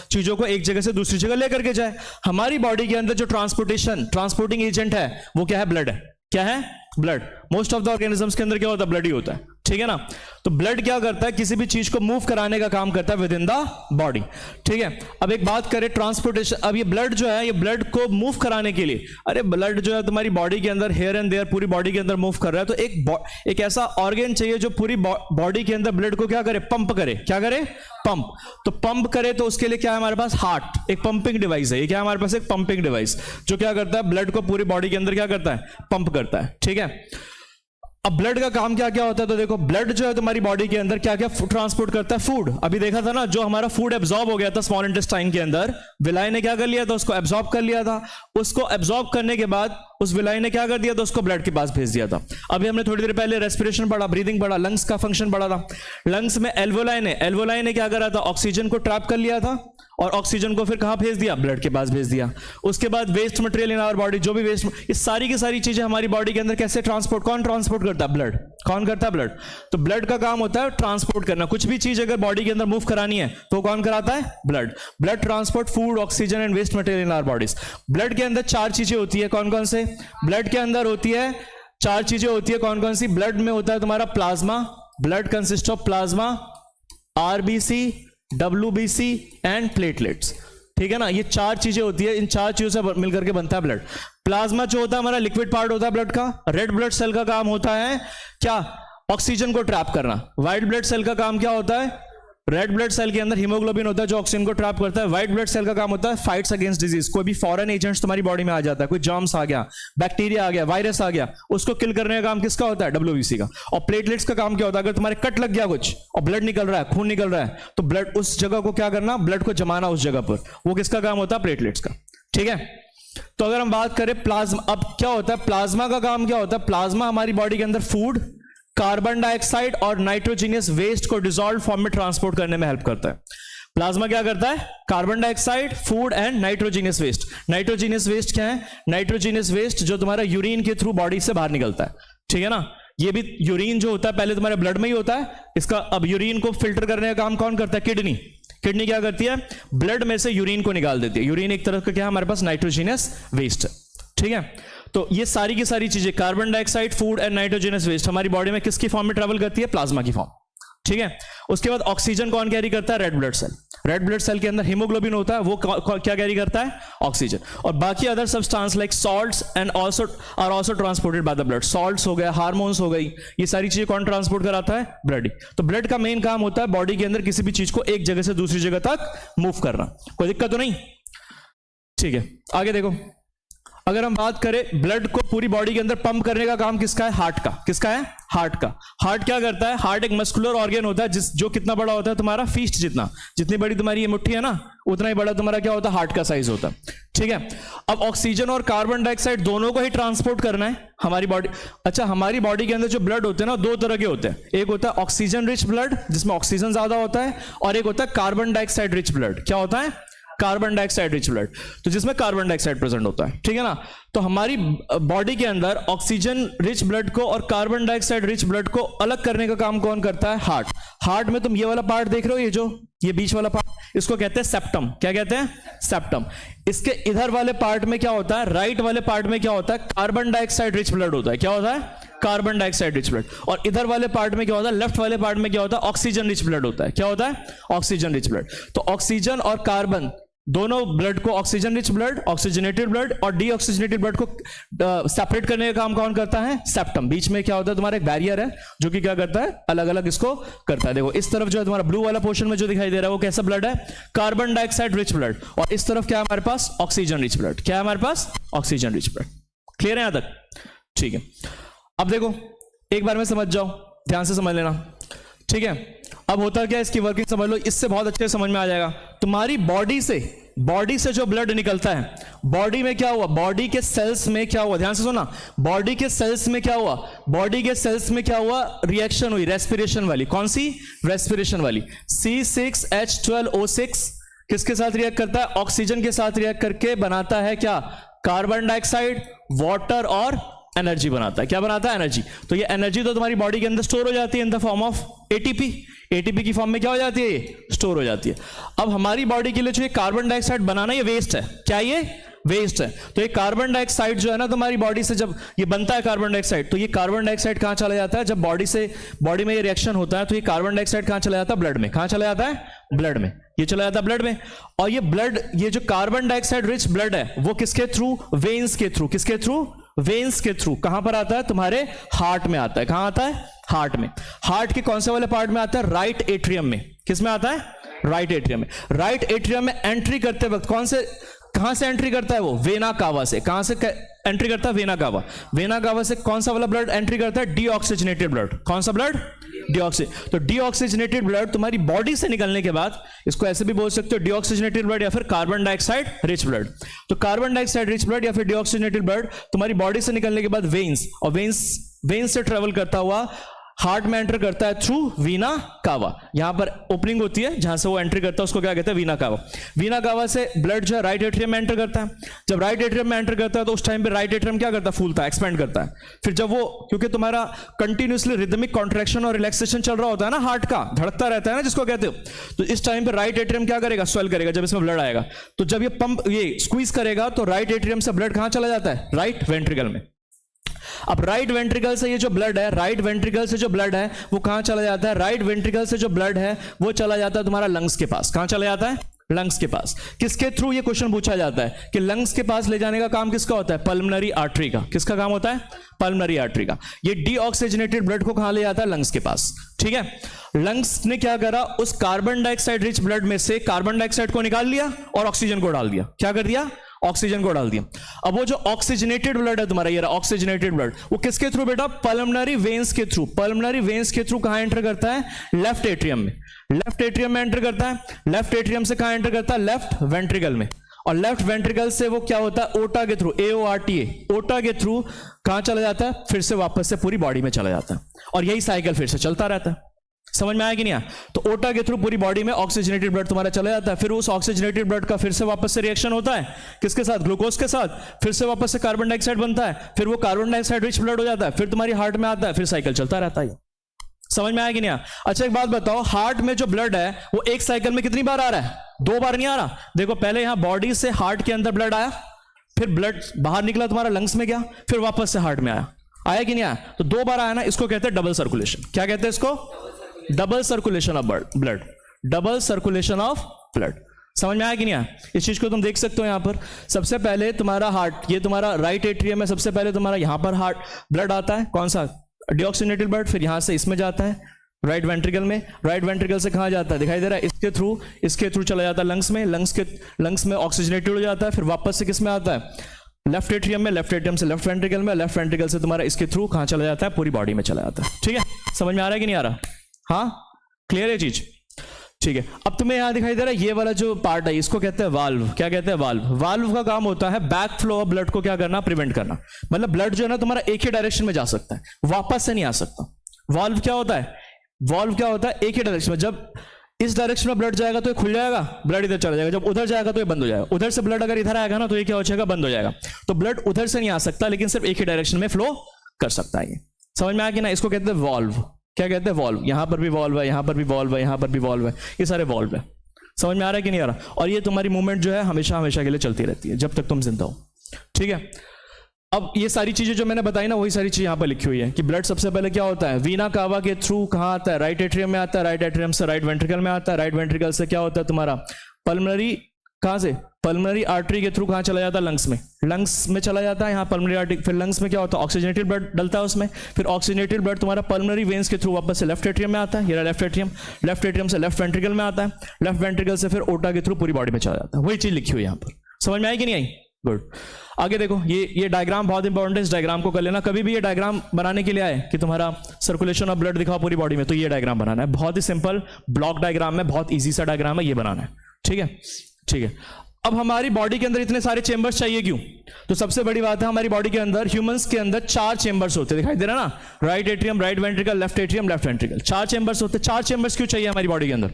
चीजों को एक जगह से दूसरी जगह लेकर के जाए। हमारी बॉडी के अंदर जो ट्रांसपोर्टिंग एजेंट है वो क्या है, ब्लड है। क्या है, blood. Most of the organisms के अंदर क्या होता है, ब्लड ही होता है। ठीक है ना, तो ब्लड क्या करता है, किसी भी चीज को मूव कराने का काम करता है विद इन द बॉडी। ठीक है, अब एक बात करें ट्रांसपोर्टेशन। अब ये ब्लड जो है, ये ब्लड को मूव कराने के लिए, अरे ब्लड जो है तुम्हारी बॉडी के अंदर हेयर एंड देयर पूरी बॉडी के अंदर मूव कर रहा है, तो एक ऐसा ऑर्गन चाहिए जो पूरी बॉडी के अंदर ब्लड को क्या करे, पंप करे। क्या करे, पंप। तो पंप करे तो उसके लिए क्या है हमारे पास, हार्ट, एक पंपिंग डिवाइस है। ये क्या है हमारे पास, एक पंपिंग डिवाइस जो क्या करता है, ब्लड को पूरी बॉडी के अंदर क्या करता है, पंप करता है। ठीक है, अब ब्लड का काम क्या क्या होता है, तो देखो ब्लड जो है तुम्हारी बॉडी के अंदर क्या क्या ट्रांसपोर्ट करता है, फूड। अभी देखा था ना, जो हमारा फूड एब्जॉर्ब हो गया था स्मॉल इंटेस्टाइन के अंदर, विलाई ने क्या कर लिया था, उसको एब्जॉर्ब कर लिया था। उसको एब्जॉर्ब करने के बाद उस विलाई ने क्या कर दिया था, उसको ब्लड के पास भेज दिया था। अभी हमने थोड़ी देर पहले रेस्पिरेशन पढ़ा, ब्रीदिंग पढ़ा, लंग्स का फंक्शन पढ़ा था। लंग्स में एल्वोलाई ने क्या करा था, ऑक्सीजन को ट्रैप कर लिया था और ऑक्सीजन को फिर कहां भेज दिया, ब्लड के पास भेज दिया। उसके बाद waste material in our body, जो भी वेस्ट, ये सारी की सारी चीजें हमारी बॉडी के अंदर कैसे ट्रांसपोर्ट, कौन ट्रांसपोर्ट करता है, ब्लड। कौन करता है, ब्लड। तो ब्लड का काम होता है ट्रांसपोर्ट करना। कुछ भी चीज अगर बॉडी के अंदर मूव करानी है तो कौन कराता है, blood. Blood transport food, oxygen and waste material in our bodies. Blood के अंदर चार चीजें होती है, कौन कौन से, ब्लड के अंदर होती है चार चीजें होती है, कौन कौन सी, ब्लड में होता है तुम्हारा plasma, blood consist of plasma, RBC, WBC and platelets. ठीक है ना, ये चार चीजें होती है, इन चार चीजों से मिलकर के बनता है ब्लड। प्लाज्मा जो होता है हमारा लिक्विड पार्ट होता है ब्लड का। रेड ब्लड सेल का काम होता है क्या, ऑक्सीजन को ट्रैप करना। व्हाइट ब्लड सेल का काम क्या होता है, रेड ब्लड सेल के अंदर हीमोग्लोबिन होता है जो ऑक्सीजन को ट्रैप करता है। व्हाइट ब्लड सेल का काम होता है फाइट्स अगेंस्ट डिजीज। कोई भी फॉरेन एजेंट्स तुम्हारी बॉडी में आ जाता है, कोई जर्म्स आ गया, बैक्टीरिया आ गया, वायरस आ गया, उसको किल करने का काम किसका होता है, डब्ल्यूबीसी का। और प्लेटलेट्स का काम क्या होता है, अगर तुम्हारे कट लग गया कुछ और ब्लड निकल रहा है, खून निकल रहा है, तो ब्लड उस जगह को क्या करना, ब्लड को जमाना उस जगह पर, वो किसका काम होता है, प्लेटलेट्स का। ठीक है, तो अगर हम बात करें प्लाज्मा, अब क्या होता है, प्लाज्मा का काम क्या होता है, प्लाज्मा हमारी बॉडी के अंदर फूड, कार्बन डाइऑक्साइड और नाइट्रोजीनियस वेस्ट को डिसॉल्व फॉर्म में ट्रांसपोर्ट करने में हेल्प करता है। प्लाज्मा क्या करता है, carbon dioxide, food and nitrogenous waste. Nitrogenous waste क्या है, नाइट्रोजीनियस वेस्ट जो तुम्हारा यूरिन के थ्रू बॉडी से बाहर निकलता है। ठीक है ना, ये भी यूरिन जो होता है पहले तुम्हारे ब्लड में ही होता है, इसका अब यूरिन को फिल्टर करने का काम कौन करता है, किडनी। किडनी क्या करती है, ब्लड में से यूरिन को निकाल देती है। यूरिन एक तरह का क्या है हमारे पास, नाइट्रोजीनियस वेस्ट है। ठीक है, तो ये सारी की सारी चीजें, carbon dioxide, food and nitrogenous waste हमारी बॉडी में किसकी फॉर्म में ट्रेवल करती है, प्लाज्मा की फॉर्म। ठीक है, उसके बाद ऑक्सीजन कौन कैरी करता है, red blood cell. Red blood cell के अंदर हीमोग्लोबिन होता है, वो क्या कैरी करता है? ऑक्सीजन। और बाकी other substance like salts and also transported by the blood. Salts हो गए, हार्मोन्स हो गई, ये सारी चीजें कौन ट्रांसपोर्ट कराता है? ब्लड। तो ब्लड का मेन काम होता है बॉडी के अंदर किसी भी चीज को एक जगह से दूसरी जगह तक मूव करना। कोई दिक्कत तो नहीं? ठीक है, आगे देखो। अगर हम बात करें ब्लड को पूरी बॉडी के अंदर पंप करने का काम किसका है? हार्ट का। किसका है? हार्ट का। हार्ट क्या करता है? हार्ट एक मस्कुलर ऑर्गन होता है जो कितना बड़ा होता है तुम्हारा? फीस्ट जितना। जितनी बड़ी तुम्हारी ये मुट्ठी है ना, उतना ही बड़ा तुम्हारा क्या होता है? हार्ट का साइज होता है। ठीक है, अब ऑक्सीजन और कार्बन डाइऑक्साइड दोनों को ही ट्रांसपोर्ट करना है हमारी बॉडी। अच्छा, हमारी बॉडी के अंदर जो ब्लड होते हैं ना, दो तरह के होते हैं। एक होता है ऑक्सीजन रिच ब्लड, जिसमें ऑक्सीजन ज्यादा होता है, और एक होता है कार्बन डाइऑक्साइड रिच ब्लड। क्या होता है? कार्बन डाइऑक्साइड रिच ब्लड, तो जिसमें कार्बन डाइऑक्साइड प्रेजेंट होता है। ठीक है ना? तो हमारी बॉडी के अंदर ऑक्सीजन रिच ब्लड को और कार्बन डाइऑक्साइड रिच ब्लड को अलग करने का काम कौन करता है? हार्ट। हार्ट में तुम ये वाला पार्ट देख रहे हो, ये बीच वाला पार्ट, इसको कहते हैं सेप्टम। क्या कहते हैं? सेप्टम। इसके इधर वाले पार्ट में क्या होता है? राइट वाले पार्ट में क्या होता है? कार्बन डाइऑक्साइड रिच ब्लड होता है। क्या होता है? Carbon dioxide rich blood. और इधर वाले पार्ट में क्या होता है? लेफ्ट वाले पार्ट में क्या होता है? ऑक्सीजन रिच ब्लड होता है। क्या होता है? Oxygen rich blood. तो ऑक्सीजन और कार्बन दोनों ब्लड को, oxygen rich blood, oxygenated blood और डीऑक्सीजनेटेड ब्लड को सेपरेट करने का काम कौन करता है? सेप्टम। बीच में क्या होता है? तुम्हारा एक बैरियर है जो कि क्या करता है? अलग अलग इसको करता है। देखो इस तरफ जो है तुम्हारा ब्लू वाला पोर्शन में जो दिखाई दे रहा है वो कैसा ब्लड है? Carbon dioxide rich blood. और इस तरफ क्या है हमारे पास? Oxygen rich blood. क्या है हमारे पास? Oxygen rich blood. क्लियर है यहां तक? ठीक है, अब देखो एक बार में समझ जाओ, ध्यान से समझ लेना। ठीक है, अब होता क्या है इसकी वर्किंग समझ लो, इससे बहुत अच्छे समझ में आ जाएगा। तुम्हारी बॉडी से जो ब्लड निकलता है, बॉडी में क्या हुआ? बॉडी के सेल्स में क्या हुआ? ध्यान से सुना। बॉडी के सेल्स में क्या हुआ? बॉडी के सेल्स में क्या हुआ? रिएक्शन हुई, रेस्पिरेशन वाली। कौन सी? रेस्पिरेशन वाली। C6H12O6 किसके साथ रिएक्ट करता है? ऑक्सीजन के साथ रिएक्ट करके बनाता है क्या? कार्बन डाइऑक्साइड, वाटर और एनर्जी बनाता है। क्या बनाता है? एनर्जी। तो ये एनर्जी तो तुम्हारी बॉडी के अंदर स्टोर हो जाती है इन the form of ATP. ATP की फॉर्म में क्या हो जाती है? ये स्टोर हो जाती है। अब हमारी बॉडी के लिए जो ये कार्बन डाइऑक्साइड बनाना, ये वेस्ट है। क्या ये? वेस्ट है। तो ये कार्बन डाइऑक्साइड जो है ना तुम्हारी बॉडी से जब ये बनता है कार्बन डाइऑक्साइड, तो ये कार्बन डाइऑक्साइड कहां चला जाता है? जब बॉडी में ये रिएक्शन होता है तो ये कार्बन डाइऑक्साइड कहां चला जाता है? ब्लड में। कहां चला जाता है? ब्लड में। ये चला जाता है ब्लड में। और ये ब्लड, ये जो कार्बन डाइऑक्साइड रिच ब्लड है वो किसके थ्रू? वेन्स के थ्रू। किसके थ्रू? वेन्स के थ्रू। कहां पर आता है? तुम्हारे हार्ट में आता है। कहां आता है? हार्ट में। हार्ट के कौन से वाले पार्ट में आता है? राइट एट्रियम में। किस में आता है? राइट एट्रियम में। राइट एट्रियम में एंट्री करते वक्त कहां से एंट्री करता है वो? वेना कावा से। कहां से एंट्री करता है? Vena cava. वेना कावा से कौन सा वाला ब्लड एंट्री करता है? Deoxygenated blood. कौन सा ब्लड? तो डीऑक्सीजनेटेड ब्लड तुम्हारी बॉडी से निकलने के बाद, इसको ऐसे भी बोल सकते हो डीऑक्सीजनेटेड ब्लड या फिर कार्बन डाइऑक्साइड रिच ब्लड। तो कार्बन डाइऑक्साइड रिच ब्लड या फिर डीऑक्सीजनेटेड ब्लड तुम्हारी बॉडी से निकलने के बाद वेन्स, और वेन्स से ट्रेवल करता हुआ हार्ट में एंटर करता है थ्रू वीना कावा। यहां पर ओपनिंग होती है जहां से वो एंट्री करता है, उसको क्या कहते हैं? वीना कावा। वीना कावा से ब्लड जो है राइट एट्रियम में एंटर करता है। जब राइट एट्रियम में एंटर करता है तो उस टाइम पे राइट एट्रियम क्या करता है? फूलता है, एक्सपेंड करता है। फिर जब वो, क्योंकि तुम्हारा कंटिन्यूसली रिदमिक कॉन्ट्रैक्शन और रिलैक्सेशन चल रहा होता है ना, हार्ट का धड़कता रहता है ना, जिसको कहते हो, तो इस टाइम पे राइट एट्रियम क्या करेगा? स्वेल करेगा जब इसमें ब्लड आएगा। तो जब ये स्क्वीज करेगा तो राइट एट्रियम से ब्लड कहां चला जाता है? राइट वेंट्रिकल में। अब राइट वेंट्रिकल से ये जो ब्लड है, राइट वेंट्रिकल से जो ब्लड है वो कहां चला जाता है? राइट वेंट्रिकल से जो ब्लड है वो चला जाता है तुम्हारा लंग्स के पास। कहां चला जाता है? लंग्स के पास। किसके थ्रू? ये क्वेश्चन पूछा जाता है कि लंग्स के पास ले जाने का काम किसका होता है? पल्मोनरी आर्टरी का। किसका काम होता है? पल्मोनरी आर्टरी का। ये डीऑक्सीजनेटेड ब्लड को कहां ले जाता है? लंग्स के पास। ठीक है, लंग्स ने क्या करा? उस कार्बन डाइऑक्साइड रिच ब्लड में से कार्बन डाइऑक्साइड को निकाल लिया और ऑक्सीजन को डाल दिया। क्या कर दिया? ऑक्सीजन को डाल दिया। अब वो जो ऑक्सीजनेटेड ब्लड है तुम्हारा, ये ऑक्सीजनेटेड ब्लड, वो किसके थ्रू बेटा? पल्मोनरी वेन्स के थ्रू। पल्मोनरी वेन्स के थ्रू कहां एंटर करता है? लेफ्ट एट्रियम में। लेफ्ट एट्रियम में एंटर करता है। लेफ्ट एट्रियम से कहां एंटर करता है? लेफ्ट वेंट्रिकल में। और लेफ्ट वेंट्रिकल से वो क्या होता है? ओटा के थ्रू, AORTA, ओटा के थ्रू कहां चला जाता है? फिर से वापस से पूरी बॉडी में चला जाता है। और यही साइकिल फिर से चलता रहता है। समझ में आया कि नहीं आया? तो ओटा के थ्रू पूरी बॉडी में ऑक्सीजनेटेड ब्लड तुम्हारा चला जाता है। फिर उस ऑक्सीजनेटेड ब्लड का फिर से वापस से रिएक्शन होता है किसके साथ? ग्लूकोज के साथ। फिर से वापस से कार्बन डाइऑक्साइड बनता है। फिर वो कार्बन डाइऑक्साइड रिच ब्लड हो जाता है। फिर तुम्हारी हार्ट में आता है। फिर साइकिल चलता रहता है। समझ में आया कि नहीं आया? अच्छा एक बात बताओ, हार्ट में जो ब्लड है वो एक साइकिल में कितनी बार आ रहा है? 2 बार नहीं आ रहा। देखो पहले यहां बॉडी से हार्ट के अंदर ब्लड आया, फिर ब्लड बाहर निकला तुम्हारा लंग्स में गया, फिर वापस से हार्ट में आया कि नहीं आया? तो 2 बार आया ना, इसको कहते हैं डबल सर्कुलेशन। क्या कहते हैं इसको? Double circulation of blood. Double circulation of blood. समझ में आया कि नहीं आया? इस चीज को तुम देख सकते हो यहाँ पर। सबसे पहले तुम्हारा हार्ट, ये तुम्हारा राइट एट्रियम है, सबसे पहले तुम्हारा यहाँ पर हार्ट ब्लड आता है, कौन सा? Deoxygenated blood. फिर यहाँ से इसमें जाता है राइट वेंट्रिकल में, राइट वेंट्रिकल से कहाँ जाता है? दिखाई दे रहा है, इसके थ्रू चला जाता है लंग्स में, लंग्स में ऑक्सीजनेटेड हो जाता है, फिर वापस से किस में आता है? लेफ्ट एट्रियम में, लेफ्ट एट्रियम से लेफ्ट वेंट्रिकल में, लेफ्ट वेंट्रिकल से तुम्हारा इसके थ्रू कहाँ चला जाता है? पूरी बॉडी में चला जाता है। ठीक है, समझ में आ रहा है कि नहीं आ रहा? हाँ, क्लियर है चीज? ठीक है। अब तुम्हें यहां दिखाई दे रहा है ये वाला जो पार्ट है, इसको कहते हैं वाल्व। क्या कहते हैं? वाल्व। वाल्व का काम होता है बैक फ्लो ऑफ ब्लड को क्या करना? प्रिवेंट करना। मतलब ब्लड जो है ना तुम्हारा एक ही डायरेक्शन में जा सकता है, वापस से नहीं आ सकता। वाल्व क्या होता है? वाल्व क्या होता है? एक ही डायरेक्शन में। जब इस डायरेक्शन में ब्लड जाएगा तो ये खुल जाएगा, ब्लड इधर चला जाएगा। जब उधर जाएगा तो ये बंद हो जाएगा। उधर से ब्लड अगर इधर आएगा ना तो ये क्या हो जाएगा? बंद हो जाएगा। तो ब्लड उधर से नहीं आ सकता, लेकिन सिर्फ एक ही डायरेक्शन में फ्लो कर सकता है। ये समझ में आया कि ना? इसको कहते हैं वॉल्व। क्या कहते हैं? वॉल्व। यहां पर भी वॉल्व है, यहां पर भी वॉल्व है, यहां पर भी वॉल्व है, ये सारे वॉल्व है। समझ में आ रहा है कि नहीं आ रहा? और ये तुम्हारी मूवमेंट जो है हमेशा हमेशा के लिए चलती रहती है जब तक तुम जिंदा हो। ठीक है। अब ये सारी चीजें जो मैंने बताई ना, वही सारी चीज यहां पर लिखी हुई है कि ब्लड सबसे पहले क्या होता है? वीना कावा के थ्रू कहां आता है? राइट एट्रियम में आता है, राइट एट्रियम से राइट वेंट्रिकल में आता है, राइट वेंट्रिकल से क्या होता है तुम्हारा? पल्मोनरी, कहां से? पल्मोनरी आर्टरी के थ्रू कहां चला जाता है? लंग्स में। लंग्स में चला जाता है यहाँ पल्मोनरी आर्टरी। फिर लंग्स में क्या होता है? ऑक्सीजनेटेड ब्लड डलता है उसमें। फिर ऑक्सीजनेटेड ब्लड तुम्हारा पल्मोनरी वेन्स के थ्रू वापस से लेफ्ट एट्रियम में आता है, ये लेफ्ट एट्रियम। लेफ्ट एट्रियम से लेफ्ट वेंट्रिकल में आता है, लेफ्ट वेंट्रिकल से फिर ओटा के थ्रू पूरी बॉडी में चला जाता है। वही चीज लिखी हुई है यहाँ पर। समझ में आई कि नहीं आई? गुड। आगे देखो, ये डायग्राम बहुत इंपॉर्टेंट है, इस डायग्राम को कर लेना। कभी भी ये डायग्राम बनाने के लिए आए कि तुम्हारा सर्कुलेशन ऑफ ब्लड दिखाओ पूरी बॉडी में, तो ये डायग्राम बनाना है। बहुत ही सिंपल ब्लॉक डायग्राम है, बहुत इजी सा डायग्राम है, ये बनाना है। ठीक है, ठीक है। अब हमारी बॉडी के अंदर इतने सारे चेंबर्स चाहिए क्यों? तो सबसे बड़ी बात है, हमारी बॉडी के अंदर, ह्यूमंस के अंदर 4 चेंबर्स होते हैं। दिखाई दे रहा ना? Right atrium, right ventricle, left atrium, left ventricle. 4 chambers होते हैं। 4 चेंबर्स क्यों चाहिए हमारी बॉडी के अंदर?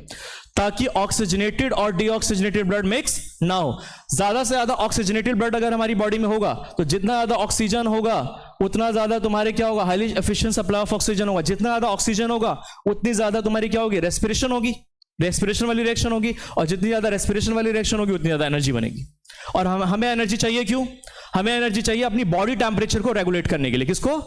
ताकि ऑक्सीजनेटेड और डीऑक्सीजनेटेड ब्लड मिक्स ना हो। ज्यादा से ज्यादा ऑक्सीजनेटेड ब्लड अगर हमारी बॉडी में होगा तो जितना ज्यादा ऑक्सीजन होगा उतना ज्यादा तुम्हारे क्या होगा? Highly efficient supply of oxygen होगा। जितना ज्यादा ऑक्सीजन होगा उतनी ज्यादा तुम्हारी क्या होगी? रेस्पिरेशन होगी, रेस्पिरेशन वाली रिएक्शन होगी। और जितनी ज्यादा रेस्पिरेशन वाली रिएक्शन होगी उतनी ज्यादा एनर्जी बनेगी। और हमें एनर्जी चाहिए क्यों? हमें एनर्जी चाहिए अपनी बॉडी टेम्परेचर को रेगुलेट करने के लिए। किसको?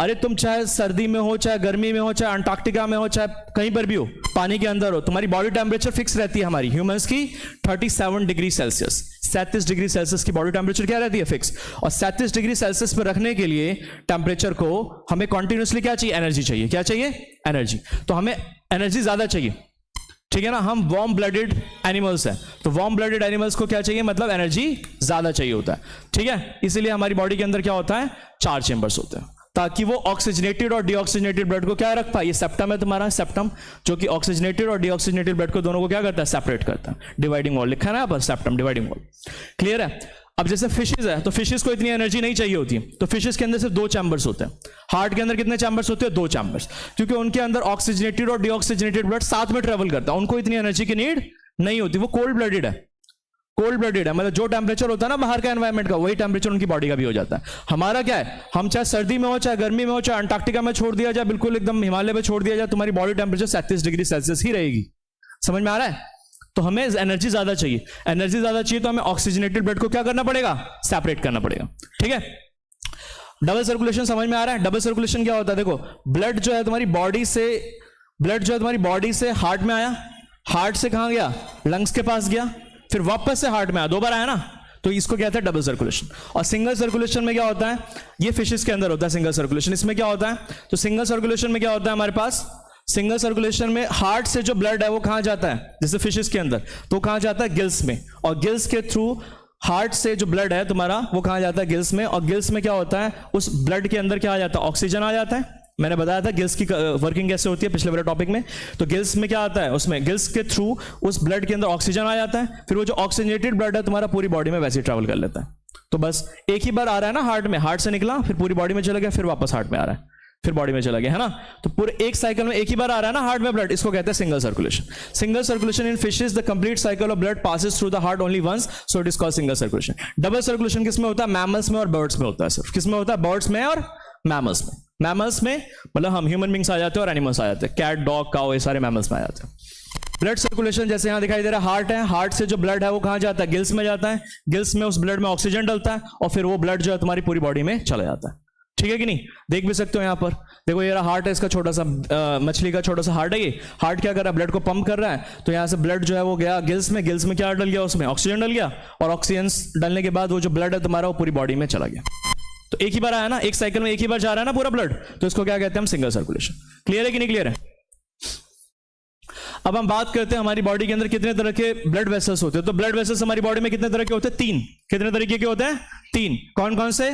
अरे तुम चाहे सर्दी में हो, चाहे गर्मी में हो, चाहे अंटार्कटिका में हो, चाहे कहीं पर भी हो, पानी के अंदर हो, तुम्हारी बॉडी टेम्परेचर फिक्स रहती है। हमारी ह्यूमंस की 37 डिग्री सेल्सियस, 37 डिग्री सेल्सियस की बॉडी टेम्परेचर क्या रहती है? फिक्स। और 37 डिग्री सेल्सियस पर रखने के लिए टेम्परेचर को हमें कॉन्टिन्यूसली क्या चाहिए? एनर्जी चाहिए। क्या चाहिए? एनर्जी। तो हमें एनर्जी ज्यादा चाहिए। ठीक है ना? हम वार्म ब्लडेड एनिमल्स हैं, तो वार्म ब्लडेड एनिमल्स को क्या चाहिए? मतलब एनर्जी ज्यादा चाहिए होता है। ठीक है, इसीलिए हमारी बॉडी के अंदर क्या होता है? 4 चेंबर्स होते हैं, ताकि वो ऑक्सीजनेटेड और डीऑक्सीजनेटेड ब्लड को क्या रख पाए? ये सेप्टम है तुम्हारा, सेप्टम, जो कि ऑक्सीजनेटेड और डीऑक्सीजनेटेड ब्लड को दोनों को क्या करता है? सेपरेट करता है। डिवाइडिंग वॉल लिखा है ना यहाँ पर, सेप्टम डिवाइडिंग वॉल। क्लियर है? अब जैसे फिशेज है, तो फिशेज को इतनी एनर्जी नहीं चाहिए होती, तो फिशेज के अंदर सिर्फ 2 चैम्बर्स होते हैं। हार्ट के अंदर कितने चैम्बर्स होते हैं? 2 चैम्बर्स, क्योंकि उनके अंदर ऑक्सीजनेटेड और डीऑक्सीजनेटेड ब्लड साथ में ट्रेवल करता है। उनको इतनी एनर्जी की नीड नहीं होती, वो कोल्ड ब्लडेड है। कोल्ड ब्लडेड है, मतलब जो टेम्परेचर होता है ना बाहर का एनवायरमेंट का, वही टेम्परेचर उनकी बॉडी का भी हो जाता है। हमारा क्या है? हम चाहे सर्दी में हो, चाहे गर्मी में हो, चाहे अंटार्कटिका में छोड़ दिया जाए, बिल्कुल एकदम हिमालय में छोड़ दिया जाए, तुम्हारी बॉडी टेम्परेचर 37 डिग्री सेल्सियस ही रहेगी। समझ में आ रहा है? तो हमें एनर्जी ज्यादा चाहिए। एनर्जी ज्यादा चाहिए तो हमें ऑक्सीजनेटेड ब्लड को क्या करना पड़ेगा? सेपरेट करना पड़ेगा। ठीक है? डबल सर्कुलेशन समझ में आ रहा है? डबल सर्कुलेशन क्या होता है? देखो, ब्लड जो है तुम्हारी बॉडी से हार्ट में आया, हार्ट से कहां गया? लंग्स के पास गया, फिर वापस से हार्ट में आया, 2 बार आया ना, तो इसको कहते हैं डबल सर्कुलेशन। और सिंगल सर्कुलेशन में क्या होता है? ये फिशेस के अंदर होता है सिंगल सर्कुलेशन। इसमें क्या होता है? तो सिंगल सर्कुलेशन में क्या होता है हमारे पास? सिंगल सर्कुलेशन में हार्ट से जो ब्लड है वो कहां जाता है? जैसे फिशेस के अंदर, तो कहां जाता है? गिल्स में। और गिल्स के थ्रू हार्ट से जो ब्लड है तुम्हारा वो कहां जाता है? गिल्स में। और गिल्स में क्या होता है? उस ब्लड के अंदर क्या आ जाता है? ऑक्सीजन आ जाता है। मैंने बताया था गिल्स की वर्किंग कैसे होती है पिछले वाले टॉपिक में। तो गिल्स में क्या आता है? उसमें गिल्स के थ्रू उस ब्लड के अंदर ऑक्सीजन आ जाता है। फिर वो जो ऑक्सीजनेटेड ब्लड है तुम्हारा पूरी बॉडी में वैसे ही ट्रैवल कर लेता है। तो बस एक ही बार आ रहा है ना हार्ट में, हार्ट से निकला, फिर पूरी बॉडी में चला गया, फिर वापस हार्ट में आ रहा है, फिर बॉडी में चला गया, है ना? तो पूरे एक साइकिल में एक ही बार आ रहा है ना हार्ट में ब्लड, इसको कहते हैं single circulation. Single circulation in fishes, the complete cycle of blood passes through the heart only once, so it is called single circulation. Double circulation किसमें होता है? मैमल्स में और बर्ड्स में होता है। सिर्फ किसमें होता है? बर्ड्स में और मैमल्स में। मैमल्स में मतलब हम ह्यूमन बींग्स आ जाते हैं और एनिमल्स आ जाते हैं, कैट, डॉग, काउ, ये सारे मैमल्स में आ जाते हैं। ब्लड सर्कुलेशन जैसे यहां दिखाई दे रहा है, हार्ट है, हार्ट से जो ब्लड है वो कहां जाता है? गिल्स में जाता है। गिल्स में उस ब्लड में ऑक्सीजन डलता है और फिर वो ब्लड जो है तुम्हारी पूरी बॉडी में चला जाता है। ठीक है कि नहीं? देख भी सकते हो यहाँ पर, देखो ये रहा हार्ट है इसका छोटा सा, मछली का छोटा सा हार्ट है ये। हार्ट क्या कर रहा है? ब्लड को पंप कर रहा है। तो यहाँ से ब्लड जो है वो गया गिल्स में, गिल्स में क्या डल गया? उसमें ऑक्सीजन डल गया, और ऑक्सीजन डलने के बाद वो जो ब्लड है तुम्हारा वो पूरी बॉडी में चला गया। तो एक ही बार आया ना, एक साइकिल में एक ही बार जा रहा है ना पूरा ब्लड, तो इसको क्या कहते हैं हम? Single circulation. क्लियर है कि नहीं क्लियर है? अब हम बात करते हैं हमारी बॉडी के अंदर कितने तरह के ब्लड वेसल्स होते हैं। तो ब्लड वेसल्स हमारी बॉडी में कितने तरह के होते हैं? 3। कितने तरीके के होते हैं? 3। कौन कौन से?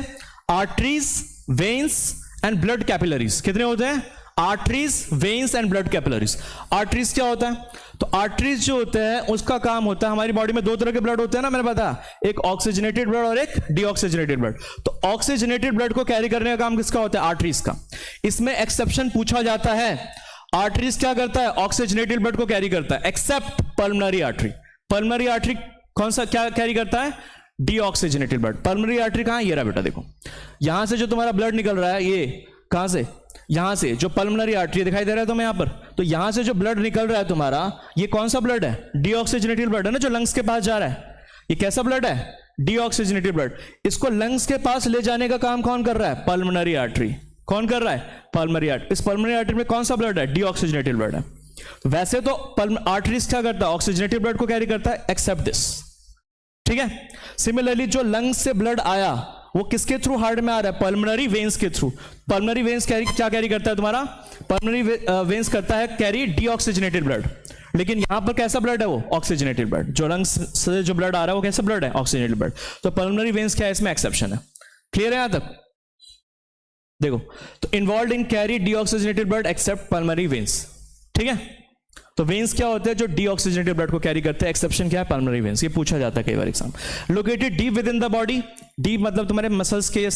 Arteries, veins and blood capillaries. कितने होते हैं? Arteries, veins and blood capillaries. Arteries क्या होता है? तो आर्टरीज जो होते हैं उसका काम होता है, हमारी बॉडी में 2 तरह के ब्लड होते हैं ना, मैंने बताया, एक ऑक्सीजनेटेड ब्लड और एक डीऑक्सीजनेटेड ब्लड। तो ऑक्सीजनेटेड ब्लड को कैरी करने का काम किसका होता है? आर्टरीज का। इसमें एक्सेप्शन पूछा जाता है, आर्टरीज क्या करता है? ऑक्सीजनेटेड ब्लड को कैरी करता है, accept pulmonary artery. Pulmonary artery कौन सा क्या कैरी करता है? Deoxygenated blood. पल्मोनरी आर्टरी कहां? ये रहा बेटा, देखो यहां से जो तुम्हारा ब्लड निकल रहा है, ये कहां से? यहां से, जो पल्मोनरी आर्टरी दिखाई दे रहा है तुम्हें यहां पर, तो यहां से जो ब्लड निकल रहा है तुम्हारा, ये कौन सा ब्लड है? डीऑक्सीजनेटेड ब्लड है ना, जो लंग्स के पास जा रहा है। ये कैसा ब्लड है? Deoxygenated blood. इसको लंग्स के पास ले जाने का काम कौन कर रहा है? Pulmonary artery. कौन कर रहा है? Pulmonary artery. इस पल्मोनरी आर्टरी में कौन सा ब्लड है? डीऑक्सीजनेटेड ब्लड है। वैसे तो आर्टरीज क्या करता है? ऑक्सीजनेटेड ब्लड को कैरी करता है, एक्सेप्ट दिस। ठीक है। सिमिलरली जो लंग्स से ब्लड आया वो किसके थ्रू हार्ट में आ रहा है? पल्मोनरी वेन्स के थ्रू। पल्मोनरी वेन्स क्या कैरी करता है तुम्हारा? पल्मोनरी वेन्स करता है कैरी डीऑक्सीजनेटेड ब्लड। लेकिन यहां पर कैसा ब्लड है? वो ऑक्सीजनेटेड ब्लड। जो लंग्स से जो ब्लड आ रहा है वो कैसा ब्लड है? Oxygenated blood. तो पल्मोनरी वेन्स क्या है? इसमें एक्सेप्शन है। क्लियर है यहां तक? देखो, तो involve in carry deoxygenated blood accept pulmonary veins. ठीक है। तो वेन्स क्या होते हैं? जो डीऑक्सीजनेटेड ब्लड को कैरी करते हैं। एक्सेप्शन क्या है? Pulmonary veins. ये पूछा जाता है कई बार exam. Located deep within the body. Deep मतलब तुम्हारे मसल्स के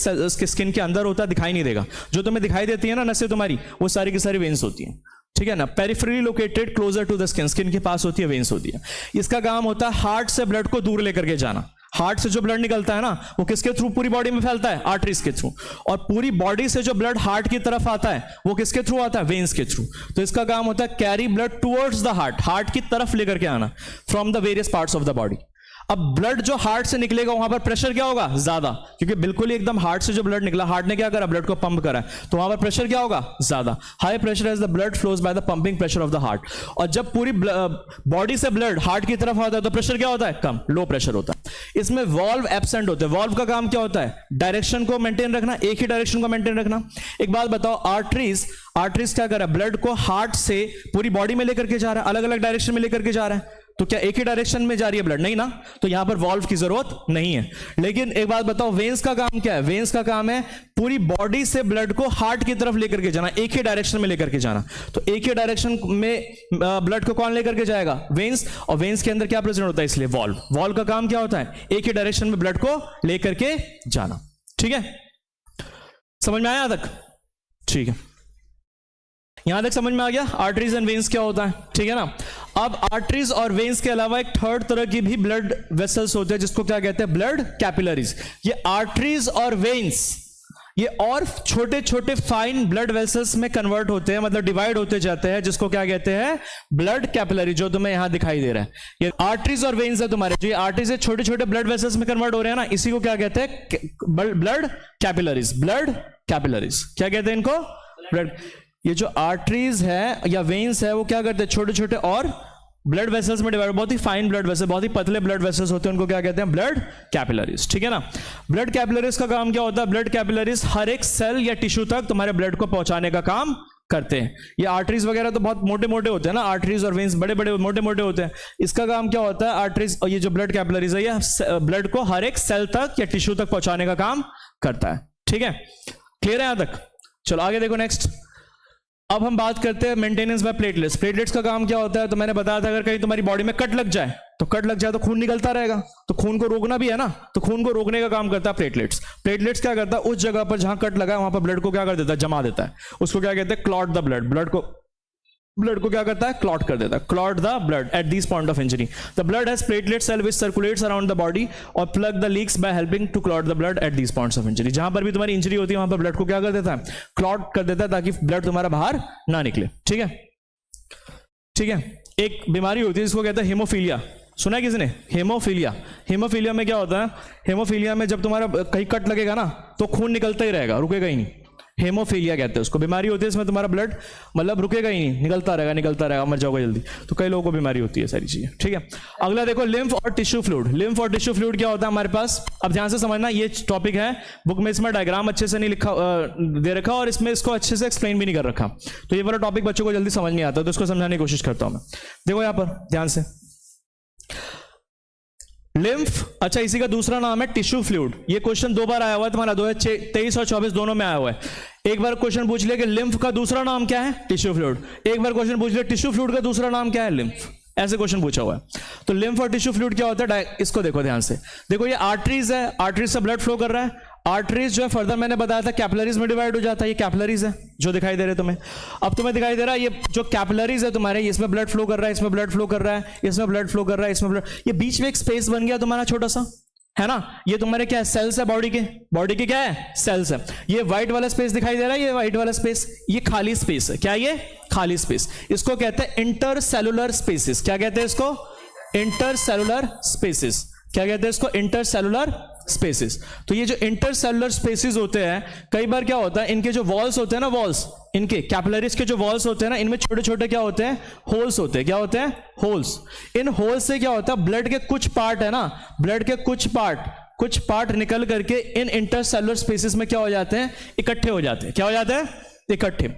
स्किन के अंदर होता है, दिखाई नहीं देगा। जो तुम्हें दिखाई देती है ना नसें तुम्हारी, वो सारी की सारी वेन्स होती हैं। ठीक है ना। Peripherally located closer to the skin. Skin के पास होती है, वेन्स होती है। इसका काम होता है हार्ट से ब्लड को दूर लेकर के जाना। हार्ट से जो ब्लड निकलता है ना, वो किसके थ्रू पूरी बॉडी में फैलता है? आर्टरीज के थ्रू। और पूरी बॉडी से जो ब्लड हार्ट की तरफ आता है वो किसके थ्रू आता है? वेन्स के थ्रू। तो इसका काम होता है carry blood towards the heart, heart की तरफ लेकर के आना, from the various parts of the body. अब ब्लड जो हार्ट से निकलेगा वहां पर प्रेशर क्या होगा? ज्यादा, क्योंकि बिल्कुल ही एकदम हार्ट से जो ब्लड निकला, हार्ट ने क्या करा? ब्लड को पंप करा, तो वहां पर प्रेशर क्या होगा? ज्यादा। High pressure as the blood flows by the pumping pressure of the heart. और जब पूरी बॉडी से ब्लड हार्ट की तरफ आता है तो प्रेशर क्या होता है? कम, लो प्रेशर होता है। इसमें वॉल्व एब्सेंट होते हैं। वॉल्व का काम क्या होता है? डायरेक्शन को मेंटेन रखना, एक ही डायरेक्शन को मेंटेन रखना। एक बात बताओ, आर्टरीज क्या कर रहा है? ब्लड को हार्ट से पूरी बॉडी में लेकर के जा रहा है, अलग अलग डायरेक्शन में लेकर के जा रहा है। तो क्या एक ही डायरेक्शन में जा रही है ब्लड? नहीं ना। तो यहां पर वॉल्व की जरूरत नहीं है। लेकिन एक बात बताओ, वेन्स का काम क्या है? वेन्स का काम है पूरी बॉडी से ब्लड को हार्ट की तरफ लेकर के जाना, एक ही डायरेक्शन में लेकर के जाना। तो एक ही डायरेक्शन में ब्लड को कौन लेकर के जाएगा? वेन्स। और वेन्स के अंदर क्या प्रेजेंट होता है? इसलिए वॉल्व। वॉल्व का काम क्या होता है? एक ही डायरेक्शन में ब्लड को लेकर के जाना। ठीक है, समझ में आया तक? ठीक है, यहां तक समझ में आ गया आर्टरीज एंड वेन्स क्या होता है। ठीक है ना। अब आर्टरीज और वेन्स के अलावा एक थर्ड तरह की भी ब्लड वेसल्स होते हैं, जिसको क्या कहते हैं? Blood capillaries. ये आर्टरीज और वेन्स ये और छोटे छोटे फाइन ब्लड वेसल्स में कन्वर्ट होते हैं, मतलब डिवाइड होते जाते हैं, जिसको क्या कहते हैं? Blood capillary. जो तुम्हें यहां दिखाई दे रहा है ये आर्टरीज और वेन्स है तुम्हारे। जो ये आर्टरीज है छोटे छोटे ब्लड वेसल्स में कन्वर्ट हो रहे हैं ना, इसी को क्या कहते हैं? Blood capillaries. ब्लड कैपिलरीज क्या कहते हैं इनको? ब्लड। ये जो आर्टरीज है या वेन्स है वो क्या करते हैं? छोटे छोटे और ब्लड वेसल्स में डिवाइड, बहुत ही फाइन ब्लड वेसल, बहुत ही पतले ब्लड वेसल्स होते हैं, उनको क्या कहते हैं? Blood capillaries. ठीक है ना। ब्लड कैपिलरीज का काम क्या होता है? ब्लड कैपिलरीज हर एक सेल या टिश्यू तक तुम्हारे ब्लड को पहुंचाने का काम करते हैं। ये आर्टरीज वगैरह तो बहुत मोटे मोटे होते हैं ना, आर्टरीज और वेन्स बड़े बड़े मोटे मोटे होते हैं। इसका काम क्या होता है? आर्टरीज और ये जो ब्लड कैपिलरीज है ये ब्लड को हर एक सेल तक या टिश्यू तक पहुंचाने का काम करता है। ठीक है, क्लियर है यहां तक? चलो आगे देखो नेक्स्ट। अब हम बात करते हैं मेंटेनेंस बाय प्लेटलेट्स। प्लेटलेट्स का काम क्या होता है? तो मैंने बताया था, अगर कहीं तुम्हारी बॉडी में कट लग जाए तो खून निकलता रहेगा, तो खून को रोकना भी है ना, तो खून को रोकने का काम करता है प्लेटलेट्स। प्लेटलेट्स क्या करता है? उस जगह पर जहां कट लगा है वहां पर ब्लड को क्या कर देता है? जमा देता है। उसको क्या कहते हैं? Clot the blood. ब्लड को क्या करता है? क्लॉट कर देता है। Clot the blood at this point of injury. The blood has platelet cell which circulates around the body और plug the leaks by helping to clot the blood at this points of injury. जहां पर भी तुम्हारी इंजरी होती है वहां पर ब्लड को क्या कर देता है? क्लॉट कर देता है, ताकि ब्लड तुम्हारा बाहर ना निकले। ठीक है, ठीक है। एक बीमारी होती है जिसको कहते हैं हेमोफीलिया। सुना है किसी ने? हेमोफीलिया। हेमोफीलिया में क्या होता है? हेमोफीलिया में जब तुम्हारा कहीं कट लगेगा ना तो खून निकलता ही रहेगा, रुकेगा ही नहीं। हेमोफीलिया कहते हैं उसको, बीमारी होती है इसमें तुम्हारा ब्लड मतलब रुकेगा ही नहीं, निकलता रहेगा, मर जाओगे जल्दी। तो कई लोगों को बीमारी होती है सारी चीजें, ठीक है। अगला देखो लिम्फ और टिश्यू फ्लूइड। लिम्फ और टिश्यू फ्लूइड क्या होता है हमारे पास, अब ध्यान से समझना, ये टॉपिक है बुक में, इसमें डायग्राम अच्छे से नहीं लिखा दे रखा और इसमें इसको अच्छे से एक्सप्लेन भी नहीं कर रखा, तो ये वाला टॉपिक बच्चों को जल्दी समझ नहीं आता, तो इसको समझाने की कोशिश करता हूं मैं। देखो यहां पर ध्यान से, लिम्फ, अच्छा इसी का दूसरा नाम है टिश्यू फ्लूइड। ये क्वेश्चन दो बार आया हुआ है तुम्हारा, 2023 और 24 दोनों में आया हुआ है। एक बार क्वेश्चन पूछ लिया कि लिम्फ का दूसरा नाम क्या है, टिश्यू फ्लूइड। एक बार क्वेश्चन पूछ लिया टिश्यू फ्लूइड का दूसरा नाम क्या है, लिम्फ। ऐसे क्वेश्चन पूछा हुआ है। तो लिम्फ और टिश्यू फ्लूइड क्या होता है, इसको देखो ध्यान से। देखो ये आर्टरीज है, आर्टरीज से ब्लड फ्लो कर रहा है। आर्टरीज जो है फर्दर मैंने बताया था कैपिलरीज में डिवाइड हो जाता है, ये कैपिलरीज है जो दिखाई दे रहे तुम्हें। अब तुम्हें दिखाई दे रहा है ये जो कैपिलरीज है तुम्हारे, इसमें ब्लड फ्लो कर रहा है, इसमें ब्लड फ्लो कर रहा है, इसमें ब्लड फ्लो कर रहा है, इसमें ब्लड, ये बीच में एक स्पेस बन गया तुम्हारा छोटा सा, है ना। ये तुम्हारे क्या है, सेल्स है बॉडी के क्या है, सेल्स है। ये व्हाइट वाला स्पेस दिखाई दे रहा है, ये व्हाइट वाला स्पेस, ये खाली स्पेस है। क्या ये खाली स्पेस, इसको कहते हैं इंटरसेलुलर स्पेसिस। क्या कहते हैं इसको, इंटरसेलुलर स्पेसिस। क्या कहते हैं इसको, इंटरसेलुलर स्पेसिस। तो ये जो इंटरसेलुलर स्पेसिस होते हैं, कई बार क्या होता है, इनके जो वॉल्स होते हैं ना, वॉल्स, इनके कैपिलरीज के जो वॉल्स होते हैं ना, इनमें छोटे छोटे क्या होते हैं, होल्स होते हैं। क्या होते हैं, होल्स। इन होल्स से क्या होता है, ब्लड के कुछ पार्ट है ना, ब्लड के कुछ पार्ट निकल करके इन इंटरसेलुलर स्पेसिस में क्या हो जाते हैं, इकट्ठे हो जाते हैं। क्या हो जाते हैं, इकट्ठे।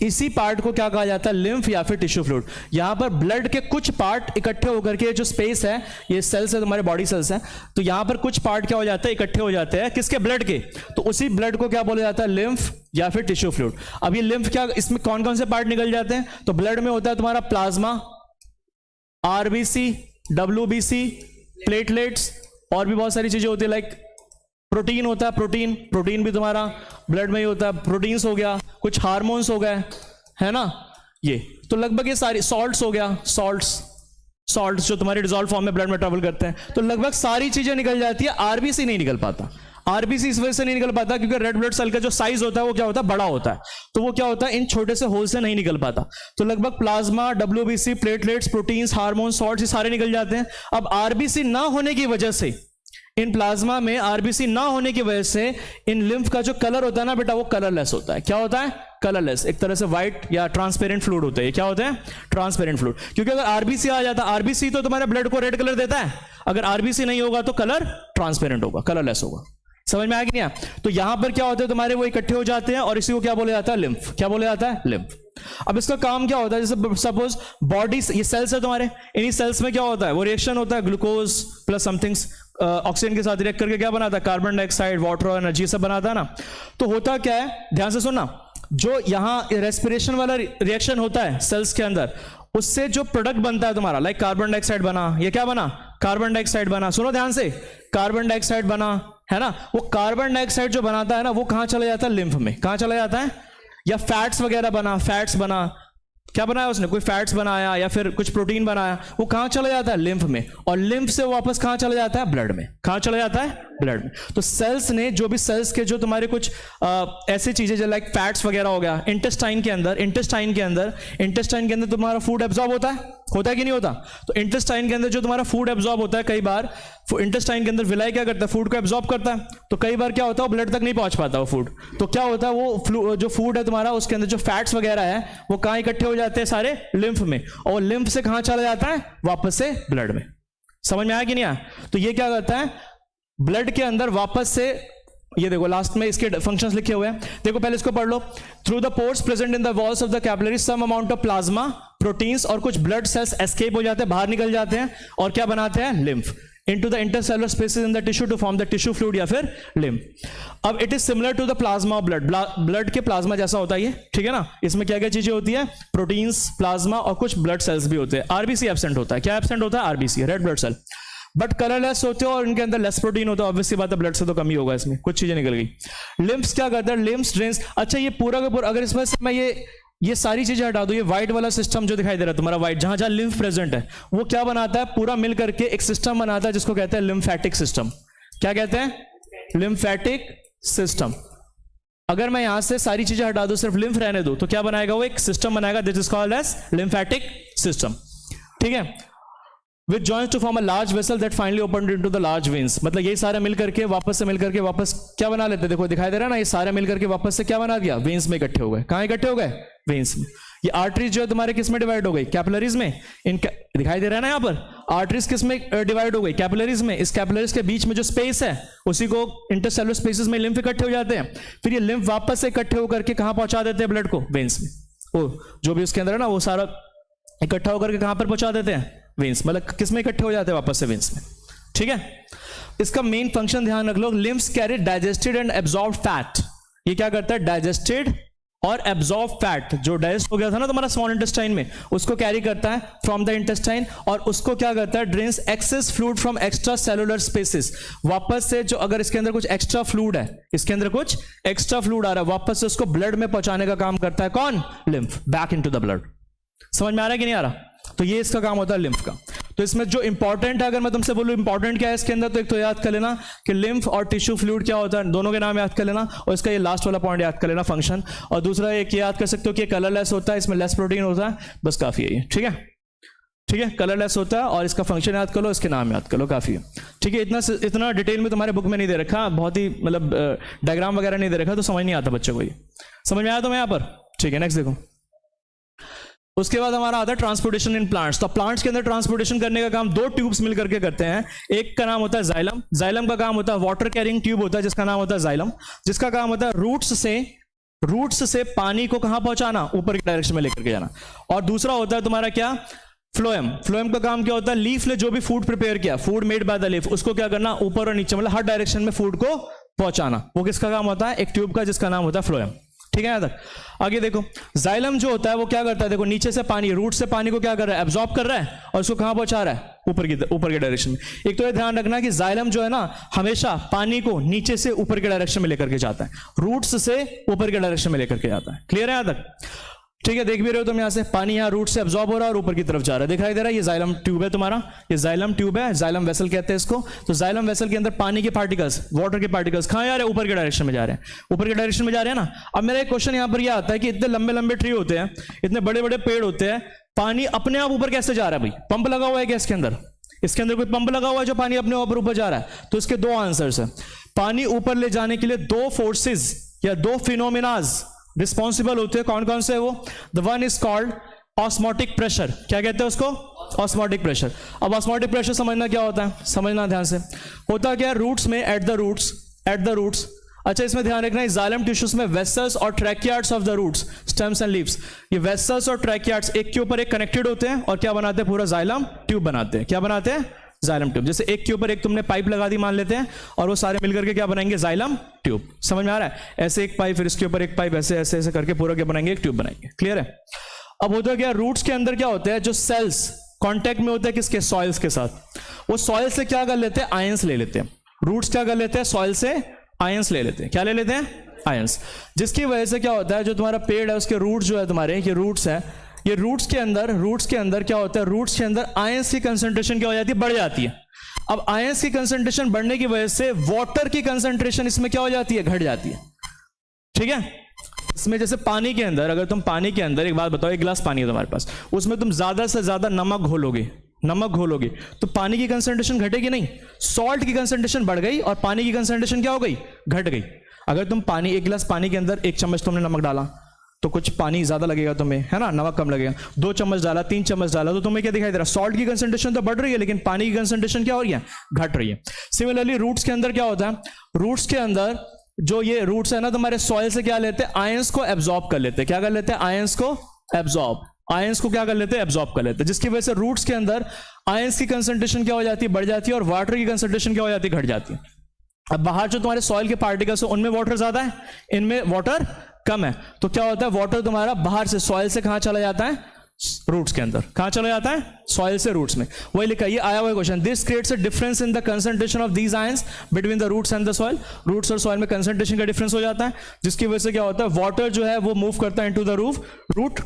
इसी पार्ट को क्या कहा जाता है, लिम्फ या फिर टिश्यू फ्लूइड। यहां पर ब्लड के कुछ पार्ट इकट्ठे होकर के जो स्पेस है, ये सेल्स है तुम्हारे बॉडी सेल्स है, तो यहां पर कुछ पार्ट क्या हो जाते हैं, इकट्ठे हो जाते हैं, किसके, ब्लड के। तो उसी ब्लड को क्या बोला जाता है, लिम्फ या फिर टिश्यू फ्लूइड। अब ये लिम्फ क्या, इसमें कौन कौन से पार्ट निकल जाते हैं, तो ब्लड में होता है तुम्हारा प्लाज्मा, आरबीसी, डब्ल्यूबीसी, प्लेटलेट्स, और भी बहुत सारी चीजें होती है, लाइक प्रोटीन होता है, प्रोटीन भी तुम्हारा ब्लड में ही होता है, प्रोटीन्स हो गया, कुछ हार्मोन्स हो गए, है ना। ये तो लगभग ये सारी, सॉल्ट्स हो गया, सॉल्ट्स जो तुम्हारे डिसॉल्व फॉर्म में ब्लड में ट्रेवल करते हैं, तो लगभग सारी चीजें निकल जाती है। आरबीसी नहीं निकल पाता। आरबीसी इस वजह से नहीं निकल पाता क्योंकि रेड ब्लड सेल का जो साइज होता है वो क्या होता है, बड़ा होता है, तो वो क्या होता है, इन छोटे से होल से नहीं निकल पाता। तो लगभग plasma, WBC, platelets, proteins, hormones, salts, ये सारे निकल जाते हैं। अब आरबीसी ना होने की वजह से, इन प्लाज्मा में आरबीसी ना होने की वजह से इन लिम्फ का जो कलर होता है ना बेटा, वो कलरलेस होता है। क्या होता है, कलरलेस, एक तरह से व्हाइट या ट्रांसपेरेंट फ्लूइड होता है। क्या होता है, ट्रांसपेरेंट फ्लूइड। क्योंकि अगर आरबीसी आ जाता, आरबीसी तो तुम्हारे ब्लड को रेड कलर देता है, अगर आरबीसी नहीं होगा तो कलर ट्रांसपेरेंट होगा, कलरलेस होगा। समझ में आया कि नहीं आया? तो यहां पर क्या होता है तुम्हारे, वो इकट्ठे हो जाते हैं और इसी को क्या बोला जाता है, लिम्फ। क्या बोला जाता है, लिम्फ। अब इसका काम क्या होता है, जैसे सपोज बॉडी, ये सेल्स है तुम्हारे, इन्हीं सेल्स में क्या होता है, वो रिएक्शन होता है, ग्लूकोज प्लस समथिंग्स ऑक्सीजन के साथ रिएक्ट करके क्या बनाता है, कार्बन डाइऑक्साइड, वाटर और एनर्जी सब बनाता है ना। तो होता क्या है, ध्यान से सुनना, जो यहां रेस्पिरेशन वाला रिएक्शन होता है सेल्स के अंदर, उससे जो प्रोडक्ट बनता है तुम्हारा, लाइक कार्बन डाइऑक्साइड बना, ये क्या बना, कार्बन डाइऑक्साइड बना। सुनो ध्यान से, कार्बन डाइऑक्साइड बना, है ना। वो कार्बन डाइऑक्साइड जो बनाता है ना, वो कहां चला जाता है, लिम्फ में। कहां चला जाता है, या फैट्स वगैरह बना, फैट्स बना, क्या बनाया उसने, कोई फैट्स बनाया या फिर कुछ प्रोटीन बनाया, वो कहां चला जाता है, लिम्फ में। और लिम्फ से वापस कहां चला जाता है, ब्लड में। कहां चला जाता है, ब्लड में। तो सेल्स ने जो भी सेल्स के जो तुम्हारे कुछ ऐसी चीजें जो लाइक फैट्स वगैरह हो गया, इंटेस्टाइन के अंदर तुम्हारा फूड एब्जॉर्ब होता है कि नहीं होता। तो इंटेस्टाइन के अंदर जो तुम्हारा फूड एब्जॉर्ब होता है, कई बार इंटेस्टाइन के अंदर विलाई क्या करता है, फूड को एब्जॉर्ब करता है। तो कई बार क्या होता है, वो ब्लड तक नहीं पहुंच पाता वो फूड। तो क्या होता है, वो जो फूड है तुम्हारा, उसके अंदर जो फैट्स वगैरह है, वो कहां इकट्ठे हो जाते हैं, सारे लिम्फ में। और लिम्फ से कहां चला जाता है, वापस से ब्लड में। समझ में आया कि नहीं आया? तो ये क्या करता है, ब्लड के अंदर वापस से, ये देखो लास्ट में इसके फंक्शंस लिखे हुए हैं, देखो पहले इसको पढ़ लो। Through the pores present in the walls of the capillary some amount of plasma, proteins और कुछ ब्लड सेल्स एस्केप हो जाते हैं, बाहर निकल जाते हैं, और क्या बनाते हैं, lymph, into the intercellular spaces in the tissue to form the tissue fluid या फिर lymph। अब it is similar to the plasma of blood, blood के प्लाज्मा जैसा होता है ये, ठीक है ना। इसमें क्या क्या चीजें होती है, प्रोटीन्स, प्लाज्मा और कुछ ब्लड सेल्स भी होते हैं। आरबीसी एब्सेंट होता है, क्या एब्सेंट होता है, RBC, red blood cell, but colourless होते हो और इनके अंदर लेस प्रोटीन होता है। ऑब्वियसली बात है, ब्लड से तो कम ही होगा, इसमें कुछ चीजें निकल गई। लिम्फ्स क्या करते हैं, लिम्फ्स ड्रेन्स। अच्छा ये पूरा का पूरा, अगर इसमें से मैं ये सारी चीजें हटा दो, ये व्हाइट वाला सिस्टम जो दिखाई दे रहा है तुम्हारा, व्हाइट, जहां जहां लिम्फ प्रेजेंट है, वो क्या बनाता है, पूरा मिल करके एक सिस्टम बनाता है जिसको कहते हैं लिम्फेटिक सिस्टम। क्या कहते हैं, लिम्फेटिक सिस्टम। अगर मैं यहां से सारी चीजें हटा दूं, सिर्फ लिम्फ रहने दूं, तो क्या बनाएगा, वो एक सिस्टम बनाएगा, this is called as lymphatic system. ठीक है। Which joins to form a large vessel that finally open into the large veins. मतलब ये सारे मिलकर के वापस क्या बना लेते हैं, देखो दिखाई दे रहा है ना, ये सारे मिलकर के वापस से क्या बना दिया, वेन्स में इकट्ठे हो गए। कहां इकट्ठे हो गए, वेन्स में। ये आर्टरीज जो है तुम्हारे किस में डिवाइड हो गई, कैपिलरीज में। दिखाई दे रहा है ना यहाँ पर, आर्टरीज किस में डिवाइड हो गई, कैपिलरीज में। इस कैपिलरीज के बीच में जो स्पेस है उसी को इंटरसेलुलर स्पेसेस में लिम्फ इकट्ठे हो जाते हैं। फिर ये लिम्फ वापस से इकट्ठे होकर के कहां पहुंचा देते हैं, ब्लड को, वेन्स में। वो जो भी उसके अंदर है ना वो सारा इकट्ठा होकर के कहां पर पहुंचा देते हैं, वेन्स। मतलब किस में इकट्ठे हो जाते हैं, वापस से वेन्स में। ठीक है, इसका मेन फंक्शन ध्यान रख लो, lymphs carry digested and absorb fat. ये क्या करता है, डाइजेस्टेड और एब्जॉर्ब फैट, जो डाइजेस्ट हो गया था ना तुम्हारा स्मॉल इंटेस्टाइन में, उसको कैरी करता है फ्रॉम द इंटेस्टाइन, और उसको क्या करता है, drains access fluid from extra cellular spaces. वापस से जो अगर इसके अंदर कुछ एक्स्ट्रा फ्लूइड है, इसके अंदर कुछ एक्स्ट्रा फ्लूइड आ रहा है, वापस से उसको ब्लड में पहुंचाने का काम करता है कौन, lymph, back into the blood. समझ में आ रहा है कि नहीं आ रहा? तो ये इसका काम होता है लिम्फ का। तो इसमें जो इंपॉर्टेंट है, अगर मैं तुमसे बोलूं इंपॉर्टेंट क्या है इसके अंदर, तो एक तो याद कर लेना कि लिम्फ और टिश्यू फ्लूइड क्या होता है, दोनों के नाम याद कर लेना, और इसका ये लास्ट वाला पॉइंट याद कर लेना, फंक्शन। और दूसरा एक याद कर सकते हो कि कलरलेस होता है, इसमें लेस प्रोटीन होता है, बस काफी है ये। ठीक है, ठीक है, कलरलेस होता है, और इसका फंक्शन याद कर लो, इसके नाम याद कर लो, काफी है। ठीक है, इतना डिटेल में तुम्हारे बुक में नहीं दे रखा, बहुत ही मतलब डायग्राम वगैरह नहीं दे रखा, तो समझ नहीं आता बच्चों को। ये समझ में आया तुम्हें यहाँ पर? ठीक है, नेक्स्ट देखो। उसके बाद हमारा आता है ट्रांसपोर्टेशन इन प्लांट्स। तो प्लांट्स के अंदर ट्रांसपोर्टेशन करने का काम दो ट्यूब्स मिलकर के करते हैं। एक का नाम होता है जाइलम, जाइलम का काम होता है वाटर कैरिंग ट्यूब होता है जिसका नाम होता है जाइलम, जिसका काम होता है रूट्स से पानी को कहां पहुंचाना, ऊपर की डायरेक्शन में लेकर के जाना। और दूसरा होता है तुम्हारा क्या, फ्लोएम। फ्लोएम का काम क्या होता है, लीफ ने जो भी फूड प्रिपेयर किया, food made by the leaf, उसको क्या करना, ऊपर और नीचे मतलब हर डायरेक्शन में फूड को पहुंचाना। वो किसका काम होता है, एक ट्यूब का, जिसका नाम होता है फ्लोएम। ठीक है, यहां तक। आगे देखो, जाइलम जो होता है वो क्या करता है, देखो नीचे से पानी, रूट से पानी को क्या कर रहा है, एब्जॉर्ब कर रहा है, और उसको कहां पहुंचा रहा है, ऊपर की डायरेक्शन में। एक तो ये ध्यान रखना कि जाइलम जो है ना, हमेशा पानी को नीचे से ऊपर के डायरेक्शन में लेकर के जाता है, रूट्स से ऊपर के डायरेक्शन में लेकर के जाता है। क्लियर है यहां तक? ठीक है, देख भी रहे हो तुम यहाँ से, पानी यहाँ रूट से एब्जॉर्ब हो रहा है और ऊपर की तरफ जा रहा है, दिखाई दे रहा है। ये जाइलम ट्यूब है तुम्हारा, ये जाइलम ट्यूब है, जाइलम वेसल कहते हैं इसको। तो जाइलम वेसल के अंदर पानी के पार्टिकल्स, वाटर के पार्टिकल्स कहाँ जा रहे हैं, ऊपर के डायरेक्शन में जा रहे हैं, ऊपर के डायरेक्शन में जा रहे हैं ना। अब मेरा एक क्वेश्चन यहाँ पर यह आता है कि इतने लंबे लंबे ट्री होते हैं, इतने बड़े बड़े पेड़ होते हैं, पानी अपने आप ऊपर कैसे जा रहा है भाई? पंप लगा हुआ है क्या इसके अंदर? इसके अंदर कोई पंप लगा हुआ है जो पानी अपने ऊपर जा रहा है? तो इसके दो आंसर्स है। पानी ऊपर ले जाने के लिए दो फोर्सेस या दो फिनोमिनाज रिस्पॉन्सिबल होते हैं। कौन कौन से है वो? The one is called osmotic pressure. क्या कहते हैं उसको? Osmotic pressure. अब ऑस्मोटिक प्रेशर समझना क्या होता है, समझना ध्यान से। होता क्या है, रूट्स में एट द रूट्स। अच्छा, इसमें ध्यान रखना, जाइलम टिश्यूज में वेसल्स और tracheids of the roots, stems and leaves, ये वेसल्स और ट्रैकियार्ड्स एक के ऊपर एक कनेक्टेड होते हैं और क्या बनाते हैं, पूरा जाइलम ट्यूब बनाते हैं। क्या बनाते हैं? Xylem tube. जैसे एक के ऊपर एक तुमने पाइप लगा दी मान लेते हैं, और वो सारे मिलकर के क्या बनाएंगे, जाइलम ट्यूब। समझ में आ रहा है? ऐसे एक पाइप, फिर इसके ऊपर एक पाइप, ऐसे ऐसे ऐसे करके पूरा क्या बनाएंगे, एक ट्यूब बनाएंगे। क्लियर है? अब होता क्या, रूट्स के अंदर क्या होता है, जो सेल्स कॉन्टेक्ट में होते हैं किसके, सॉइल्स के साथ, वो सॉइल से क्या कर लेते हैं, आयंस ले लेते हैं। रूट्स क्या कर लेते हैं, सॉइल से आयंस ले लेते हैं। क्या ले लेते हैं? आयंस। जिसकी वजह से क्या होता है, जो तुम्हारा पेड़ है उसके रूट जो है तुम्हारे, ये रूट्स है, ये रूट्स के अंदर क्या होता है, रूट्स के अंदर आयंस की कंसंट्रेशन क्या हो जाती है, बढ़ जाती है। अब आयंस की कंसंट्रेशन बढ़ने की वजह से वाटर की कंसंट्रेशन इसमें क्या हो जाती है, घट जाती है। ठीक है, इसमें जैसे पानी के अंदर, अगर तुम पानी के अंदर, एक बात बताओ, एक गिलास पानी है तुम्हारे पास, उसमें तुम ज्यादा से ज्यादा नमक घोलोगे तो पानी की कंसंट्रेशन घटेगी नहीं, सॉल्ट की कंसंट्रेशन बढ़ गई और पानी की कंसंट्रेशन क्या हो गई, घट गई। अगर तुम पानी, एक गिलास पानी के अंदर 1 चम्मच तुमने नमक डाला तो कुछ पानी ज्यादा लगेगा तुम्हें, है ना, नमक कम लगेगा। 2 चम्मच डाला, 3 चम्मच डाला, तो तुम्हें क्या दिखाई दे रहा है, सॉल्ट की कंसंट्रेशन तो बढ़ रही है लेकिन पानी की कंसंट्रेशन क्या हो रही है, घट रही है। सिमिलरली रूट्स के अंदर क्या होता है, रूट्स के अंदर जो ये रूट्स है ना तुम्हारे, सॉइल से क्या लेते हैं, आयंस को एब्जॉर्ब कर लेते हैं। क्या कर लेते हैं, आयंस को एब्जॉर्ब, आयंस को क्या कर लेते हैं, एब्जॉर्ब कर लेते हैं, जिसकी वजह से रूट्स के अंदर आयंस की कंसंट्रेशन क्या हो जाती है, बढ़ जाती है, और वाटर की कंसंट्रेशन क्या हो जाती है, घट जाती है। अब बाहर जो तुम्हारे सॉइल के पार्टिकल्स है उनमें वाटर ज्यादा है, इनमें वाटर कम है, तो क्या होता है, वाटर तुम्हारा बाहर से सॉइल से कहां चला जाता है, रूट्स के अंदर। कहां चला जाता है, सॉइल से रूट्स में। वही लिखा, ये आया हुआ question, this creates a difference in the concentration of these ions between the roots and the soil. Roots और सॉइल में कंसंट्रेशन का डिफरेंस हो जाता है, जिसकी वजह से क्या होता है, वाटर जो है वो मूव करता है into the root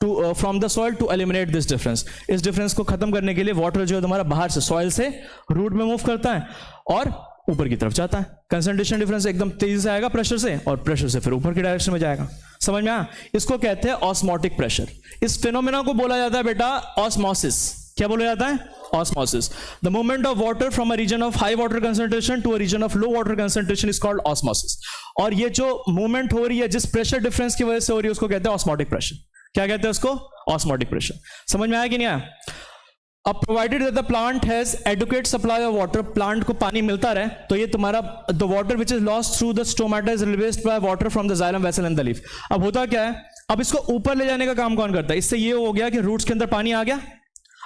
to from the soil to eliminate this difference. इस डिफरेंस को खत्म करने के लिए वाटर जो है तुम्हारा बाहर से सॉइल से रूट में मूव करता है और ऊपर की तरफ जाता है। कंसंट्रेशन डिफरेंस एकदम तेजी से आएगा प्रेशर से, और प्रेशर से फिर ऊपर की डायरेक्शन में जाएगा। समझ में आया? इसको कहते हैं ऑस्मोटिक प्रेशर। इस फिनोमेना को बोला जाता है बेटा ऑस्मोसिस। क्या बोला जाता है, osmosis. The movement of water from a region of high water concentration to a region of low water concentration is called osmosis. और ये जो मूवमेंट हो रही है जिस प्रेशर डिफरेंस की वजह से हो रही है उसको कहते हैं ऑस्मोटिक प्रेशर. क्या कहते हैं उसको? Osmotic pressure. समझ में आया कि नहीं आया? अब provided that the plant has adequate supply of water, plant को पानी मिलता रहे तो ये तुम्हारा the water which is lost through the stomata is replaced by water from the xylem vessel and the leaf. अब होता क्या है, अब इसको ऊपर ले जाने का काम कौन करता है? इससे ये हो गया कि रूट्स के अंदर पानी आ गया.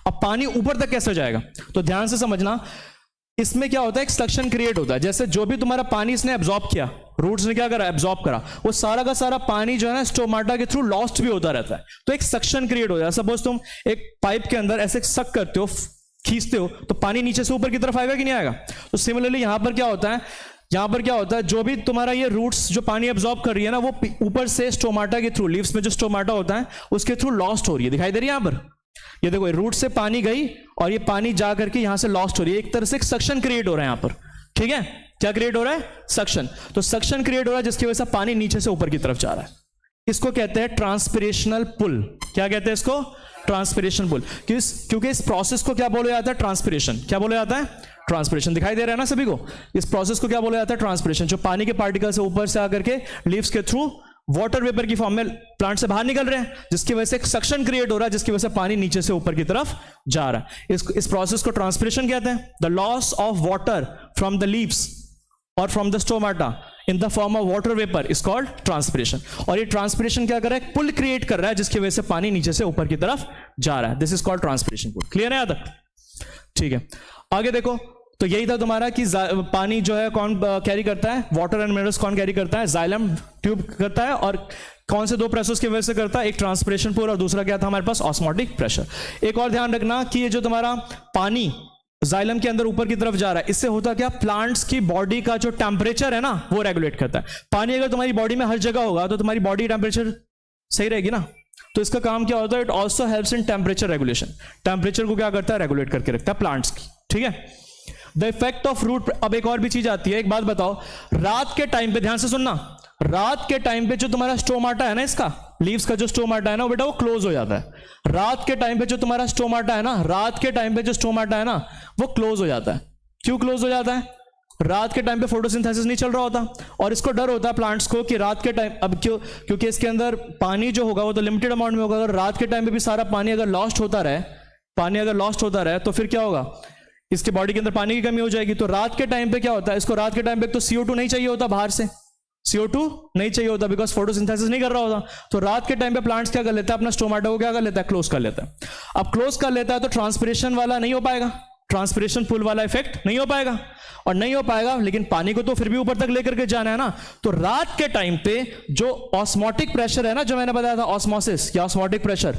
अब पानी ऊपर तक कैसे जाएगा? तो ध्यान से समझना, इसमें क्या होता है, एक सक्शन क्रिएट होता है. जैसे जो भी तुम्हारा पानी इसने एब्जॉर्ब किया, रूट्स ने क्या करा, एब्जॉर्ब करा, वो सारा का सारा पानी जो है ना स्टोमाटा के थ्रू लॉस्ट भी होता रहता है. तो एक सक्शन क्रिएट हो जाता है. सपोज तुम एक पाइप के अंदर ऐसे सक करते हो, खींचते हो, तो पानी नीचे से ऊपर की तरफ आएगा कि नहीं आएगा? तो सिमिलरली यहां पर क्या होता है, यहां पर क्या होता है, जो भी तुम्हारा ये रूट्स जो पानी एब्जॉर्ब कर रही है ना, वो ऊपर से स्टोमाटा के थ्रू, लीव्स में जो स्टोमाटा होता है उसके थ्रू लॉस्ट हो रही है. दिखाई दे रही है यहां पर? ये देखो, रूट से पानी गई और ये पानी जा करके यहां से लॉस्ट हो रही है. एक तरह से सक्शन क्रिएट हो रहा है यहां पर. ठीक है, क्या क्रिएट हो रहा है? सक्शन. तो सक्शन क्रिएट हो रहा है जिसकी वजह से पानी नीचे से ऊपर की तरफ जा रहा है. इसको कहते हैं ट्रांसपिरेशनल पुल. क्या कहते हैं इसको? Transpiration pull. क्योंकि इस प्रोसेस को क्या बोला जाता है? ट्रांसपिरेशन. क्या बोला जाता है? ट्रांसपिरेशन. दिखाई दे रहा है ना सभी को? इस प्रोसेस को क्या बोला जाता है? ट्रांसपिरेशन. जो पानी के पार्टिकल से ऊपर से आकर के लीव्स के थ्रू वाटर वेपर की फॉर्म में प्लांट से बाहर निकल रहे हैं, जिसकी वजह से एक सक्शन क्रिएट हो रहा है, जिसकी वजह से पानी नीचे से ऊपर की तरफ जा रहा है. इस प्रोसेस को ट्रांसपिरेशन कहते हैं. The loss of water from the leaves और from the stomata in the form of water vapour is called transpiration. और ये ट्रांसपिरेशन क्या कर रहा है? पुल क्रिएट कर रहा है, जिसकी वजह से पानी नीचे से ऊपर की तरफ जा रहा है. This is called transpiration pull. Clear है यहां तक? ठीक है, आगे देखो. तो यही था तुम्हारा कि पानी जो है कौन कैरी करता है? वाटर एंड मिनरल्स कौन कैरी करता है? जाइलम ट्यूब करता है. और कौन से दो प्रेशर्स की वजह से करता है? एक ट्रांसपिरेशन पुल और दूसरा क्या था हमारे पास? Osmotic pressure. एक और ध्यान रखना कि ये जो तुम्हारा पानी जाइलम के अंदर ऊपर की तरफ जा रहा है, इससे होता क्या? प्लांट्स की बॉडी का जो टेम्परेचर है ना वो रेगुलेट करता है. पानी अगर तुम्हारी बॉडी में हर जगह होगा तो तुम्हारी बॉडी टेम्परेचर सही रहेगी ना. तो इसका काम क्या होता है? It also helps in temperature regulation. Temperature को क्या करता है? रेगुलेट करके रखता है प्लांट्स की. ठीक है. The effect of root. अब एक और भी चीज आती है. एक बात बताओ, रात के टाइम पे ध्यान से सुनना, रात के टाइम पे जो तुम्हारा स्टोमाटा है ना, इसका लीव्स का जो स्टोमाटा है ना, बेटा वो क्लोज हो जाता है. रात के टाइम पे जो तुम्हारा स्टोमाटा है ना, रात के टाइम पे जो स्टोमाटा है ना वो क्लोज हो जाता है. क्यों क्लोज हो जाता है? रात के टाइम पे फोटोसिंथेसिस नहीं चल रहा होता और इसको डर होता है प्लांट्स को कि रात के टाइम, अब क्यों? क्योंकि इसके अंदर पानी जो होगा वो तो लिमिटेड अमाउंट में होगा. अगर रात के टाइम पे भी सारा पानी अगर लॉस्ट होता रहे, तो फिर क्या होगा? इसके बॉडी के अंदर पानी की कमी हो जाएगी. तो रात के टाइम पे क्या होता है? इसको रात के टाइम पे तो CO2 नहीं चाहिए होता, बाहर से CO2 नहीं चाहिए होता, बिकॉज फोटोसिंथेसिस नहीं कर रहा होता. तो रात के टाइम पे प्लांट्स क्या कर लेता है? अपना स्टोमाटा को क्या कर लेता है? क्लोज कर लेता है. अब क्लोज कर लेता है तो ट्रांसपिरेशन वाला नहीं हो पाएगा, ट्रांसपिरेशन पुल वाला इफेक्ट नहीं हो पाएगा. और नहीं हो पाएगा, लेकिन पानी को तो फिर भी ऊपर तक लेकर के जाना है ना. तो रात के टाइम पे जो ऑस्मोटिक प्रेशर है ना, जो मैंने बताया था ऑस्मोसिस या ऑस्मोटिक प्रेशर,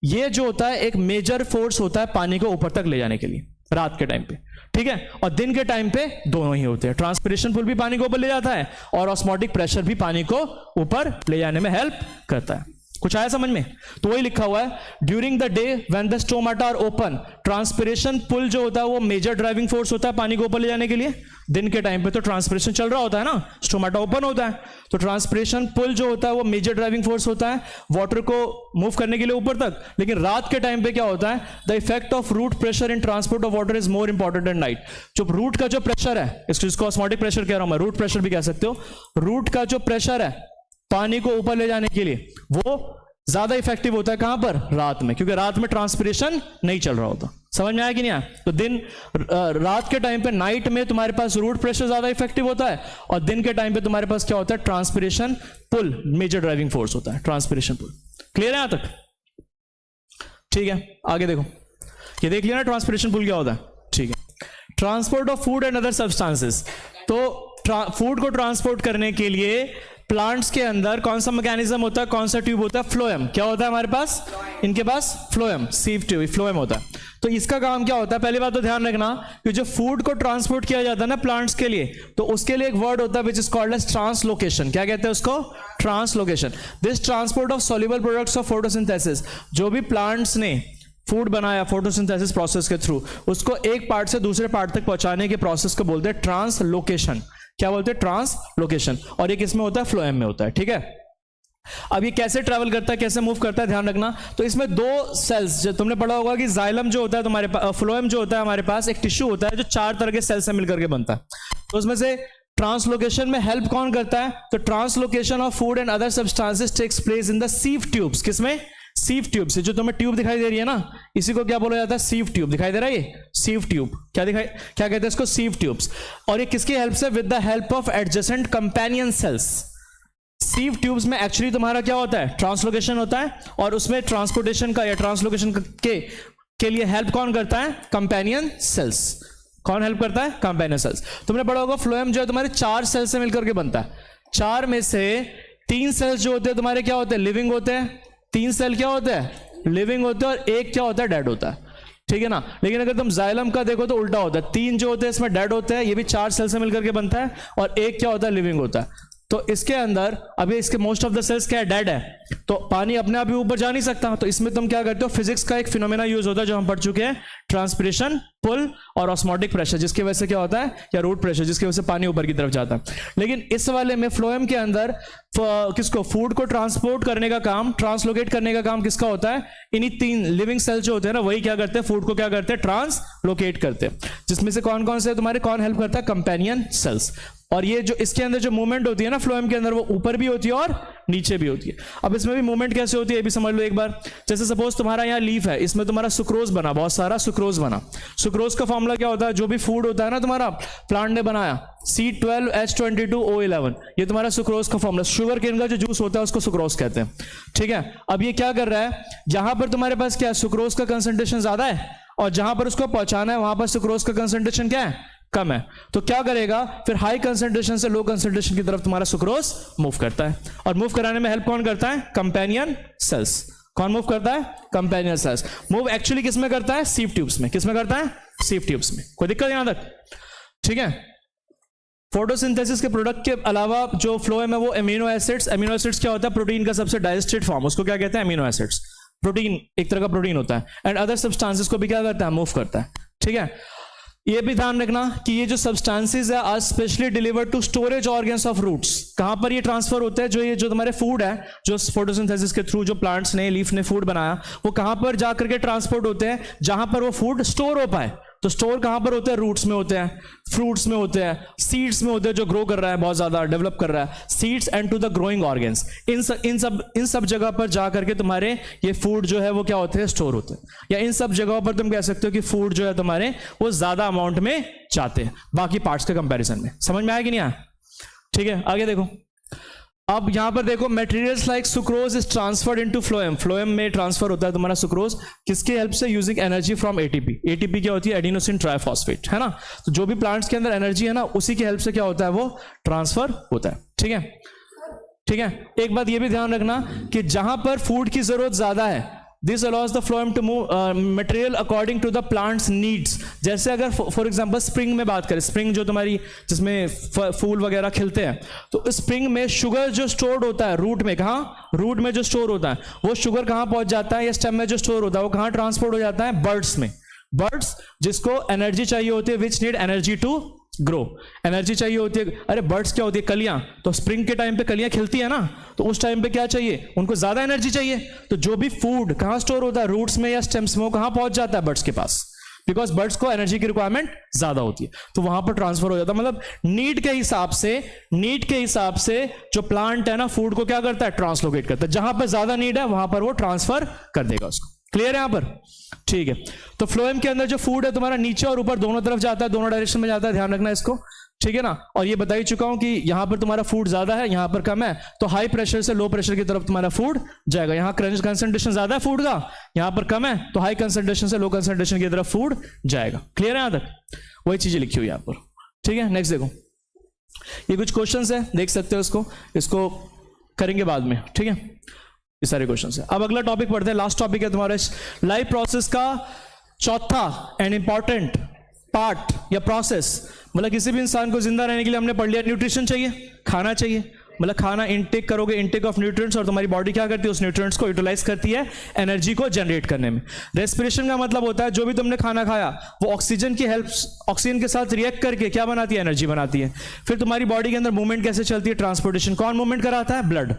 ये जो होता है एक मेजर फोर्स होता है पानी को ऊपर तक ले जाने के लिए रात के टाइम पे. ठीक है. और दिन के टाइम पे दोनों ही होते हैं. ट्रांसपिरेशन पुल भी पानी को ऊपर ले जाता है और ऑस्मोटिक प्रेशर भी पानी को ऊपर ले जाने में हेल्प करता है. कुछ आया समझ में? तो वही लिखा हुआ है, during the day when the stomata are open, transpiration pull जो होता है वो मेजर ड्राइविंग फोर्स होता है पानी को ऊपर ले जाने के लिए. दिन के टाइम पे तो ट्रांसपिरेशन चल रहा होता है ना, स्टोमाटा ओपन होता है, तो ट्रांसपिरेशन पुल जो होता है वो मेजर ड्राइविंग फोर्स होता है वाटर को मूव करने के लिए ऊपर तक. लेकिन रात के टाइम पे क्या होता है? The effect of root pressure in transport of water is more important at night. जो रूट का जो प्रेशर है, इसको ऑस्मोटिक प्रेशर कह रहा हूं मैं, रूट प्रेशर भी कह सकते हो. रूट का जो प्रेशर है पानी को ऊपर ले जाने के लिए वो ज्यादा इफेक्टिव होता है. कहां पर? रात में, क्योंकि रात में ट्रांसपिरेशन नहीं चल रहा होता. समझ में आया कि नहीं आया? तो रात के टाइम पे, नाइट में तुम्हारे पास रूट प्रेशर ज्यादा इफेक्टिव होता है और दिन के टाइम पे तुम्हारे पास क्या होता है? Transpiration pull major driving force होता है, ट्रांसपिरेशन पुल. क्लियर है यहां तक? ठीक है, आगे देखो. ये देख लिया ना ट्रांसपिरेशन पुल क्या होता है. ठीक है. Transport of food and other substances. तो फूड को ट्रांसपोर्ट करने के लिए प्लांट्स के अंदर कौन सा मैकेनिज्म होता है? कौन सा ट्यूब होता है? फ्लोएम. क्या होता है हमारे पास? इनके पास फ्लोएम, सीव ट्यूब, फ्लोएम होता है. तो इसका काम क्या होता है? पहली बात तो ध्यान रखना कि जो फूड को ट्रांसपोर्ट किया जाता है ना प्लांट्स के लिए, तो उसके लिए एक वर्ड होता है which is called as translocation. क्या कहते हैं उसको? Translocation. This transport of soluble products of photosynthesis, जो भी प्लांट्स ने फूड बनाया फोटोसिंथेसिस प्रोसेस के थ्रू, उसको एक पार्ट से दूसरे पार्ट तक पहुंचाने के प्रोसेस को बोलते हैं ट्रांसलोकेशन. क्या बोलते हैं? ट्रांसलोकेशन. और एक इसमें होता है फ्लोएम में होता है. ठीक है. अब ये कैसे ट्रैवल करता है, कैसे मूव करता है, ध्यान रखना। तो इसमें दो सेल्स, जो तुमने पढ़ा होगा कि जाइलम जो होता है तुम्हारे पास, फ्लोएम जो होता है हमारे पास, एक टिश्यू होता है जो 4 तरह के सेल से मिलकर के बनता है। तो उसमें से ट्रांसलोकेशन में हेल्प कौन करता है? तो translocation of food and other substances takes place in the sieve tubes. किसमें? सीव ट्यूब से। जो तुम्हें ट्यूब दिखाई दे रही है ना, इसी को क्या बोला जाता है? Sieve tube. दिखाई दे रहा है ये सीव ट्यूब, क्या कहते हैं इसको? Sieve tubes. और ये किसकी हेल्प से? With the help of adjacent companion cells. Sieve tubes में एक्चुअली तुम्हारा क्या होता है? ट्रांसलोकेशन होता है, और उसमें ट्रांसपोर्टेशन का या ट्रांसलोकेशन के लिए हेल्प कौन करता है? Companion cells. कौन हेल्प करता है? Companion cells. तुमने पढ़ा होगा फ्लोएम जो है तुम्हारे 4 सेल से मिलकर के बनता है। 4 में से 3 सेल्स जो होते हैं तुम्हारे क्या होते हैं? लिविंग होते हैं। 3 सेल क्या होते हैं? लिविंग होते हैं, और एक क्या होता है? डेड होता है। ठीक है ना। लेकिन अगर तुम जाइलम का देखो तो उल्टा होता है। 3 जो होते हैं इसमें डेड होते हैं, ये भी 4 सेल से मिलकर के बनता है, और एक क्या होता है? लिविंग होता है। तो इसके अंदर अभी इसके मोस्ट ऑफ द सेल्स क्या है? डेड है। तो पानी अपने आप ही ऊपर जा नहीं सकता। तो इसमें तुम क्या करते हो? फिजिक्स का एक फिनोमेना यूज होता है जो हम पढ़ चुके हैं, ट्रांसपिरेशन, पुल और ऑस्मोटिक प्रेशर, जिसकी वजह से क्या होता है? या रूट प्रेशर, जिसकी वजह से पानी ऊपर की तरफ जाता है। लेकिन इस वाले में फ्लोएम के अंदर किसको? फूड को ट्रांसपोर्ट करने का काम, ट्रांसलोकेट करने का काम किसका होता है? इन्हीं 3 लिविंग सेल जो होते हैं ना, वही क्या करते हैं? फूड को क्या करते हैं? ट्रांसलोकेट करते हैं। जिसमें से कौन कौन से तुम्हारे कौन हेल्प करता है? Companion cells. और ये जो इसके अंदर जो मूवमेंट होती है ना फ्लोएम के अंदर, वो ऊपर भी होती है और नीचे भी होती है। अब इसमें भी मूवमेंट कैसे होती है ये भी समझ लो एक बार। जैसे सपोज तुम्हारा यहाँ लीफ है, इसमें तुम्हारा सुक्रोज बना, बहुत सारा सुक्रोज बना। सुक्रोज का फॉर्मूला क्या होता है? जो भी फूड होता है ना तुम्हारा प्लांट ने बनाया, C12H22O11, ये तुम्हारा सुक्रोज का फॉर्मूला। शुगर केन का जो जूस होता है उसको सुक्रोज कहते हैं। ठीक है। अब ये क्या कर रहा है? जहां पर तुम्हारे पास क्या है? सुक्रोज का कंसंट्रेशन ज्यादा है, और जहां पर उसको पहुंचाना है वहां पर सुक्रोज का कंसंट्रेशन क्या है? कम है। तो क्या करेगा फिर? हाई कंसंट्रेशन से लो कंसंट्रेशन की तरफ तुम्हारा सुक्रोज मूव करता है। और मूव कराने में हेल्प कौन करता है? Companion cells. कौन मूव करता है? Companion cells. मूव एक्चुअली किसमें करता है? सीव ट्यूब्स में। किसमें करता है? सीव ट्यूब्स में। कोई दिक्कत यहां तक? ठीक है। फोटोसिंथेसिस के प्रोडक्ट के अलावा जो फ्लोएम है वो एमिनो एसिड्स। एमिनो एसिड्स क्या होता है? प्रोटीन का सबसे डाइजेस्टेड फॉर्म, उसको क्या कहते हैं? Amino acids. प्रोटीन एक तरह का प्रोटीन होता है, एंड अदर सब्सटेंसेस को भी क्या करता है? मूव करता है। ठीक है। ये भी ध्यान रखना कि ये जो सब्सटेंसेस है are specially delivered to storage organs of roots. कहां पर ये ट्रांसफर होते हैं? जो तुम्हारे फूड है, जो फोटोसिंथेसिस के थ्रू जो प्लांट्स ने, लीफ ने फूड बनाया, वो कहां पर जाकर के ट्रांसपोर्ट होते हैं? जहां पर वो फूड स्टोर हो पाए। तो स्टोर कहां पर होते हैं? रूट्स में होते हैं, फ्रूट्स में होते हैं, सीड्स में होते हैं, जो ग्रो कर रहा है, बहुत ज्यादा डेवलप कर रहा है, seeds and to the growing organs. इन सब जगह पर जाकर के तुम्हारे ये फूड जो है वो क्या होते हैं? स्टोर होते हैं। या इन सब जगहों पर तुम कह सकते हो कि फूड जो है तुम्हारे वो ज्यादा अमाउंट में जाते हैं बाकी पार्ट्स के कंपैरिजन में। समझ में आया कि नहीं आया? ठीक है, आगे देखो। अब यहां पर देखो, materials like sucrose is transferred into phloem. Phloem में ट्रांसफर होता है तुम्हारा सुक्रोज, किसकी हेल्प से? Using energy from ATP. ATP क्या होती है? एडिनोसिन ट्राइफॉस्फेट, है ना। तो जो भी प्लांट्स के अंदर एनर्जी है ना, उसी की हेल्प से क्या होता है? वो ट्रांसफर होता है। ठीक है। ठीक है। एक बात ये भी ध्यान रखना कि जहां पर फूड की जरूरत ज्यादा है, this allows the phloem to move material according to the plants needs. जैसे अगर फॉर एग्जांपल स्प्रिंग में बात करें, स्प्रिंग जो तुम्हारी जिसमें फूल वगैरह खिलते हैं, तो स्प्रिंग में शुगर जो स्टोर्ड होता है रूट में, कहाँ? रूट में जो स्टोर होता है वो शुगर कहाँ पहुंच जाता है? या स्टेम में जो स्टोर होता है वो कहाँ ट्रांसपोर्ट हो जाता है? बर्ड्स में। बर्ड्स जिसको एनर्जी चाहिए होती है, which need energy to grow. Energy चाहिए होती है। अरे बर्ड्स क्या होती है? कलियां। तो स्प्रिंग के टाइम पे कलियां खिलती है ना, तो उस टाइम पे क्या चाहिए? उनको ज्यादा एनर्जी चाहिए। तो जो भी फूड कहां स्टोर होता है, रूट्स में या स्टेम्स में, वो कहां पहुंच जाता है? बर्ड्स के पास, बिकॉज बर्ड्स को एनर्जी की रिक्वायरमेंट ज्यादा होती है, तो वहां पर ट्रांसफर हो जाता है। मतलब नीड के हिसाब से जो प्लांट है ना, फूड को क्या करता है? ट्रांसलोकेट करता है। जहां पर ज्यादा नीड है वहां पर वो ट्रांसफर कर देगा उसको। क्लियर है यहां पर? ठीक है। तो फ्लोएम के अंदर जो फूड है तुम्हारा नीचे और ऊपर दोनों तरफ जाता है, दोनों डायरेक्शन में जाता है, ध्यान रखना इसको। ठीक है ना। और ये बता ही चुका हूं कि यहां पर तुम्हारा फूड ज्यादा है, यहां पर कम है, तो हाई प्रेशर से लो प्रेशर की तरफ तुम्हारा फूड जाएगा। यहां कंसंट्रेशन ज्यादा है फूड का, यहां पर कम है, तो हाई कंसंट्रेशन से लो कंसंट्रेशन की तरफ फूड जाएगा। क्लियर है यहां तक? वही चीजें लिखी हुई यहां पर। ठीक है। नेक्स्ट देखो, ये कुछ क्वेश्चंस है, देख सकते हो इसको करेंगे बाद में। ठीक है, ये सारे क्वेश्चंस है। अब अगला टॉपिक पढ़ते हैं, लास्ट टॉपिक है तुम्हारा लाइफ प्रोसेस का चौथा एंड इंपॉर्टेंट पार्ट या प्रोसेस। मतलब किसी भी इंसान को जिंदा रहने के लिए हमने पढ़ लिया न्यूट्रिशन चाहिए, खाना चाहिए, मतलब खाना इनटेक करोगे, इनटेक ऑफ न्यूट्रिएंट्स, और तुम्हारी बॉडी क्या करती है, उस न्यूट्रिएंट्स को यूटिलाइज करती है एनर्जी को जनरेट करने में। रेस्पिरेशन का मतलब होता है जो भी तुमने खाना खाया वो ऑक्सीजन की हेल्प, ऑक्सीजन के साथ रिएक्ट करके क्या बनाती है, एनर्जी बनाती है। फिर तुम्हारी बॉडी के अंदर मूवमेंट कैसे चलती है, ट्रांसपोर्टेशन, कौन मूवमेंट कराता है, ब्लड।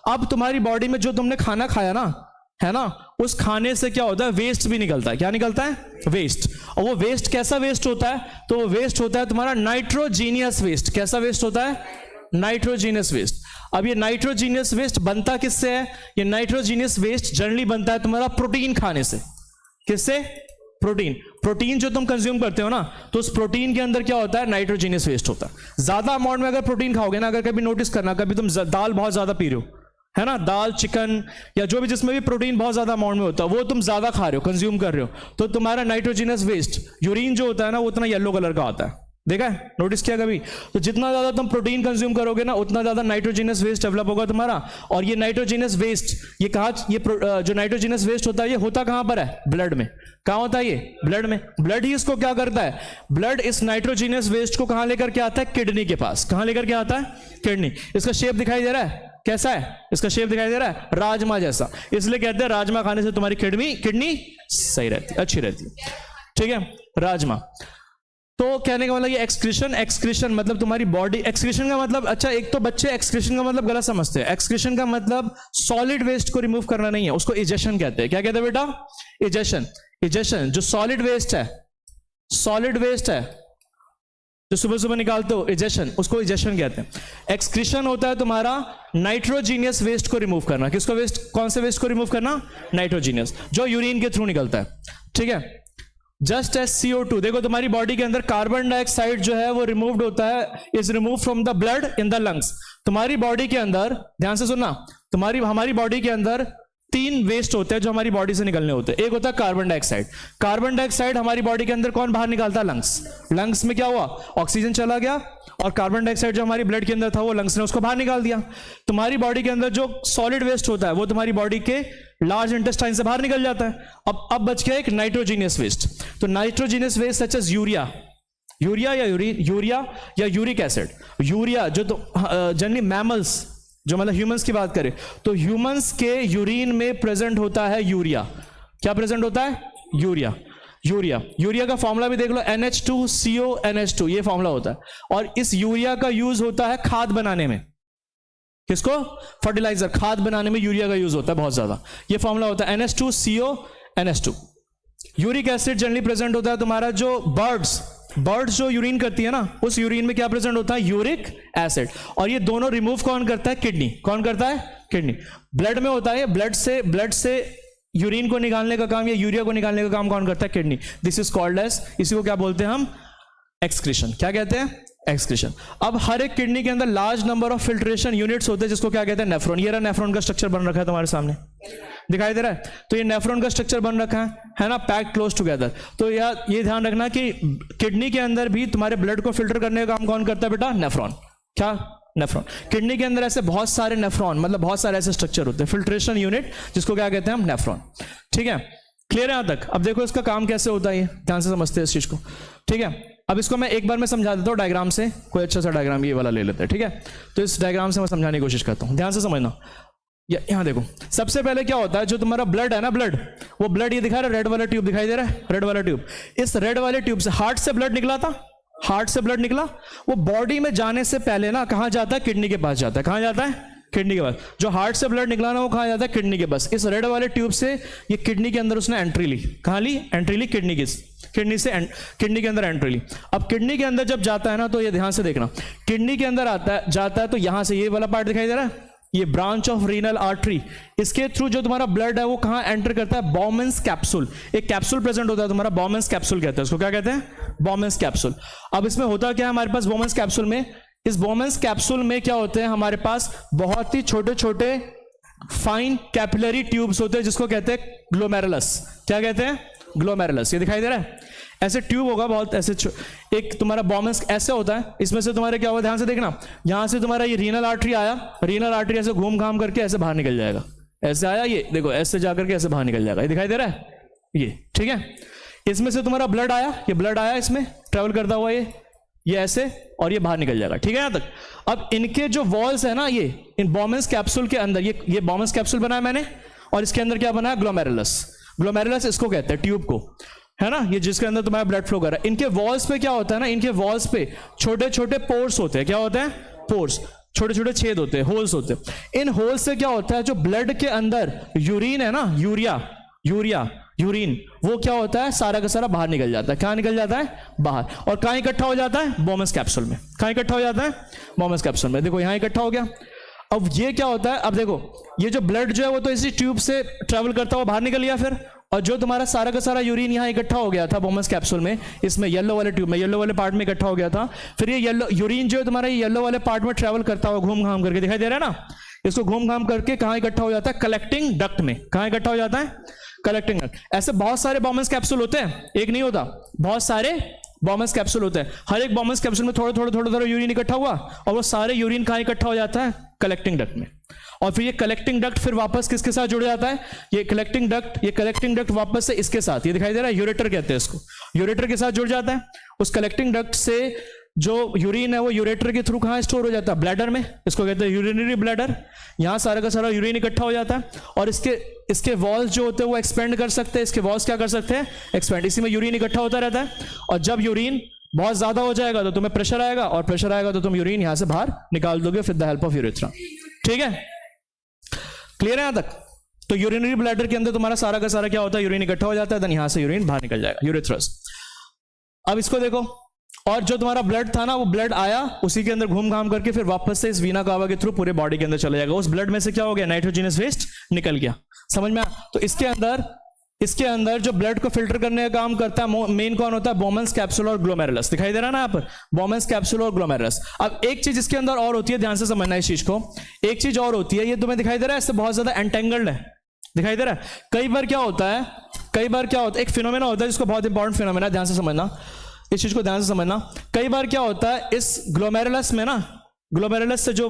अब तुम्हारी बॉडी में जो तुमने खाना खाया ना, है ना, उस खाने से क्या होता है, वेस्ट भी निकलता है। क्या निकलता है, वेस्ट। और वो वेस्ट कैसा वेस्ट होता है, तो वो वेस्ट होता है तुम्हारा नाइट्रोजीनियस वेस्ट। कैसा वेस्ट होता है, नाइट्रोजीनियस वेस्ट। अब ये नाइट्रोजीनियस वेस्ट बनता किससे है, ये नाइट्रोजीनियस वेस्ट जनरली बनता है तुम्हारा प्रोटीन खाने से। किससे, प्रोटीन। प्रोटीन जो तुम कंज्यूम करते हो ना, तो उस प्रोटीन के अंदर क्या होता है, नाइट्रोजीनियस वेस्ट होता है। ज्यादा अमाउंट में अगर प्रोटीन खाओगे ना, अगर कभी नोटिस करना, कभी तुम दाल बहुत ज्यादा पी रहे हो, है ना, दाल, चिकन या जो भी जिसमें भी प्रोटीन बहुत ज्यादा अमाउंट में होता है, वो तुम ज्यादा खा रहे हो, कंज्यूम कर रहे हो, तो तुम्हारा नाइट्रोजीनियस वेस्ट, यूरिन जो होता है ना, वो उतना येलो कलर का आता है। देखा है, नोटिस किया कभी? तो जितना ज्यादा तुम प्रोटीन कंज्यूम करोगे ना, उतना ज्यादा नाइट्रोजीनियस वेस्ट डेवलप होगा तुम्हारा। और ये नाइट्रोजीनियस वेस्ट, ये कहा, ये जो नाइट्रोजीनियस वेस्ट होता है, ये होता कहां पर है, ब्लड में। कहां होता है ये, ब्लड में। ब्लड ही इसको क्या करता है, ब्लड इस नाइट्रोजीनियस वेस्ट को कहां लेकर के आता है, किडनी के पास। कहां लेकर के आता है, किडनी। इसका शेप दिखाई दे रहा है, कैसा है, इसका शेप दिखाई दे रहा है, राजमा जैसा। इसलिए कहते हैं राजमा खाने से तुम्हारी किडनी सही रहती है, अच्छी रहती है। ठीक है, राजमा। तो कहने का मतलब ये एक्सक्रीशन मतलब तुम्हारी बॉडी, एक्सक्रीशन का मतलब, अच्छा एक तो बच्चे एक्सक्रीशन का मतलब गलत समझते हैं। एक्सक्रीशन का मतलब सॉलिड वेस्ट को रिमूव करना नहीं है, उसको इजेशन कहते हैं। क्या कहते हैं बेटा, इजेशन। इजेशन जो सॉलिड वेस्ट है, सॉलिड वेस्ट है जो सुबह सुबह निकालते हो, इजेशन, उसको इजेशन कहते हैं। एक्सक्रीशन होता है तुम्हारा नाइट्रोजीनियस वेस्ट को रिमूव करना। किसको वेस्ट, कौन से वेस्ट को रिमूव करना, नाइट्रोजीनियस, जो यूरिन के थ्रू निकलता है। ठीक है, जस्ट एज CO2, देखो तुम्हारी बॉडी के अंदर कार्बन डाइऑक्साइड जो है वो रिमूव्ड होता है, is remove from the blood in the lungs. तुम्हारी बॉडी के अंदर, ध्यान से सुनना, हमारी बॉडी के अंदर 3 वेस्ट होते हैं जो हमारी बॉडी से निकलने होते हैं। एक होता है कार्बन डाइऑक्साइड। कार्बन डाइऑक्साइड हमारी बॉडी के अंदर कौन बाहर निकालता है, लंग्स। लंग्स में क्या हुआ, ऑक्सीजन चला गया, और कार्बन डाइऑक्साइड जो हमारी ब्लड के अंदर था वो लंग्स ने उसको बाहर निकाल दिया। तुम्हारी बॉडी के अंदर जो सॉलिड वेस्ट होता है वो तुम्हारी बॉडी के लार्ज इंटेस्टाइन से बाहर निकल जाता है। अब बच गया एक नाइट्रोजीनियस वेस्ट। तो nitrogenous waste such as urea या यूरिक एसिड। यूरिया जो तो जनरली मैमल्स, जो मतलब ह्यूमंस की बात करें तो ह्यूमंस के यूरिन में प्रेजेंट होता है यूरिया। क्या प्रेजेंट होता है, यूरिया का फॉर्मूला भी देख लो, NH2CONH2, ये फॉर्मूला होता है। और इस यूरिया का यूज होता है खाद बनाने में। किसको, फर्टिलाइजर, खाद बनाने में यूरिया का यूज होता है बहुत ज्यादा। ये फॉर्मूला होता है NH2CONH2। Uric acid generally present होता है तुम्हारा जो बर्ड्स जो यूरिन करती है ना, उस यूरिन में क्या प्रेजेंट होता है, यूरिक एसिड। और ये दोनों रिमूव कौन करता है, किडनी। कौन करता है, किडनी। ब्लड में होता है, ब्लड से यूरिन को निकालने का काम या यूरिया को निकालने का काम कौन करता है, kidney. This is called as, इसी को क्या बोलते हैं हम, एक्सक्रीशन। क्या कहते हैं, एक्सक्रीशन। अब हर एक किडनी के अंदर large number of filtration units होते हैं जिसको क्या कहते हैं, नेफ्रॉन। ये रहा नेफ्रॉन का स्ट्रक्चर बन रखा है तुम्हारे सामने, दिखाई दे रहा है। तो ये नेफ्रॉन का स्ट्रक्चर बन रखा है ना, पैक्ड क्लोज टुगेदर। तो ये ध्यान रखना कि किडनी के अंदर भी तुम्हारे ब्लड को फिल्टर करने का काम कौन करता है बेटा, नेफ्रॉन। क्या, नेफ्रॉन। किडनी के अंदर ऐसे बहुत सारे नेफ्रॉन, मतलब बहुत सारे ऐसे स्ट्रक्चर होते हैं, फिल्ट्रेशन यूनिट, जिसको क्या कहते हैं हम, नेफ्रॉन। ठीक है, क्लियर है यहां तक? अब देखो इसका काम कैसे होता है, ये ध्यान से समझते हैं इस चीज को। ठीक है, अब इसको मैं एक बार में समझा देता हूँ डायग्राम से। कोई अच्छा सा डायग्राम ये वाला ले लेते हैं। ठीक है, तो इस डायग्राम से मैं समझाने की कोशिश करता हूँ, ध्यान से समझना। यहाँ देखो, सबसे पहले क्या होता है, जो तुम्हारा ब्लड है ना, वो ब्लड ये दिखा रहा है, रेड वाला ट्यूब दिखाई दे रहा है, रेड वाला ट्यूब। इस रेड वाले ट्यूब से हार्ट से ब्लड निकला था, हार्ट से ब्लड निकला, वो बॉडी में जाने से पहले ना कहाँ जाता है, किडनी के पास जाता है। कहाँ जाता है, किडनी के पास। जो हार्ट से ब्लड निकला ना, वो कहाँ जाता है, किडनी के पास। इस रेड वाले ट्यूब से ये किडनी के अंदर उसने एंट्री ली। कहाँ ली, एंट्री ली, किडनी से किडनी के अंदर एंट्री ली। अब किडनी के अंदर जब जाता है ना, तो ये ध्यान से देखना, किडनी के अंदर जाता है तो यहां से ये वाला पार्ट दिखाई दे रहा है, ये ब्रांच ऑफ रीनल आर्टरी, इसके थ्रू जो तुम्हारा ब्लड है वो कहां एंटर करता है, बॉमेंस कैप्सूल। एक कैप्सूल प्रेजेंट होता है तुम्हारा, बॉमेंस कैप्सूल कहते हैं उसको। क्या कहते हैं, बॉमेंस कैप्सूल। अब इसमें होता क्या है हमारे पास बॉमेंस कैप्सूल में, इस बॉमेंस कैप्सूल में क्या होते हैं हमारे पास, बहुत ही छोटे छोटे फाइन कैपिलरी ट्यूब्स होते हैं जिसको कहते हैं ग्लोमेरुलस। क्या कहते हैं, ग्लोमेरुलस। ये दिखाई दे रहा है, ऐसे ट्यूब होगा बहुत, ऐसे एक तुम्हारा बॉमेंस ऐसे होता है, इसमें से तुम्हारे क्या होगा, ध्यान से देखना, यहां से तुम्हारा ये रीनल आर्टरी आया, रीनल आर्टरी ऐसे घूम घाम करके ऐसे बाहर निकल जाएगा, ऐसे आया, ये देखो ऐसे जाकर के ऐसे बाहर निकल जाएगा। ये दिखाई दे रहा है, ये ठीक है। इसमें से तुम्हारा ब्लड आया, ये ब्लड आया, इसमें ट्रेवल करता हुआ, ये ये ऐसे और ये बाहर निकल जाएगा, ठीक है यहां तक। अब इनके जो वॉल्स है ना, ये इन बॉमेंस कैप्सूल के अंदर, ये बॉमेंस कैप्सूल बनाया मैंने, और इसके अंदर क्या बनाया, ग्लोमेरुलस। ग्लोमेरुलस इसको कहते हैं, ट्यूब को, है ना, ये जिसके अंदर तुम्हारा ब्लड फ्लो कर रहा है। इनके वॉल्स पे क्या होता है ना, इनके वॉल्स पे छोटे छोटे पोर्स होते हैं। क्या होते हैं? पोर्स, छोटे छोटे छेद होते हैं, होल्स होते हैं। इन होल्स से क्या होता है, जो ब्लड के अंदर यूरिन है ना, यूरिन, वो क्या होता है, सारा का सारा बाहर निकल जाता है। कहां निकल जाता है? बाहर। और कहां इकट्ठा हो जाता है? बॉमेंस कैप्सूल में। कहां इकट्ठा हो जाता है? बॉमेंस कैप्सूल में। देखो यहां इकट्ठा हो गया। अब ये क्या होता है, अब देखो ये जो ब्लड जो है वो तो इसी ट्यूब से ट्रेवल करता हुआ बाहर निकल गया फिर, और जो तुम्हारा सारा का सारा यूरिन यहाँ इकट्ठा हो गया था बॉमेंस कैप्सूल में, इसमें येलो वाले ट्यूब में, येलो वाले पार्ट में इकट्ठा हो गया था। फिर ये येलो यूरिन जो है तुम्हारा येलो वाले पार्ट में ट्रेवल करता हुआ घूम घाम करके, दिखाई दे रहा है ना, इसको घूम घाम करके कहां इकट्ठा हो जाता है? कलेक्टिंग डक्ट में। कहां इकट्ठा हो जाता है? Collecting duct. ऐसे बहुत सारे बॉमेंस कैप्सूल होते हैं, एक नहीं होता, बहुत सारे बॉमेंस कैप्सूल होते हैं। हर एक बॉमेंस कैप्सूल में थोड़ा थोड़ा यूरिन इकट्ठा हुआ, और वो सारे यूरिन कहां इकट्ठा हो जाता है? कलेक्टिंग डक्ट में। और फिर ये कलेक्टिंग डक्ट फिर वापस किसके साथ जुड़ जाता है? ये कलेक्टिंग डक्ट वापस से इसके साथ, ये दिखाई दे रहा है, यूरेटर कहते हैं इसको, यूरेटर के साथ जुड़ जाता है। उस कलेक्टिंग डक्ट से जो यूरिन है वो यूरेटर के थ्रू कहां स्टोर हो जाता है? ब्लैडर में। इसको कहते हैं यूरिनरी ब्लैडर। यहां सारा का सारा यूरिन इकट्ठा हो जाता है, और इसके वॉल्स जो होते हैं वो एक्सपेंड कर सकते हैं। इसके वॉल्स क्या कर सकते हैं? एक्सपेंड। इसी में यूरिन इकट्ठा होता रहता है, और जब यूरिन बहुत ज्यादा हो जाएगा तो तुम्हें प्रेशर आएगा, और प्रेशर आएगा तो तुम यूरिन यहां से बाहर निकाल दोगे with the help of urethra. ठीक है, क्लियर है यहां तक? तो यूरिनरी ब्लैडर के अंदर तुम्हारा सारा का सारा क्या होता है? यूरिन इकट्ठा हो जाता है, देन यहां से यूरिन बाहर निकल जाएगा, यूरेथ्रस। अब इसको देखो, और जो तुम्हारा ब्लड था ना, वो ब्लड आया उसी के अंदर घूम घाम करके फिर वापस से इस वीना कावा के थ्रू पूरे बॉडी के अंदर चला जाएगा। उस ब्लड में से क्या हो गया? नाइट्रोजनस वेस्ट निकल गया। समझ में? तो इसके अंदर जो ब्लड को फिल्टर करने का काम करता है मेन कौन होता है? बॉमेंस कैप्सूल और ग्लोमेरुलस। दिखाई दे रहा है ना यहाँ पर? बॉमेंस कैप्सूल और ग्लोमेरुलस। अब एक चीज इसके अंदर और होती है, ध्यान से समझना इस चीज को। एक चीज और होती है, ये तुम्हें दिखाई दे रहा है, इससे बहुत ज्यादा एंटेंगल्ड है, दिखाई दे रहा है। कई बार क्या होता है, एक फिनोमेना होता है जिसको, बहुत इंपॉर्टेंट फिनोमेना, ध्यान से समझना इस चीज को, ध्यान से समझना। कई बार क्या होता है, इस ग्लोमेरुलस में ना, ग्लोमेरुलस से जो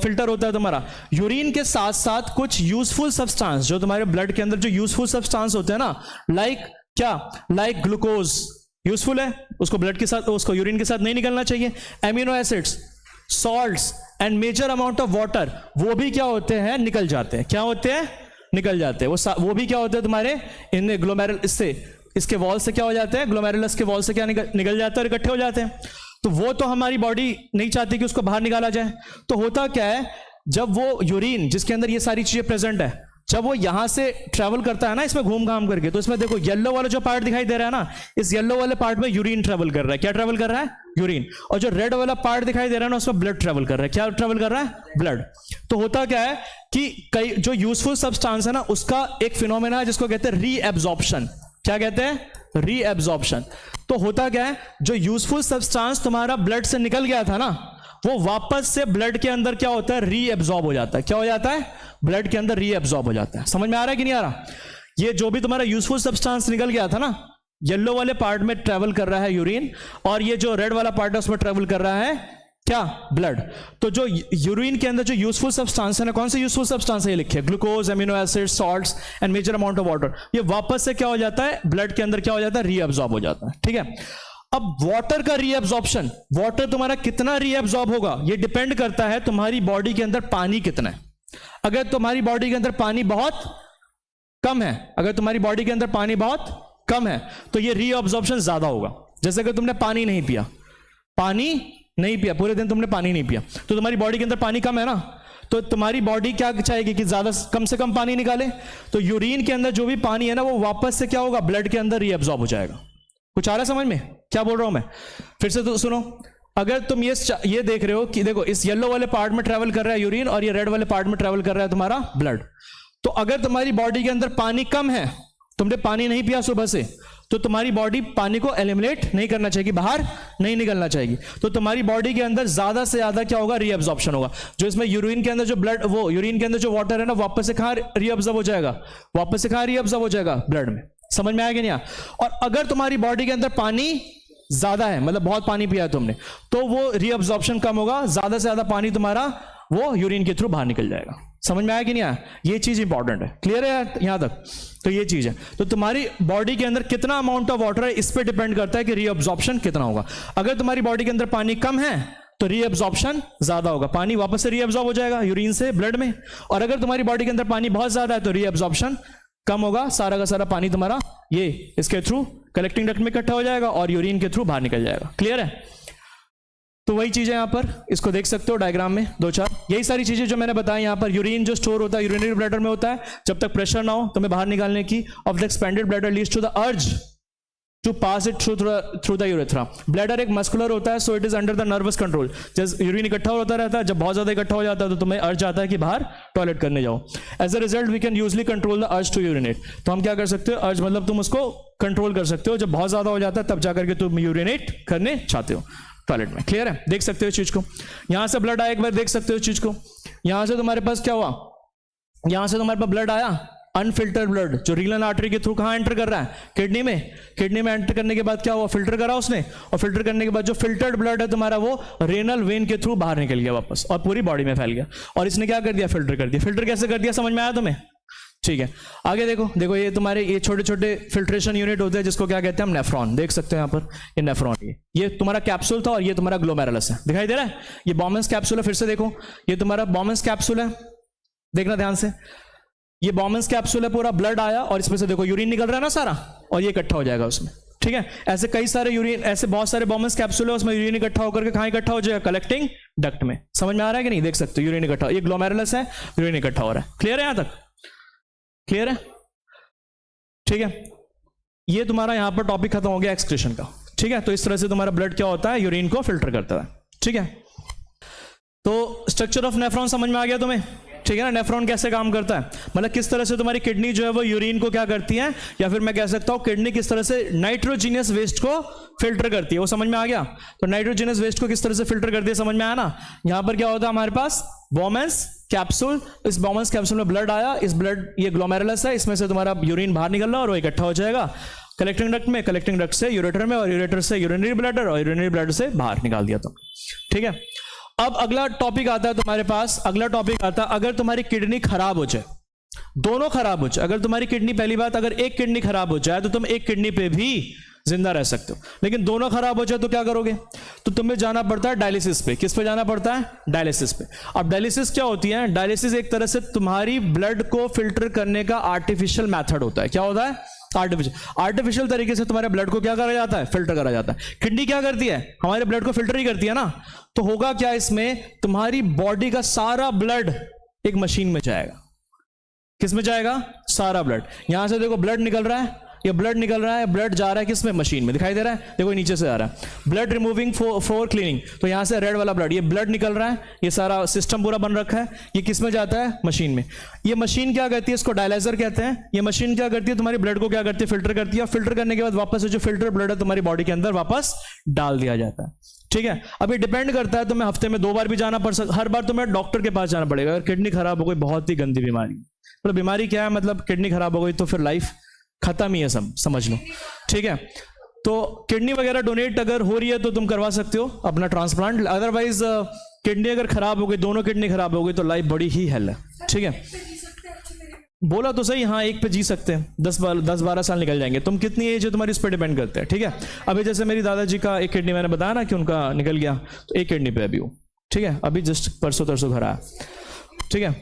फिल्टर होता है तुम्हारा, यूरिन के साथ साथ कुछ यूजफुल सब्सटेंस, जो तुम्हारे ब्लड के अंदर जो यूजफुल सब्सटेंस होते हैं ना, लाइक ग्लूकोज यूजफुल है, उसको ब्लड के साथ, उसको यूरिन के साथ नहीं निकलना चाहिए। Amino acids, salts and major amount of water, वो भी क्या होते हैं? निकल जाते हैं। क्या होते हैं? निकल जाते हैं। वो भी क्या होते हैं तुम्हारे इन ग्लोमेरुल, इसके वॉल से क्या हो जाते हैं? ग्लोमेरुलस के वॉल से क्या निकल जाते हैं और इकट्ठे हो जाते हैं। तो वो तो हमारी बॉडी नहीं चाहती कि उसको बाहर निकाला जाए। तो होता क्या है, जब वो यूरिन जिसके अंदर ये सारी चीजें प्रेजेंट है, जब वो यहां से ट्रेवल करता है ना, इसमें घूम घाम करके, तो इसमें देखो येलो वाला जो पार्ट दिखाई दे रहा है ना, इस येलो वाले पार्ट में यूरिन ट्रेवल कर रहा है। क्या ट्रेवल कर रहा है? यूरिन। और जो रेड वाला पार्ट दिखाई दे रहा है ना, उसमें ब्लड ट्रेवल कर रहा है। क्या ट्रेवल कर रहा है? ब्लड। तो होता क्या है कि कई जो यूजफुल सब्सटेंस है ना, उसका एक फिनोमेना है जिसको कहते हैं रीएब्जॉर्प्शन। क्या कहते हैं? रीएब्जॉर्प्शन। तो होता क्या है, जो यूजफुल सब्सटेंस तुम्हारा ब्लड से निकल गया था ना, वो वापस से ब्लड के अंदर क्या होता है? रीएब्जॉर्ब हो जाता है। क्या हो जाता है? ब्लड के अंदर रीएब्जॉर्ब हो जाता है। समझ में आ रहा है कि नहीं आ रहा? ये जो भी तुम्हारा यूजफुल सब्सटेंस निकल गया था ना, येलो वाले पार्ट में ट्रेवल कर रहा है यूरिन, और ये जो रेड वाला पार्ट है उसमें ट्रेवल कर रहा है क्या? ब्लड। तो जो यूरिन के अंदर जो यूजफुल सब्सटेंस है ना, कौन से यूजफुल सब्सटेंस है? ये लिखे, glucose, amino acid, salts and major amount of water. ये वापस से क्या हो जाता है? ब्लड के अंदर क्या हो जाता है? रीअब्सॉर्ब हो जाता है। ठीक है। अब वाटर का रीअब्सॉर्प्शन, वाटर तुम्हारा कितना रीअब्सॉर्ब होगा, ये डिपेंड करता है तुम्हारी बॉडी के अंदर पानी कितना है। अगर तुम्हारी बॉडी के अंदर पानी बहुत कम है, तो ये रीअब्सॉर्प्शन ज्यादा होगा। जैसे अगर तुमने पानी नहीं पिया, पूरे दिन तुमने पानी नहीं पिया, तो तुम्हारी बॉडी के अंदर पानी कम है ना, तो तुम्हारी बॉडी क्या चाहेगी कि ज्यादा, कम से कम पानी निकाले। तो यूरिन के अंदर जो भी पानी है ना, वो वापस से क्या होगा? ब्लड के अंदर रीअब्सॉर्ब हो जाएगा। कुछ आ रहा है समझ में क्या बोल रहा हूं मैं? फिर से तो सुनो, अगर तुम ये देख रहे हो कि देखो इस येलो वाले पार्ट में ट्रेवल कर रहा है यूरिन, और ये रेड वाले पार्ट में ट्रेवल कर रहा है तुम्हारा ब्लड। तो अगर तुम्हारी बॉडी के अंदर पानी कम है, तुमने पानी नहीं पिया सुबह से, तो तुम्हारी बॉडी पानी को एलिमिनेट नहीं करना चाहिए, बाहर नहीं निकलना चाहिए। तो तुम्हारी बॉडी के अंदर ज्यादा से ज्यादा क्या होगा? रीअब्सॉर्प्शन होगा। जो इसमें यूरिन के अंदर जो ब्लड, वो यूरिन के अंदर जो वाटर है ना, वापस से कहां रीअब्सॉर्ब हो जाएगा? ब्लड में। समझ में आया कि नहीं? और अगर तुम्हारी बॉडी के अंदर पानी ज्यादा है, मतलब बहुत पानी पिया है तुमने, तो वो रीअब्सॉर्प्शन कम होगा, ज्यादा से ज्यादा पानी तुम्हारा वो यूरिन के थ्रू बाहर निकल जाएगा। समझ में आया कि नहीं आया? ये चीज इंपॉर्टेंट है, क्लियर है यहां तक? तो ये चीज है, तो तुम्हारी बॉडी के अंदर कितना अमाउंट ऑफ वाटर है इस पे डिपेंड करता है कि रीअब्जॉर्प्शन कितना होगा। अगर तुम्हारी बॉडी के अंदर पानी कम है तो रीअब्जॉर्प्शन ज्यादा होगा, पानी वापस से रीअब्जॉर्ब हो जाएगा यूरिन से ब्लड में। और अगर तुम्हारी बॉडी के अंदर पानी बहुत ज्यादा है तो रीअब्जॉर्प्शन कम होगा, सारा का सारा पानी तुम्हारा ये इसके थ्रू कलेक्टिंग डक्ट में इकट्ठा हो जाएगा और यूरिन के थ्रू बाहर निकल जाएगा। क्लियर है? तो वही चीजें यहां पर इसको देख सकते हो डायग्राम में 2-4, यही सारी चीजें जो मैंने बताई यहां पर। यूरिन जो स्टोर होता है यूरिनरी ब्लैडर में होता है, जब तक प्रेशर ना हो तुम्हें बाहर निकालने की, of the expanded bladder leads to the urge to pass it through the urethra. Bladder एक मस्कुलर होता है, so it is under the nervous control. जब यूरिन इकट्ठा होता रहता है, जब बहुत ज्यादा इकट्ठा हो जाता है तो तुम्हें अर्ज आता है कि बाहर टॉयलेट करने जाओ। As a result we can usually control the urge to urinate. तो हम क्या कर सकते हो, अर्ज मतलब तुम उसको कंट्रोल कर सकते हो, जब बहुत ज्यादा हो जाता है तब जाकर के तुम यूरिनेट करने चाहते हो टॉयलेट में। क्लियर है? देख सकते हो इस चीज को, यहां से ब्लड आया, एक बार देख सकते हो इस चीज को। यहां से तुम्हारे पास क्या हुआ, यहां से तुम्हारे पास ब्लड आया, अनफिल्टर्ड ब्लड जो रीनल आर्टरी के थ्रू कहां एंटर कर रहा है, किडनी में। किडनी में एंटर करने के बाद क्या हुआ, फिल्टर करा उसने, और फिल्टर करने के बाद जो फिल्टर्ड ब्लड है तुम्हारा वो रेनल वेन के थ्रू बाहर निकल गया वापस और पूरी बॉडी में फैल गया। और इसने क्या कर दिया, फिल्टर कर दिया। फिल्टर कैसे कर दिया, समझ में आया तुम्हें? ठीक है, आगे देखो, देखो ये तुम्हारे ये छोटे छोटे फिल्ट्रेशन यूनिट होते हैं जिसको क्या कहते हैं हम, नेफ्रॉन। देख सकते हो यहाँ पर ये नेफ्रॉन, ये तुम्हारा कैप्सूल था और ये तुम्हारा ग्लोमेरुलस है, दिखाई दे रहा है? ये बॉमेंस कैप्सूल है, फिर से देखो ये तुम्हारा बॉमेंस कैप्सूल है, देखना ध्यान से, ये बॉमेंस कैप्सूल है, पूरा ब्लड आया और इसमें से देखो यूरिन निकल रहा है ना सारा, और ये इकट्ठा हो जाएगा उसमें। ठीक है, ऐसे कई सारे यूरिन, ऐसे बहुत सारे बॉमेंस कैप्सूल है, उसमें यूरिन इकट्ठा होकर के कहां इकट्ठा हो जाएगा, कलेक्टिंग डक्ट में। समझ में आ रहा है कि नहीं? देख सकते हो यूरिन इकट्ठा, ये ग्लोमेरुलस है, यूरिन इकट्ठा हो रहा है। क्लियर है यहां तक? क्लियर है? ठीक है, ये तुम्हारा यहां पर टॉपिक खत्म हो गया एक्सक्रीशन का। ठीक है, तो इस तरह से तुम्हारा ब्लड क्या होता है, यूरिन को फिल्टर करता है। ठीक है, तो स्ट्रक्चर ऑफ नेफ्रॉन समझ में आ गया तुम्हें? ठीक है ना, नेफ्रॉन कैसे काम करता है, मतलब किस तरह से तुम्हारी किडनी जो है वो यूरिन को क्या करती है, या फिर मैं कह सकता हूं किडनी किस तरह से नाइट्रोजीनियस वेस्ट को फिल्टर करती है, वो समझ में आ गया? तो नाइट्रोजीनियस वेस्ट को किस तरह से फिल्टर करती है, समझ में आया ना? यहां पर क्या होता है हमारे पास, बॉमेंस कैप्सूल, इस बॉमेंस कैप्सूल में ब्लड आया, इस ब्लड, ये ग्लोमेरुलस है, इसमें से तुम्हारा यूरिन बाहर निकल रहा है और वो इकट्ठा हो जाएगा कलेक्टिंग डक्ट में, कलेक्टिंग डक्ट से यूरेटर में, और यूरेटर से यूरिनरी ब्लैडर, और यूरिनरी ब्लैडर से बाहर निकाल दिया तुम। ठीक है, अब अगला टॉपिक आता है तुम्हारे पास, अगला टॉपिक आता है अगर तुम्हारी किडनी खराब हो जाए, दोनों खराब हो जाए। अगर तुम्हारी किडनी, पहली बात, अगर एक किडनी खराब हो जाए तो तुम एक किडनी पे भी जिंदा रह सकते हो, लेकिन दोनों खराब हो जाए तो क्या करोगे, तो तुम्हें जाना पड़ता है डायलिसिस पे। किस पे जाना पड़ता है, डायलिसिस पे। अब डायलिसिस क्या होती है, डायलिसिस एक तरह से तुम्हारी ब्लड को फिल्टर करने का आर्टिफिशियल मेथड होता है। क्या होता है, आर्टिफिशियल तरीके से तुम्हारे ब्लड को क्या करा जाता है, फिल्टर करा जाता है। किडनी क्या करती है, हमारे ब्लड को फिल्टर ही करती है ना। तो होगा क्या इसमें, तुम्हारी बॉडी का सारा ब्लड एक मशीन में जाएगा। किस में जाएगा, सारा ब्लड। यहां से देखो ब्लड निकल रहा है, ये ब्लड निकल रहा है, ब्लड जा रहा है किसमें, मशीन में, दिखाई दे रहा है? देखो नीचे से आ रहा है, ब्लड रिमूविंग फॉर क्लीनिंग। तो यहां से रेड वाला ब्लड, ये ब्लड निकल रहा है, ये सारा सिस्टम पूरा बन रखा है, ये किस में जाता है, मशीन में। ये मशीन क्या करती है, इसको डायलाइजर कहते हैं। ये मशीन क्या करती है, तुम्हारी ब्लड को क्या करती है, फिल्टर करती है। फिल्टर करने के बाद वापस से जो फिल्टर ब्लड है तुम्हारी बॉडी के अंदर वापस डाल दिया जाता है। ठीक है, अब ये डिपेंड करता है, तुम्हें हफ्ते में 2 बार भी जाना पड़ सकता, हर बार तुम्हें डॉक्टर के पास जाना पड़ेगा। अगर किडनी खराब हो गई, बहुत ही गंदी बीमारी, मतलब बीमारी क्या है, मतलब किडनी खराब हो गई तो फिर लाइफ खत्म ही है, समझ लो। ठीक है, तो किडनी वगैरह डोनेट अगर हो रही है तो तुम करवा सकते हो अपना ट्रांसप्लांट। अदरवाइज किडनी अगर खराब हो गई, दोनों किडनी खराब हो गई तो लाइफ बड़ी ही हेल है। ठीक है, बोला तो सही, हाँ एक पे जी सकते हैं, 10-12 साल निकल जाएंगे। तुम कितनी एज है तुम्हारी, इस पर डिपेंड करते हैं। ठीक है, अभी जैसे मेरी दादाजी का एक किडनी, मैंने बताया ना कि उनका निकल गया, तो एक किडनी पे अभी वो। ठीक है, अभी जस्ट परसों तरसों घर आया। ठीक है,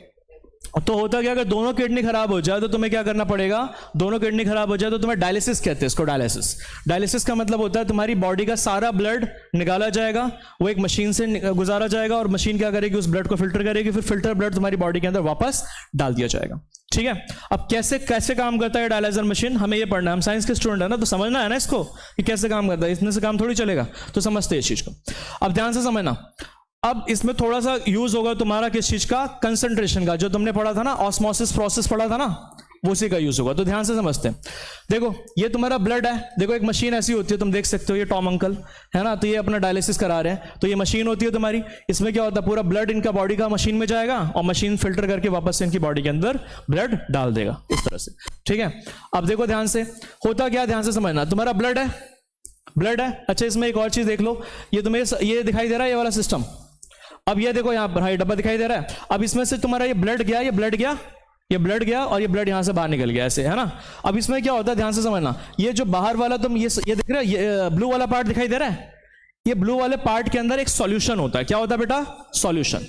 तो होता क्या, अगर दोनों किडनी खराब हो जाए तो तुम्हें क्या करना पड़ेगा, दोनों किडनी खराब हो जाए तो तुम्हें डायलिसिस कहते हैं इसको, डायलिसिस। डायलिसिस का मतलब होता है तुम्हारी बॉडी का सारा ब्लड निकाला जाएगा, वो एक मशीन से गुजारा जाएगा, और मशीन क्या करेगी, उस ब्लड को फिल्टर करेगी, फिर फिल्टर ब्लड तुम्हारी बॉडी के अंदर वापस डाल दिया जाएगा। ठीक है, अब कैसे कैसे काम करता है डायलाइजर मशीन, हमें ये पढ़ना है, हम साइंस के स्टूडेंट है ना, तो समझना है ना इसको कि कैसे काम करता है, इतने से काम थोड़ी चलेगा, तो समझते हैं इस चीज को। अब ध्यान से समझना, अब इसमें थोड़ा सा यूज होगा तुम्हारा किस चीज का, कंसंट्रेशन का। जो तुमने पढ़ा था ना, ऑस्मोसिस प्रोसेस पढ़ा था ना, उसी का यूज होगा। तो ध्यान से समझते हैं, देखो ये तुम्हारा ब्लड है, देखो एक मशीन ऐसी होती है, तुम देख सकते हो, ये टॉम अंकल है ना, तो ये अपना डायलिसिस करा रहे हैं, तो ये मशीन होती है तुम्हारी। इसमें क्या होता है, पूरा ब्लड इनका बॉडी का मशीन में जाएगा, और मशीन फिल्टर करके वापस से इनकी बॉडी के अंदर ब्लड डाल देगा, इस तरह से। ठीक है, अब देखो ध्यान से होता क्या, ध्यान से समझना, तुम्हारा ब्लड है, ब्लड है। अच्छा, इसमें एक और चीज देख लो, ये तुम्हें ये दिखाई दे रहा है, ये वाला सिस्टम, अब ये देखो यहाँ पर, हाँ, ये डब्बा दिखाई दे रहा है। अब इसमें से तुम्हारा ये ब्लड गया, ये ब्लड गया, ये ब्लड गया, और ये ब्लड यहां से बाहर निकल गया, ऐसे, है ना। अब इसमें क्या होता है, ध्यान से समझना, ये जो बाहर वाला तुम ये दिख रहा है, ये ब्लू वाला पार्ट दिखाई दे रहा है, ये ब्लू वाले पार्ट के अंदर एक सॉल्यूशन होता है। क्या होता है बेटा? सॉल्यूशन।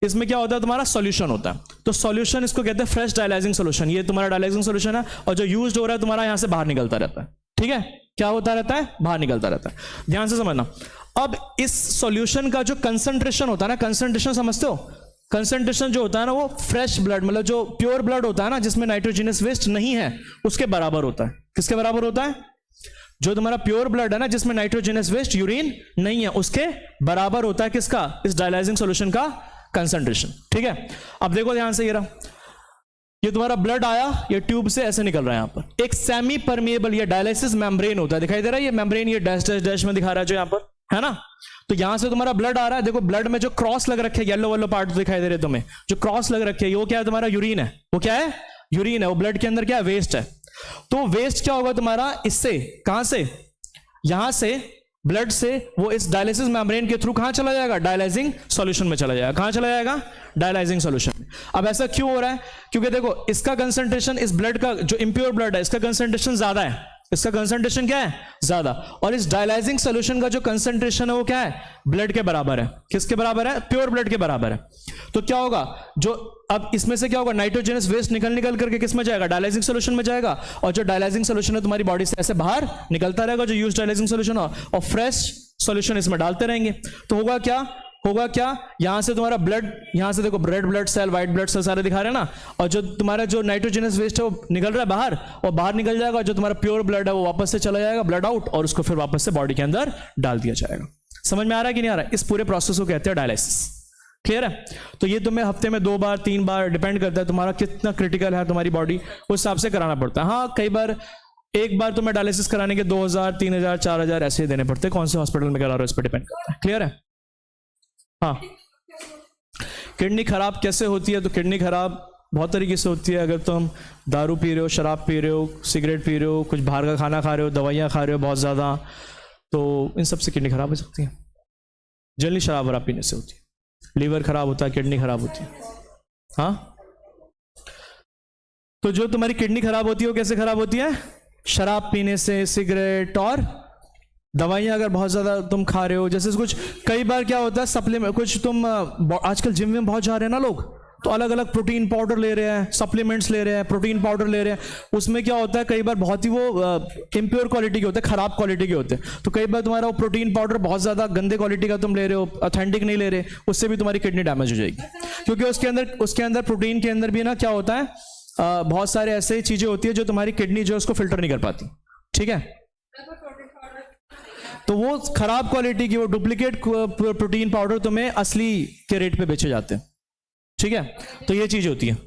इसमें क्या होता है, तुम्हारा सॉल्यूशन होता है। तो सॉल्यूशन इसको कहते हैं फ्रेश डायलाइजिंग सॉल्यूशन। ये तुम्हारा डायलाइजिंग सॉल्यूशन है, और जो यूज्ड हो रहा है तुम्हारा यहां से बाहर निकलता रहता है। ठीक है, क्या होता रहता है? बाहर निकलता रहता है। ध्यान से समझना। अब इस सॉल्यूशन का जो कंसंट्रेशन होता है ना, कंसंट्रेशन समझते हो? कंसंट्रेशन जो होता है ना, वो फ्रेश ब्लड, मतलब जो प्योर ब्लड होता है ना, जिसमें नाइट्रोजनस वेस्ट नहीं है, उसके बराबर होता है। किसके बराबर होता है? जो तुम्हारा प्योर ब्लड है ना, जिसमें नाइट्रोजनस वेस्ट, यूरिन नहीं है, उसके बराबर होता है किसका? इस डायलाइजिंग सॉल्यूशन का कंसंट्रेशन। ठीक है, अब देखो ध्यान से, ये रहा, ये तुम्हारा ब्लड आया, ये ट्यूब से ऐसे निकल रहा है। यहां पर एक सेमी परमिएबल, ये डायलिसिस मेम्ब्रेन होता है, दिखाई दे रहा है ये मेम्ब्रेन, ये डैश डैश डैश में दिखा रहा है जो यहां पर, है ना। तो यहां से तुम्हारा ब्लड आ रहा है, देखो ब्लड में जो क्रॉस लग रखे, येलो वाला पार्ट दिखाई दे रहे तुम्हें, जो क्रॉस लग रखे, वो क्या है? तुम्हारा यूरिन है। वो क्या है? यूरिन है। वो ब्लड के अंदर क्या है? वेस्ट है। तो वेस्ट क्या होगा तुम्हारा? इससे, कहां से? यहां से, ब्लड से, वो इस डायलिसिस मेम्ब्रेन के थ्रू कहां चला जाएगा? डायलाइजिंग सॉल्यूशन में चला जाएगा। कहां चला जाएगा? डायलाइजिंग सॉल्यूशन में। अब ऐसा क्यों हो रहा है? क्योंकि देखो इसका कंसंट्रेशन, इस ब्लड का जो इंप्योर ब्लड है, इसका कंसंट्रेशन ज्यादा है। इसका कंसंट्रेशन क्या है? ज्यादा। और इस डायलाइजिंग सॉल्यूशन का जो कंसंट्रेशन है वो क्या है? ब्लड के बराबर है। किसके बराबर है? प्योर ब्लड के बराबर है। तो क्या होगा, जो अब इसमें से क्या होगा, नाइट्रोजनस वेस्ट निकल करके किस में जाएगा? डायलाइजिंग सॉल्यूशन में जाएगा। और जो डायलाइजिंग सॉल्यूशन है तुम्हारी बॉडी से ऐसे बाहर निकलता रहेगा, जो यूज डायलाइजिंग सॉल्यूशन हो, और फ्रेश सॉल्यूशन इसमें डालते रहेंगे। तो होगा क्या, यहां से तुम्हारा ब्लड, यहां से देखो red blood cell, white blood cell सारे दिखा रहे हैं ना, और जो तुम्हारा जो नाइट्रोजनस वेस्ट है वो निकल रहा है बाहर, और बाहर निकल जाएगा। जो तुम्हारा प्योर ब्लड है वो वापस से चला जाएगा, ब्लड आउट, और उसको फिर वापस से बॉडी के अंदर डाल दिया जाएगा। समझ में आ रहा है कि नहीं आ रहा है? इस पूरे प्रोसेस को कहते हैं डायलिसिस। क्लियर है? तो ये तुम्हें हफ्ते में 2 बार 3 बार, डिपेंड करता है तुम्हारा कितना क्रिटिकल है तुम्हारी बॉडी, उस हिसाब से कराना पड़ता है। हाँ, कई बार एक बार तुम्हें डायलिसिस कराने के 2000 3000 4000 ऐसे देने पड़ते हैं। कौन से हॉस्पिटल में करा रहे हो इस पर डिपेंड करता है। क्लियर है? हाँ, किडनी खराब कैसे होती है? तो किडनी खराब बहुत तरीके से होती है। अगर तुम दारू पी रहे हो, शराब पी रहे हो, सिगरेट पी रहे हो, कुछ बाहर का खाना खा रहे हो, दवाइयाँ खा रहे हो बहुत ज़्यादा, तो इन सब से किडनी खराब हो सकती है। जनरली शराब वराब पीने से होती है। लीवर खराब होता है, किडनी खराब होती है। हाँ, तो जो तुम्हारी किडनी खराब होती है वो कैसे खराब होती है? शराब पीने से, सिगरेट और दवाइयाँ अगर बहुत ज़्यादा तुम खा रहे हो। जैसे कुछ कई बार क्या होता है, सप्लीमेंट, कुछ तुम आजकल जिम में बहुत जा रहे हैं ना लोग, तो अलग अलग प्रोटीन पाउडर ले रहे हैं, सप्लीमेंट्स ले रहे हैं, प्रोटीन पाउडर ले रहे हैं। उसमें क्या होता है, कई बार बहुत ही वो इम्प्योर क्वालिटी के होते हैं, खराब क्वालिटी के होते हैं। तो कई बार तुम्हारा वो प्रोटीन पाउडर बहुत ज़्यादा गंदे क्वालिटी का तुम ले रहे हो, ऑथेंटिक नहीं ले रहे, उससे भी तुम्हारी किडनी डैमेज हो जाएगी। क्योंकि उसके अंदर प्रोटीन के अंदर भी ना क्या होता है, बहुत सारे ऐसे चीज़ें होती है जो तुम्हारी किडनी जो उसको फिल्टर नहीं कर पाती। ठीक है, तो वो खराब क्वालिटी की, वो डुप्लीकेट प्रोटीन पाउडर तुम्हें असली के रेट पे बेचे जाते हैं। ठीक है, तो ये चीज होती है।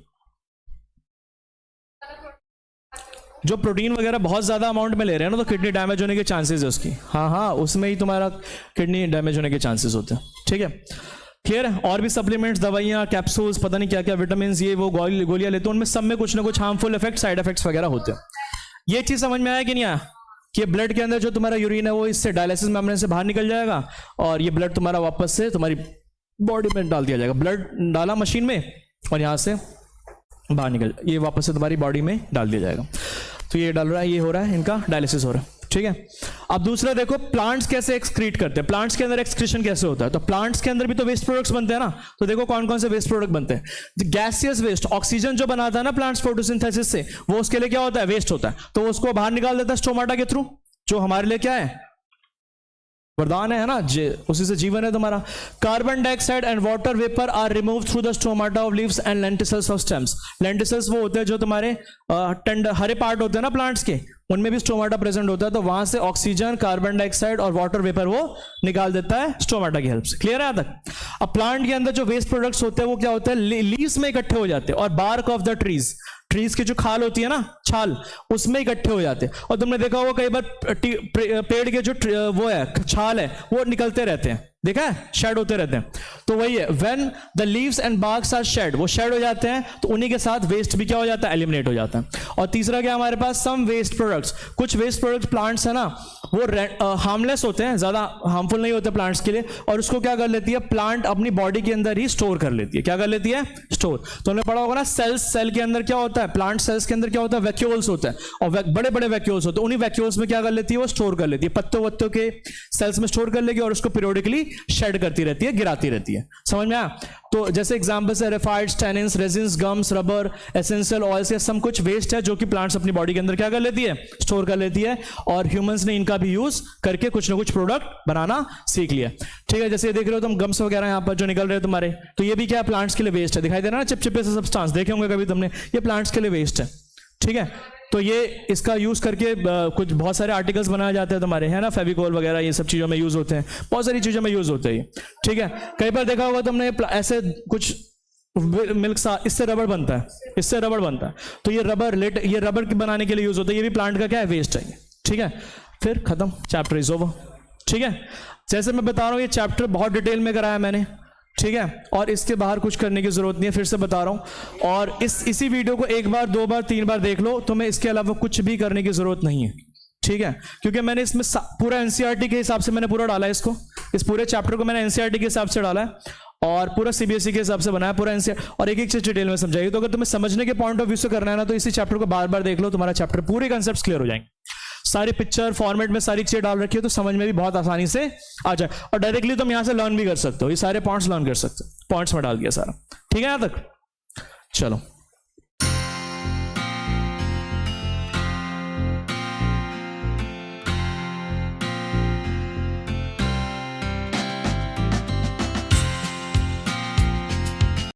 जो प्रोटीन वगैरह बहुत ज्यादा अमाउंट में ले रहे हैं ना, तो किडनी डैमेज होने के चांसेस है उसकी। हाँ, उसमें ही तुम्हारा किडनी डैमेज होने के चांसेस होते हैं। ठीक है, क्लियर है? और भी सप्लीमेंट्स, दवाइयाँ, कैप्सूल्स, पता नहीं क्या क्या, विटामिन, ये वो गोलियां लेते हो, उनमें सब में कुछ ना कुछ हार्मफुल इफेक्ट, साइड इफेक्ट्स वगैरह होते हैं। ये चीज समझ में आया कि नहीं आया? कि ब्लड के अंदर जो तुम्हारा यूरिन है वो इससे डायलिसिस मेम्ब्रेन से बाहर निकल जाएगा, और ये ब्लड तुम्हारा वापस से तुम्हारी बॉडी में डाल दिया जाएगा। ब्लड डाला मशीन में और यहाँ से बाहर निकल, ये वापस से तुम्हारी बॉडी में डाल दिया जाएगा। तो ये डाल रहा है, ये हो रहा है, इनका डायलिसिस हो रहा है। ठीक है, अब दूसरा देखो, प्लांट्स कैसे एक्सक्रीट करते हैं, प्लांट्स के अंदर एक्सक्रीशन कैसे होता है। तो प्लांट्स के अंदर भी तो वेस्ट प्रोडक्ट्स बनते हैं ना। तो देखो कौन कौन से वेस्ट प्रोडक्ट बनते हैं। गैसियस वेस्ट, ऑक्सीजन जो बनाता है ना प्लांट्स फोटोसिंथेसिस से, वो उसके लिए क्या होता है? वेस्ट होता है। तो उसको बाहर निकाल देता है स्टोमाटा के थ्रू, जो हमारे लिए क्या है? वरदान है ना, उसी से जीवन है तुम्हारा। Carbon dioxide and water vapour are remove through the stomata of leaves and lenticels of stems. Lenticels वो होते हैं जो तुम्हारे हरे पार्ट होते हैं ना प्लांट्स के, उनमें भी स्टोमाटा प्रेजेंट होता है। तो वहां से ऑक्सीजन, कार्बन डाइऑक्साइड और वाटर वेपर वो निकाल देता है स्टोमाटा की हेल्प से। क्लियर है यहाँ तक? अब प्लांट के अंदर जो वेस्ट प्रोडक्ट्स होते हैं वो क्या होते हैं? लीव्स में इकट्ठे हो जाते हैं, और bark of the trees, trees की जो खाल होती है ना, छाल, उसमें इकट्ठे हो जाते हैं। और तुमने देखा होगा कई बार पेड़ के जो वो है, छाल है, वो निकलते रहते हैं, देखा है, शेड होते रहते हैं। तो वही है, when the leaves and barks are shed, वो शेड हो जाते हैं, तो उन्हीं के साथ वेस्ट भी क्या हो जाता है? एलिमिनेट हो जाता है। और तीसरा क्या हमारे पास? सम वेस्ट प्रोडक्ट्स, कुछ वेस्ट प्रोडक्ट प्लांट्स है ना, वो हार्मलेस होते हैं, ज्यादा हार्मफुल नहीं होते प्लांट्स के लिए, और उसको क्या कर लेती है प्लांट अपनी बॉडी के अंदर ही स्टोर कर लेती है। क्या कर लेती है? स्टोर। तो हमने पढ़ा होगा ना सेल के अंदर क्या होता है, प्लांट सेल्स के अंदर क्या होता है, वैक्यूल्स होते हैं, और बड़े बड़े वैक्यूल्स होते हैं। उन्हीं वैक्यूल्स में क्या कर लेती है वो स्टोर कर लेती है, पत्तों वत्तों के सेल्स में स्टोर कर लेगी और उसको पीरियोडिकली शेड करती रहती है, गिराती रहती है। समझ में आया? तो जैसे एग्जांपल्स है raphides, tannins, resins, gums, rubber, essential oils, ये सब कुछ वेस्ट है जो कि प्लांट्स अपनी बॉडी के अंदर क्या कर लेती है, स्टोर कर लेती है, और ह्यूमंस ने इनका भी यूज करके कुछ ना कुछ प्रोडक्ट बनाना सीख लिया। ठीक है, जैसे ये देख रहे हो तुम गम्स वगैरह यहाँ पर जो निकल रहे हो तुम्हारे, तो ये भी क्या प्लांट्स के लिए वेस्ट है, दिखाई दे रहा है ना चिपचिपे से सब्सटेंस, देखे होंगे कभी तुमने, ये प्लांट्स के लिए वेस्ट है। ठीक है, तो ये इसका यूज करके कुछ बहुत सारे आर्टिकल्स बनाए जाते हैं तुम्हारे, है ना, फेविकोल वगैरह ये सब चीजों में यूज होते हैं, बहुत सारी चीजों में यूज होते हैं। ठीक है, कई बार देखा होगा तुमने ऐसे कुछ मिल्क सा, इससे रबड़ बनता है, इससे रबड़ बनता है, तो ये रबड़ बनाने के लिए यूज होता है, ये भी प्लांट का क्या है, वेस्ट है। ठीक है, फिर खत्म, चैप्टर इज ओवर। ठीक है, जैसे मैं बता रहा हूँ ये चैप्टर बहुत डिटेल में कराया मैंने, ठीक है, और इसके बाहर कुछ करने की जरूरत नहीं है, फिर से बता रहा हूं, और इसी वीडियो को एक बार, दो बार, तीन बार देख लो, तुम्हें इसके अलावा कुछ भी करने की जरूरत नहीं है। ठीक है, क्योंकि मैंने इसमें पूरा एनसीईआरटी के हिसाब से मैंने पूरा डाला है इसको, इस पूरे चैप्टर को मैंने एनसीईआरटी के हिसाब से डाला है, और पूरा सीबीएसई के हिसाब से बनाया पूरा एनसीईआरटी, और एक एक चीज डिटेल में समझाइए। तो अगर तुम्हें समझने के पॉइंट ऑफ व्यू से करना है ना, तो इसी चैप्टर को बार बार देख लो, तुम्हारा चैप्टर पूरे कंसेप्ट क्लियर हो जाएंगे, सारी पिक्चर फॉर्मेट में सारी चीजें डाल रखी है, तो समझ में भी बहुत आसानी से आ जाए, और डायरेक्टली तुम यहां से लर्न भी कर सकते हो, ये सारे पॉइंट्स लर्न कर सकते हो, पॉइंट्स में डाल दिया सारा। ठीक है, यहां तक चलो।